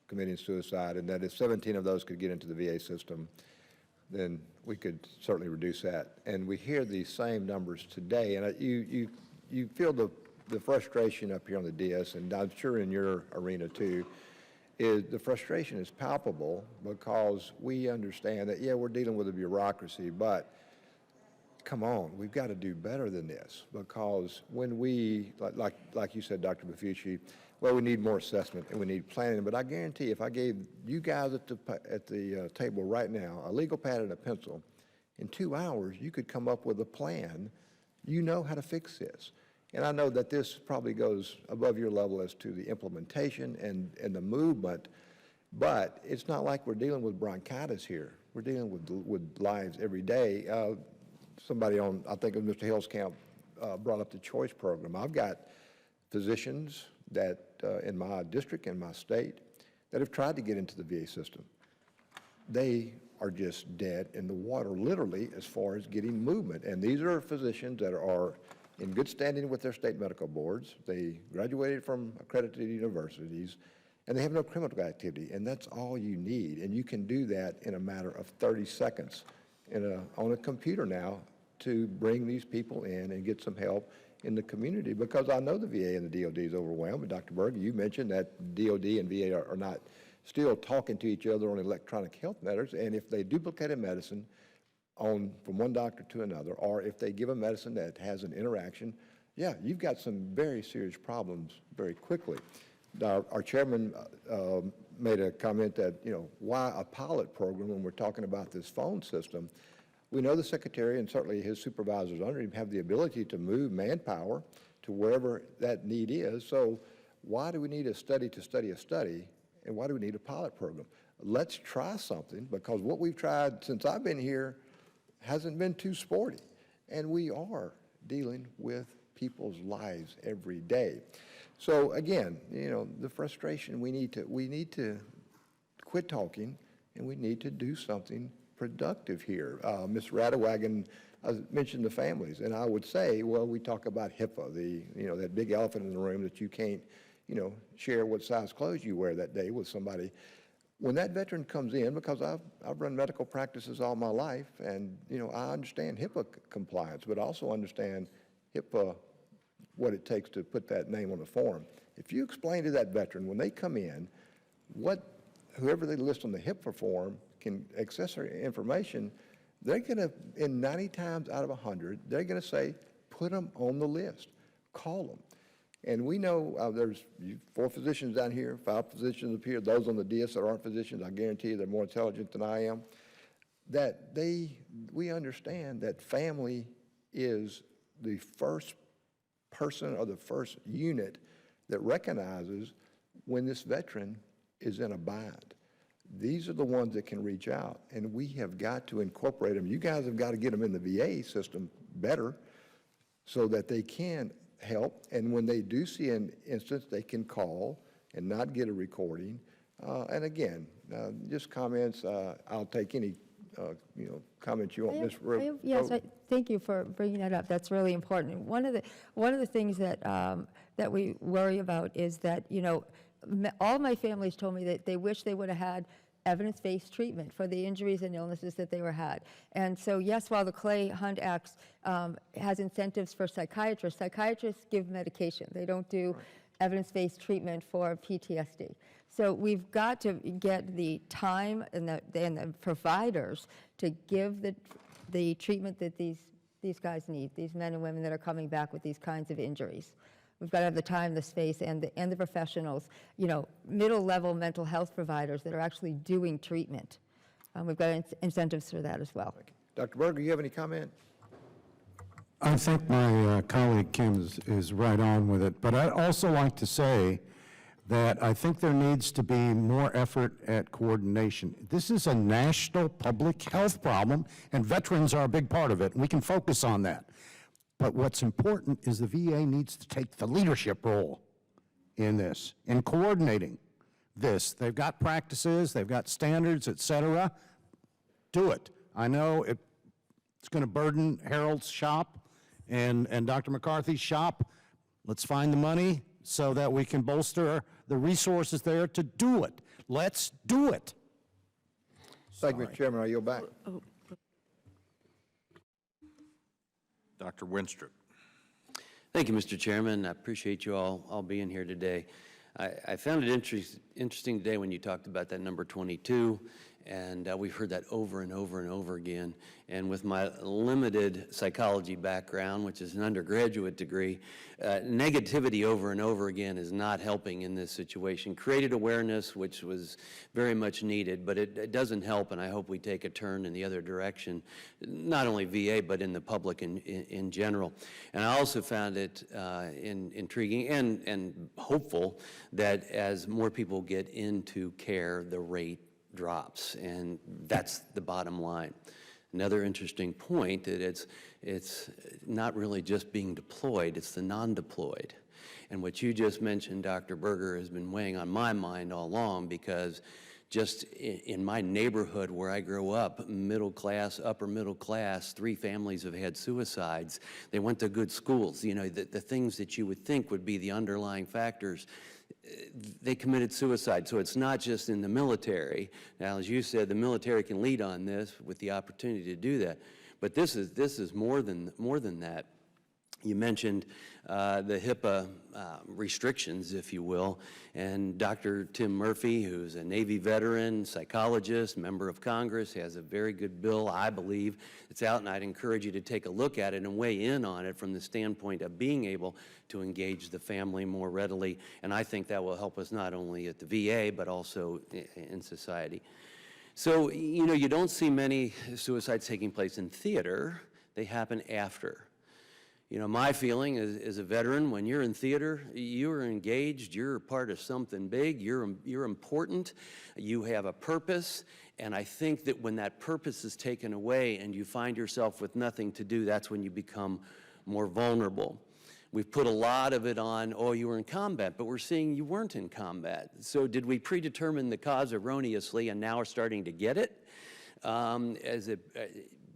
committing suicide, and that if 17 of those could get into the VA system, then we could certainly reduce that. And we hear these same numbers today, and you feel the frustration up here on the dais, and I'm sure in your arena too, is the frustration is palpable because we understand that, yeah, we're dealing with a bureaucracy, but come on, we've got to do better than this, because when we, like you said, Dr. Mafucci, well, we need more assessment and we need planning, but I guarantee if I gave you guys at the table right now a legal pad and a pencil, in 2 hours you could come up with a plan. You know how to fix this. And I know that this probably goes above your level as to the implementation and the movement, but it's not like we're dealing with bronchitis here. We're dealing with lives every day. Somebody on, I think it was Mr. Hillscamp, brought up the choice program. I've got physicians that in my district, in my state, that have tried to get into the VA system. They are just dead in the water, literally, as far as getting movement. And these are physicians that are in good standing with their state medical boards. They graduated from accredited universities, and they have no criminal activity, and that's all you need. And you can do that in a matter of 30 seconds on a computer now to bring these people in and get some help in the community, because I know the VA and the DOD is overwhelmed. And Dr. Berger, you mentioned that DOD and VA are not still talking to each other on electronic health matters, and if they duplicate a medicine from one doctor to another, or if they give a medicine that has an interaction, yeah, you've got some very serious problems very quickly. Our chairman made a comment that, why a pilot program when we're talking about this phone system? We know the secretary and certainly his supervisors under him have the ability to move manpower to wherever that need is. So why do we need a study to study a study, and why do we need a pilot program? Let's try something, because what we've tried since I've been here hasn't been too sporty, and we are dealing with people's lives every day. So again, the frustration, we need to quit talking, and we need to do something productive here. Ms. Radewagen mentioned the families, and I would say, well, we talk about HIPAA, that big elephant in the room that you can't, share what size clothes you wear that day with somebody. When that veteran comes in, because I've run medical practices all my life, and I understand HIPAA compliance, but also understand HIPAA, what it takes to put that name on the form. If you explain to that veteran when they come in, whoever they list on the HIPAA form can access their information, they're going to, in 90 times out of 100, they're going to say, put them on the list, call them. And we know there's 4 physicians down here, 5 physicians up here, those on the DS that aren't physicians, I guarantee you they're more intelligent than I am, that we understand that family is the first person or the first unit that recognizes when this veteran is in a bind. These are the ones that can reach out, and we have got to incorporate them. You guys have got to get them in the VA system better so that they can help, and when they do see an instance, they can call and not get a recording. And again, just comments. I'll take any comments you want, Ms. Yes, thank you for bringing that up. That's really important. One of the things that that we worry about is that all my families told me that they wish they would have had evidence-based treatment for the injuries and illnesses that they were had. And so, yes, while the Clay Hunt Act has incentives for psychiatrists give medication. They don't do evidence-based treatment for PTSD. So we've got to get the time and the providers to give the treatment that these guys need, these men and women that are coming back with these kinds of injuries. We've got to have the time, the space, and the professionals, middle-level mental health providers that are actually doing treatment. We've got incentives for that as well. Dr. Berger, you have any comment? I think my colleague Kim is right on with it, but I'd also like to say that I think there needs to be more effort at coordination. This is a national public health problem, and veterans are a big part of it, and we can focus on that. But what's important is the VA needs to take the leadership role in this, in coordinating this. They've got practices, they've got standards, et cetera. Do it. I know it's going to burden Harold's shop and Dr. McCarthy's shop. Let's find the money so that we can bolster the resources there to do it. Let's do it. Thank you, Mr. Chairman. I yield back. Dr. Winstrup. Thank you, Mr. Chairman. I appreciate you all being here today. I found it interesting today when you talked about that number 22, and we've heard that over and over and over again. And with my limited psychology background, which is an undergraduate degree, negativity over and over again is not helping in this situation. Created awareness, which was very much needed, but it doesn't help, and I hope we take a turn in the other direction, not only VA, but in the public in general. And I also found it intriguing and hopeful that as more people get into care, the rate drops, and that's the bottom line. Another interesting point that it's not really just being deployed, it's the non-deployed. And what you just mentioned, Dr. Berger, has been weighing on my mind all along, because just in my neighborhood where I grew up, middle class, upper middle class, 3 families have had suicides. They went to good schools. You know, the things that you would think would be the underlying factors, they committed suicide. So it's not just in the military. Now, as you said, the military can lead on this with the opportunity to do that. But this is more than that. You mentioned the HIPAA restrictions, if you will, and Dr. Tim Murphy, who's a Navy veteran, psychologist, member of Congress, has a very good bill, I believe. It's out, and I'd encourage you to take a look at it and weigh in on it from the standpoint of being able to engage the family more readily, and I think that will help us not only at the VA, but also in society. So, you know, you don't see many suicides taking place in theater. They happen after. You know, my feeling as a veteran, when you're in theater, you're engaged, you're part of something big, you're important, you have a purpose, and I think that when that purpose is taken away and you find yourself with nothing to do, that's when you become more vulnerable. We've put a lot of it on, oh, you were in combat, but we're seeing you weren't in combat. So did we predetermine the cause erroneously and now are starting to get it?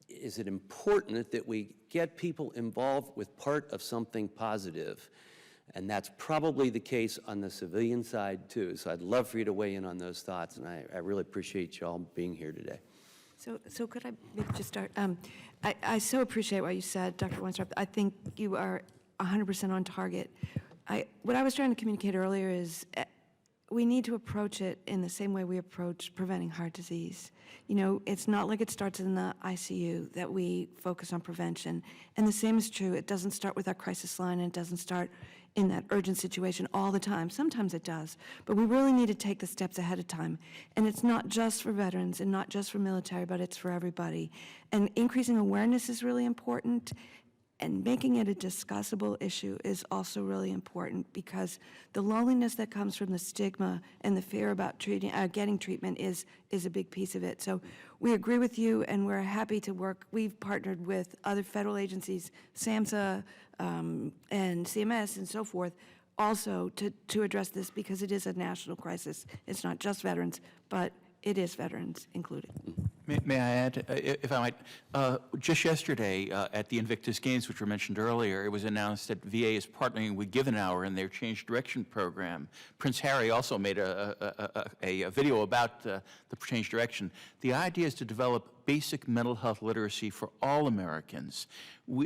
Is it important that we get people involved with part of something positive? And that's probably the case on the civilian side, too. So I'd love for you to weigh in on those thoughts, and I really appreciate you all being here today. So could I maybe just start? I so appreciate what you said, Dr. Weintraub. I think you are 100% on target. What I was trying to communicate earlier is we need to approach it in the same way we approach preventing heart disease. You know, it's not like it starts in the ICU that we focus on prevention. And the same is true. It doesn't start with our crisis line, and it doesn't start in that urgent situation all the time. Sometimes it does, but we really need to take the steps ahead of time. And it's not just for veterans and not just for military, but it's for everybody. And increasing awareness is really important. And making it a discussable issue is also really important, because the loneliness that comes from the stigma and the fear about getting treatment is a big piece of it. So we agree with you, and we're happy to work. We've partnered with other federal agencies, SAMHSA and CMS and so forth, also to address this, because it is a national crisis. It's not just veterans, but it is veterans included. May I add, if I might, just yesterday at the Invictus Games, which were mentioned earlier, it was announced that VA is partnering with Give an Hour in their Change Direction program. Prince Harry also made a video about the Change Direction. The idea is to develop basic mental health literacy for all Americans.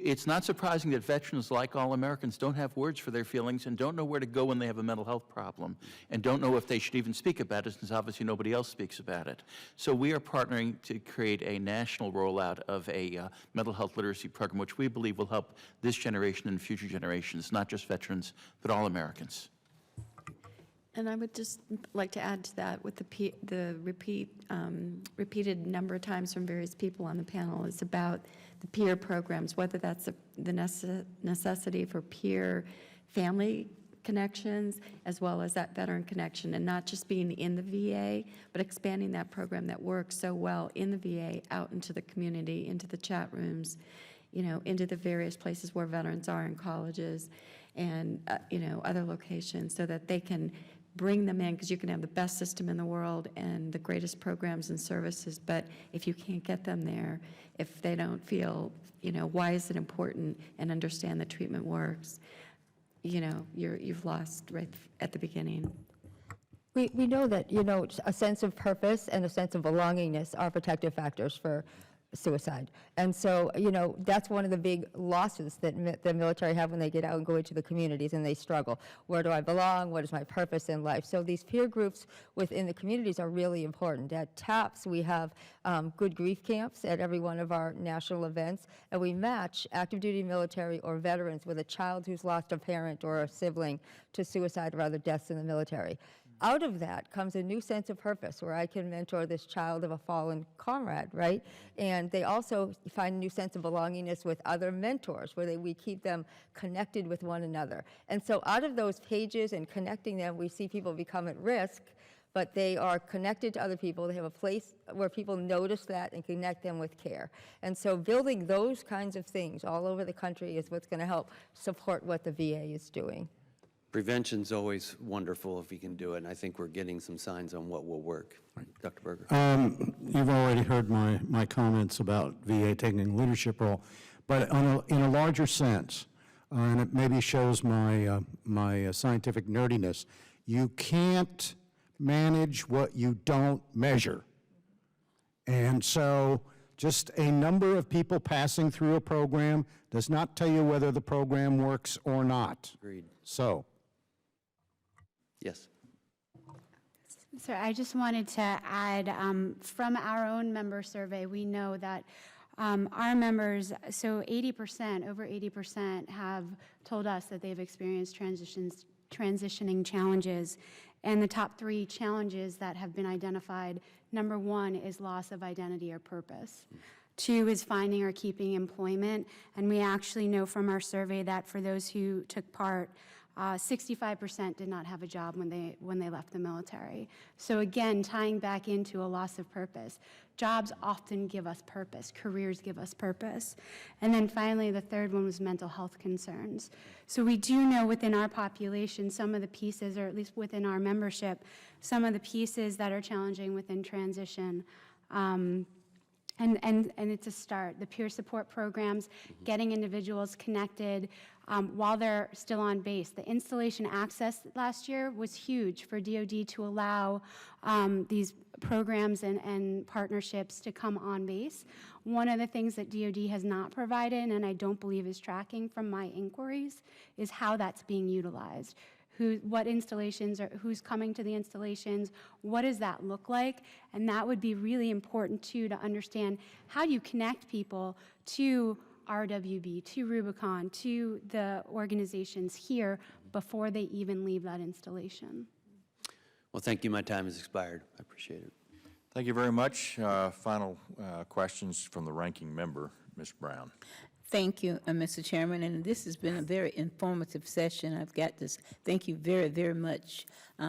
It's not surprising that veterans, like all Americans, don't have words for their feelings and don't know where to go when they have a mental health problem, and don't know if they should even speak about it, since obviously nobody else speaks about it. So we are partnering to create a national rollout of a mental health literacy program, which we believe will help this generation and future generations, not just veterans, but all Americans. And I would just like to add to that, with the repeated number of times from various people on the panel, is about the peer programs, whether that's the necessity for peer family connections, as well as that veteran connection, and not just being in the VA, but expanding that program that works so well in the VA out into the community, into the chat rooms, you know, into the various places where veterans are in colleges and, you know, other locations, so that they can bring them in, because you can have the best system in the world and the greatest programs and services, but if you can't get them there, if they don't feel, you know, why is it important, and understand the treatment works, you know, you've lost right at the beginning. We know that, you know, a sense of purpose and a sense of belongingness are protective factors for suicide. And so, you know, that's one of the big losses that the military have when they get out and go into the communities and they struggle. Where do I belong? What is my purpose in life? So these peer groups within the communities are really important. At TAPS, we have good grief camps at every one of our national events, and we match active duty military or veterans with a child who's lost a parent or a sibling to suicide or other deaths in the military. Out of that comes a new sense of purpose, where I can mentor this child of a fallen comrade, right? And they also find a new sense of belongingness with other mentors, where we keep them connected with one another. And so out of those pages and connecting them, we see people become at risk but they are connected to other people. They have a place where people notice that and connect them with care. And so building those kinds of things all over the country is what's going to help support what the VA is doing. Prevention's always wonderful if you can do it, and I think we're getting some signs on what will work. Dr. Berger? You've already heard my comments about VA taking a leadership role, but in a larger sense, and it maybe shows my scientific nerdiness, you can't manage what you don't measure. And so just a number of people passing through a program does not tell you whether the program works or not. Agreed. So. Yes. So I just wanted to add, from our own member survey, we know that our members, so 80%, over 80% have told us that they've experienced transitioning challenges. And the top 3 challenges that have been identified, number 1 is loss of identity or purpose. 2 is finding or keeping employment. And we actually know from our survey that for those who took part, 65% did not have a job when they left the military. So again, tying back into a loss of purpose. Jobs often give us purpose. Careers give us purpose. And then finally, the third one was mental health concerns. So we do know within our population some of the pieces, or at least within our membership, some of the pieces that are challenging within transition. And it's a start. The peer support programs, getting individuals connected while they're still on base. The installation access last year was huge for DoD to allow these programs and partnerships to come on base. One of the things that DoD has not provided, and I don't believe is tracking from my inquiries, is how that's being utilized. What installations, or who's coming to the installations, what does that look like? And that would be really important too, to understand how do you connect people to RWB, to Rubicon, to the organizations here before they even leave that installation. Well, thank you. My time has expired. I appreciate it. Thank you very much. Final questions from the ranking member, Ms. Brown. Thank you, Mr. Chairman, and this has been a very informative session. I've got this. Thank you very, very much.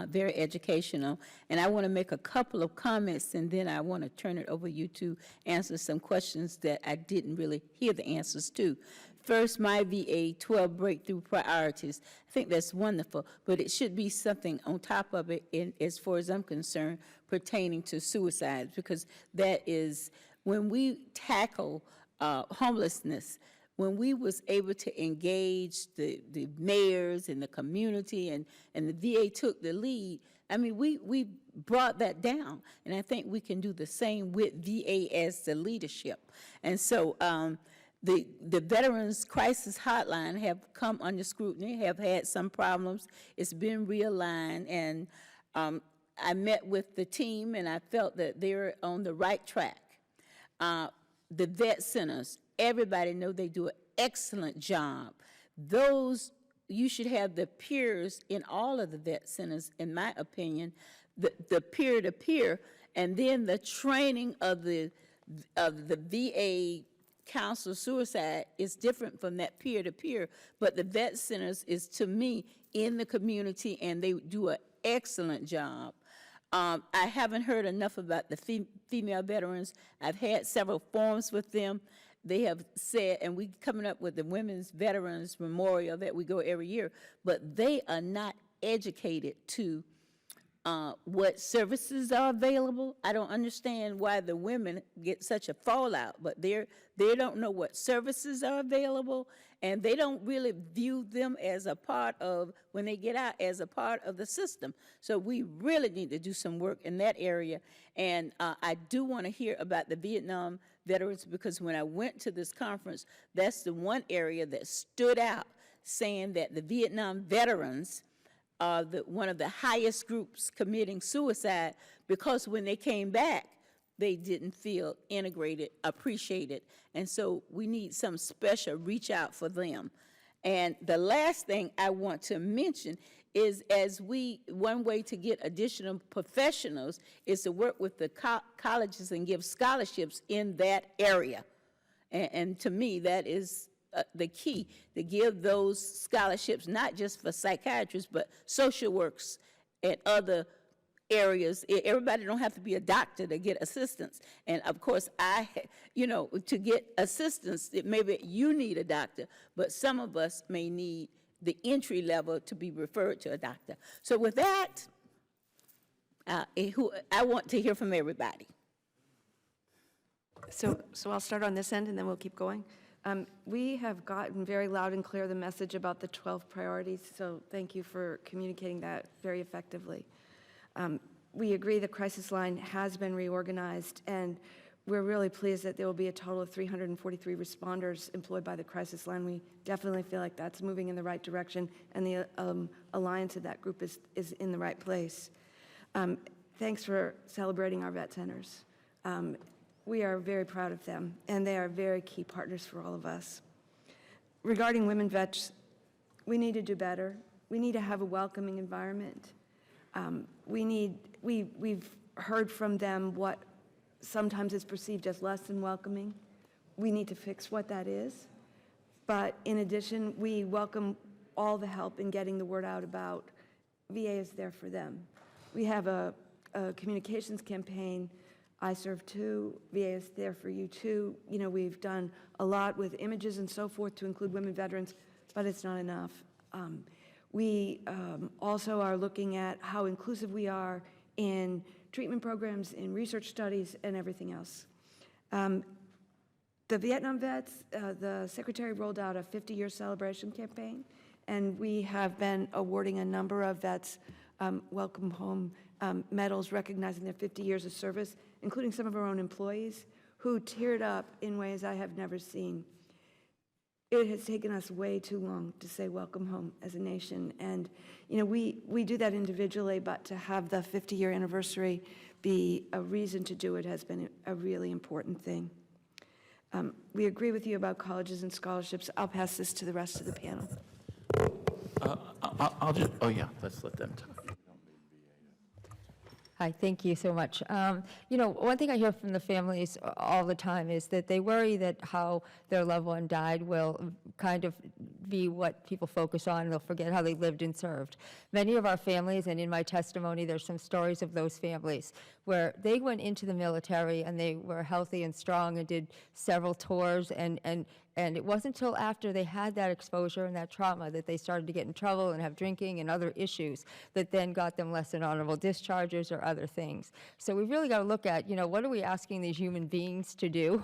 Very educational. And I want to make a couple of comments, and then I want to turn it over to you to answer some questions that I didn't really hear the answers to. First, my VA 12 breakthrough priorities. I think that's wonderful, but it should be something on top of it, as far as I'm concerned, pertaining to suicides, because that is, when we tackle homelessness, when we was able to engage the mayors and the community, and the VA took the lead, I mean, we brought that down, and I think we can do the same with VA as the leadership. And so the Veterans Crisis Hotline have come under scrutiny, have had some problems. It's been realigned, and I met with the team, and I felt that they're on the right track. The vet centers, everybody know they do an excellent job. Those, you should have the peers in all of the vet centers, in my opinion, the peer-to-peer, and then the training of the VA counsel suicide is different from that peer-to-peer, but the vet centers is, to me, in the community, and they do an excellent job. I haven't heard enough about the female veterans. I've had several forums with them. They have said, and we're coming up with the Women's Veterans Memorial that we go every year, but they are not educated to what services are available. I don't understand why the women get such a fallout, but they don't know what services are available, and they don't really view them as a part of, when they get out, as a part of the system. So we really need to do some work in that area. And I do want to hear about the Vietnam veterans, because when I went to this conference, that's the one area that stood out, saying that the Vietnam veterans are one of the highest groups committing suicide, because when they came back, they didn't feel integrated, appreciated. And so we need some special reach out for them. And the last thing I want to mention is, one way to get additional professionals is to work with the colleges and give scholarships in that area. And to me, that is the key, to give those scholarships, not just for psychiatrists, but social works and other areas. Everybody don't have to be a doctor to get assistance. And of course, to get assistance, maybe you need a doctor, but some of us may need the entry level to be referred to a doctor. So with that, I want to hear from everybody. So I'll start on this end, and then we'll keep going. We have gotten very loud and clear the message about the 12 priorities, so thank you for communicating that very effectively. We agree the crisis line has been reorganized, and we're really pleased that there will be a total of 343 responders employed by the crisis line. We definitely feel like that's moving in the right direction, and the alliance of that group is in the right place. Thanks for celebrating our vet centers. We are very proud of them, and they are very key partners for all of us. Regarding women vets, we need to do better. We need to have a welcoming environment. We've heard from them what sometimes is perceived as less than welcoming. We need to fix what that is. But in addition, we welcome all the help in getting the word out about VA is there for them. We have a communications campaign, I Serve Too, VA is there for you too. You know, we've done a lot with images and so forth to include women veterans, but it's not enough. We also are looking at how inclusive we are in treatment programs, in research studies, and everything else. The Vietnam vets, the Secretary rolled out a 50-year celebration campaign, and we have been awarding a number of vets welcome home medals recognizing their 50 years of service, including some of our own employees who teared up in ways I have never seen. It has taken us way too long to say welcome home as a nation. And, you know, we do that individually, but to have the 50-year anniversary be a reason to do it has been a really important thing. We agree with you about colleges and scholarships. I'll pass this to the rest of the panel. I'll just, oh yeah, let's let them talk. Hi, thank you so much. You know, one thing I hear from the families all the time is that they worry that how their loved one died will kind of be what people focus on, and they'll forget how they lived and served. Many of our families, and in my testimony, there's some stories of those families where they went into the military and they were healthy and strong and did several tours, and it wasn't until after they had that exposure and that trauma that they started to get in trouble and have drinking and other issues that then got them less than honorable discharges or other things. So we've really got to look at, you know, what are we asking these human beings to do?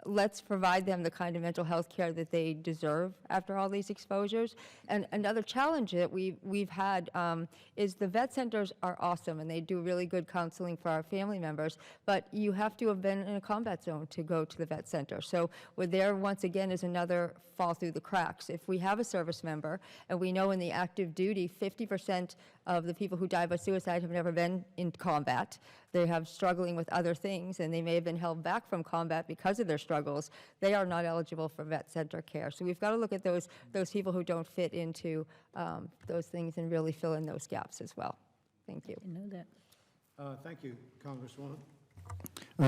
Let's provide them the kind of mental health care that they deserve after all these exposures. And another challenge that we've had is the vet centers are awesome and they do really good counseling for our family members, but you have to have been in a combat zone to go to the vet center. So we're there once again is another fall through the cracks. If we have a service member, and we know in the active duty, 50% of the people who die by suicide have never been in combat. They have struggling with other things, and they may have been held back from combat because of their struggles. They are not eligible for vet center care. So we've got to look at those people who don't fit into those things and really fill in those gaps as well. Thank you. I know that. Thank you, Congresswoman.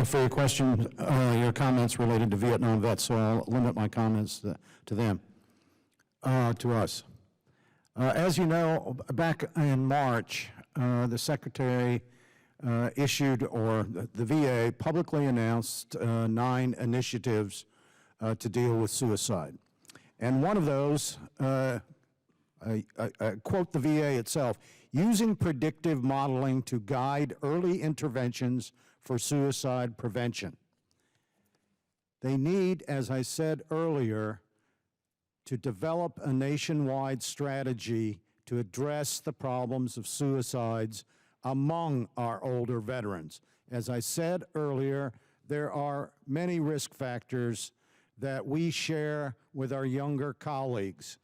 For your question, your comments related to Vietnam vets, so I'll limit my comments to them, to us. As you know, back in March, the Secretary issued, or the VA publicly announced 9 initiatives to deal with suicide. And one of those, I quote the VA itself, using predictive modeling to guide early interventions for suicide prevention. They need, as I said earlier, to develop a nationwide strategy to address the problems of suicides among our older veterans. As I said earlier, there are many risk factors that we share with our younger colleagues.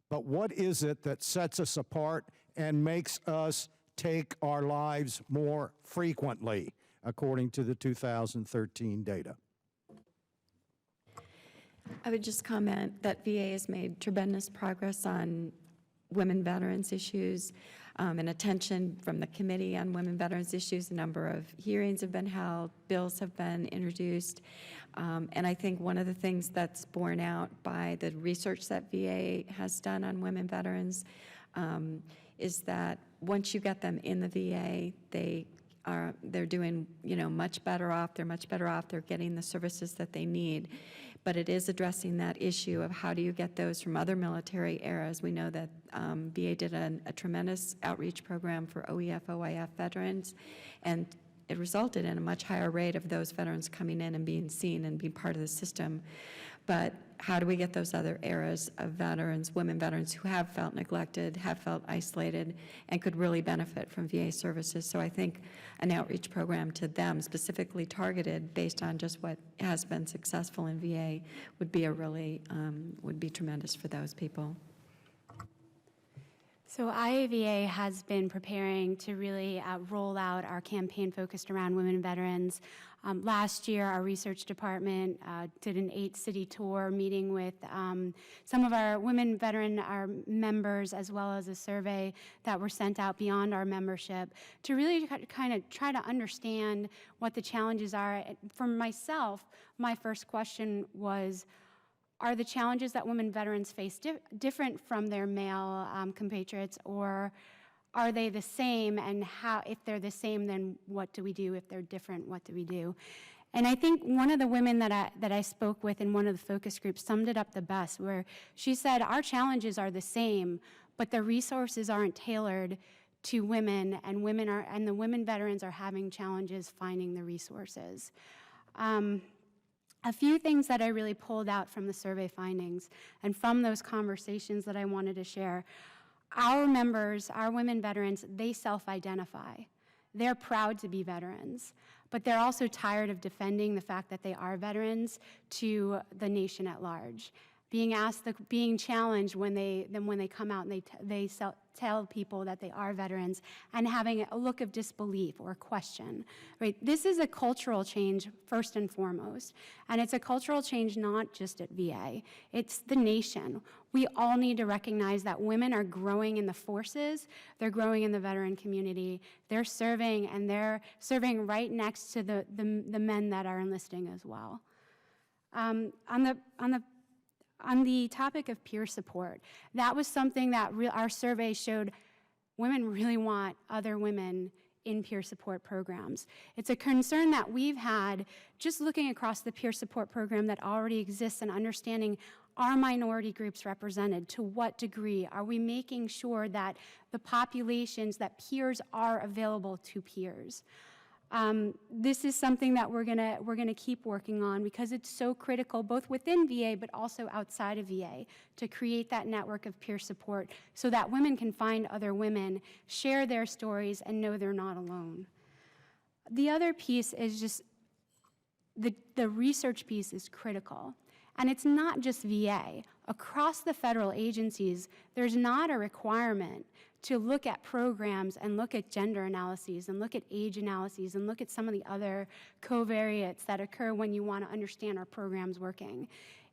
But what is it that sets us apart and makes us take our lives more frequently, according to the 2013 data? I would just comment that VA has made tremendous progress on women veterans issues and attention from the Committee on Women Veterans Issues. A number of hearings have been held, bills have been introduced, and I think one of the things that's borne out by the research that VA has done on women veterans is that once you get them in the VA, they're doing, much better off. They're much better off. They're getting the services that they need. But it is addressing that issue of how do you get those from other military eras. We know that VA did a tremendous outreach program for OEF, OIF veterans, and it resulted in a much higher rate of those veterans coming in and being seen and being part of the system. But how do we get those other eras of veterans, women veterans who have felt neglected, have felt isolated, and could really benefit from VA services? So I think an outreach program to them, specifically targeted based on just what has been successful in VA, would be would be tremendous for those people. So IAVA has been preparing to really roll out our campaign focused around women veterans. Last year, our research department did an 8-city tour meeting with some of our women veteran members, as well as a survey that were sent out beyond our membership to really kind of try to understand what the challenges are. For myself, my first question was, are the challenges that women veterans face different from their male compatriots, or are they the same? And if they're the same, then what do we do? If they're different, what do we do? And I think one of the women that I spoke with in one of the focus groups summed it up the best, where she said, our challenges are the same, but the resources aren't tailored to women, and the women veterans are having challenges finding the resources. A few things that I really pulled out from the survey findings and from those conversations that I wanted to share. Our members, our women veterans, they self-identify. They're proud to be veterans, but they're also tired of defending the fact that they are veterans to the nation at large. Being challenged when they come out and they tell people that they are veterans, and having a look of disbelief or question. Right? This is a cultural change first and foremost, and it's a cultural change not just at VA. It's the nation. We all need to recognize that women are growing in the forces. They're growing in the veteran community. They're serving, and they're serving right next to the men that are enlisting as well. On the topic of peer support, that was something that our survey showed women really want other women in peer support programs. It's a concern that we've had just looking across the peer support program that already exists and understanding, are minority groups represented? To what degree? Are we making sure that the populations, that peers are available to peers? This is something that we're gonna keep working on, because it's so critical, both within VA but also outside of VA, to create that network of peer support so that women can find other women, share their stories, and know they're not alone. The other piece is just the research piece is critical. And it's not just VA. Across the federal agencies, there's not a requirement to look at programs and look at gender analyses and look at age analyses and look at some of the other covariates that occur when you want to understand our programs working.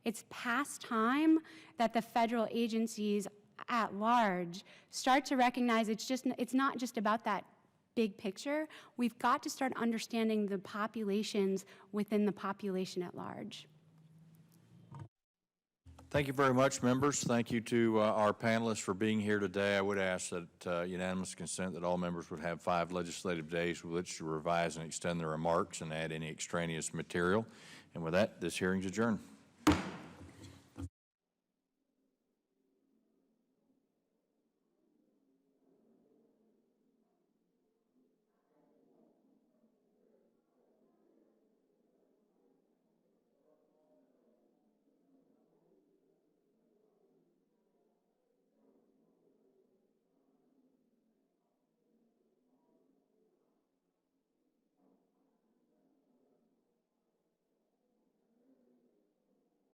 It's past time that the federal agencies at large start to recognize it's not just about that big picture. We've got to start understanding the populations within the population at large. Thank you very much, members. Thank you to our panelists for being here today. I would ask that unanimous consent that all members would have 5 legislative days with which to revise and extend their remarks and add any extraneous material. And with that, this hearing is adjourned.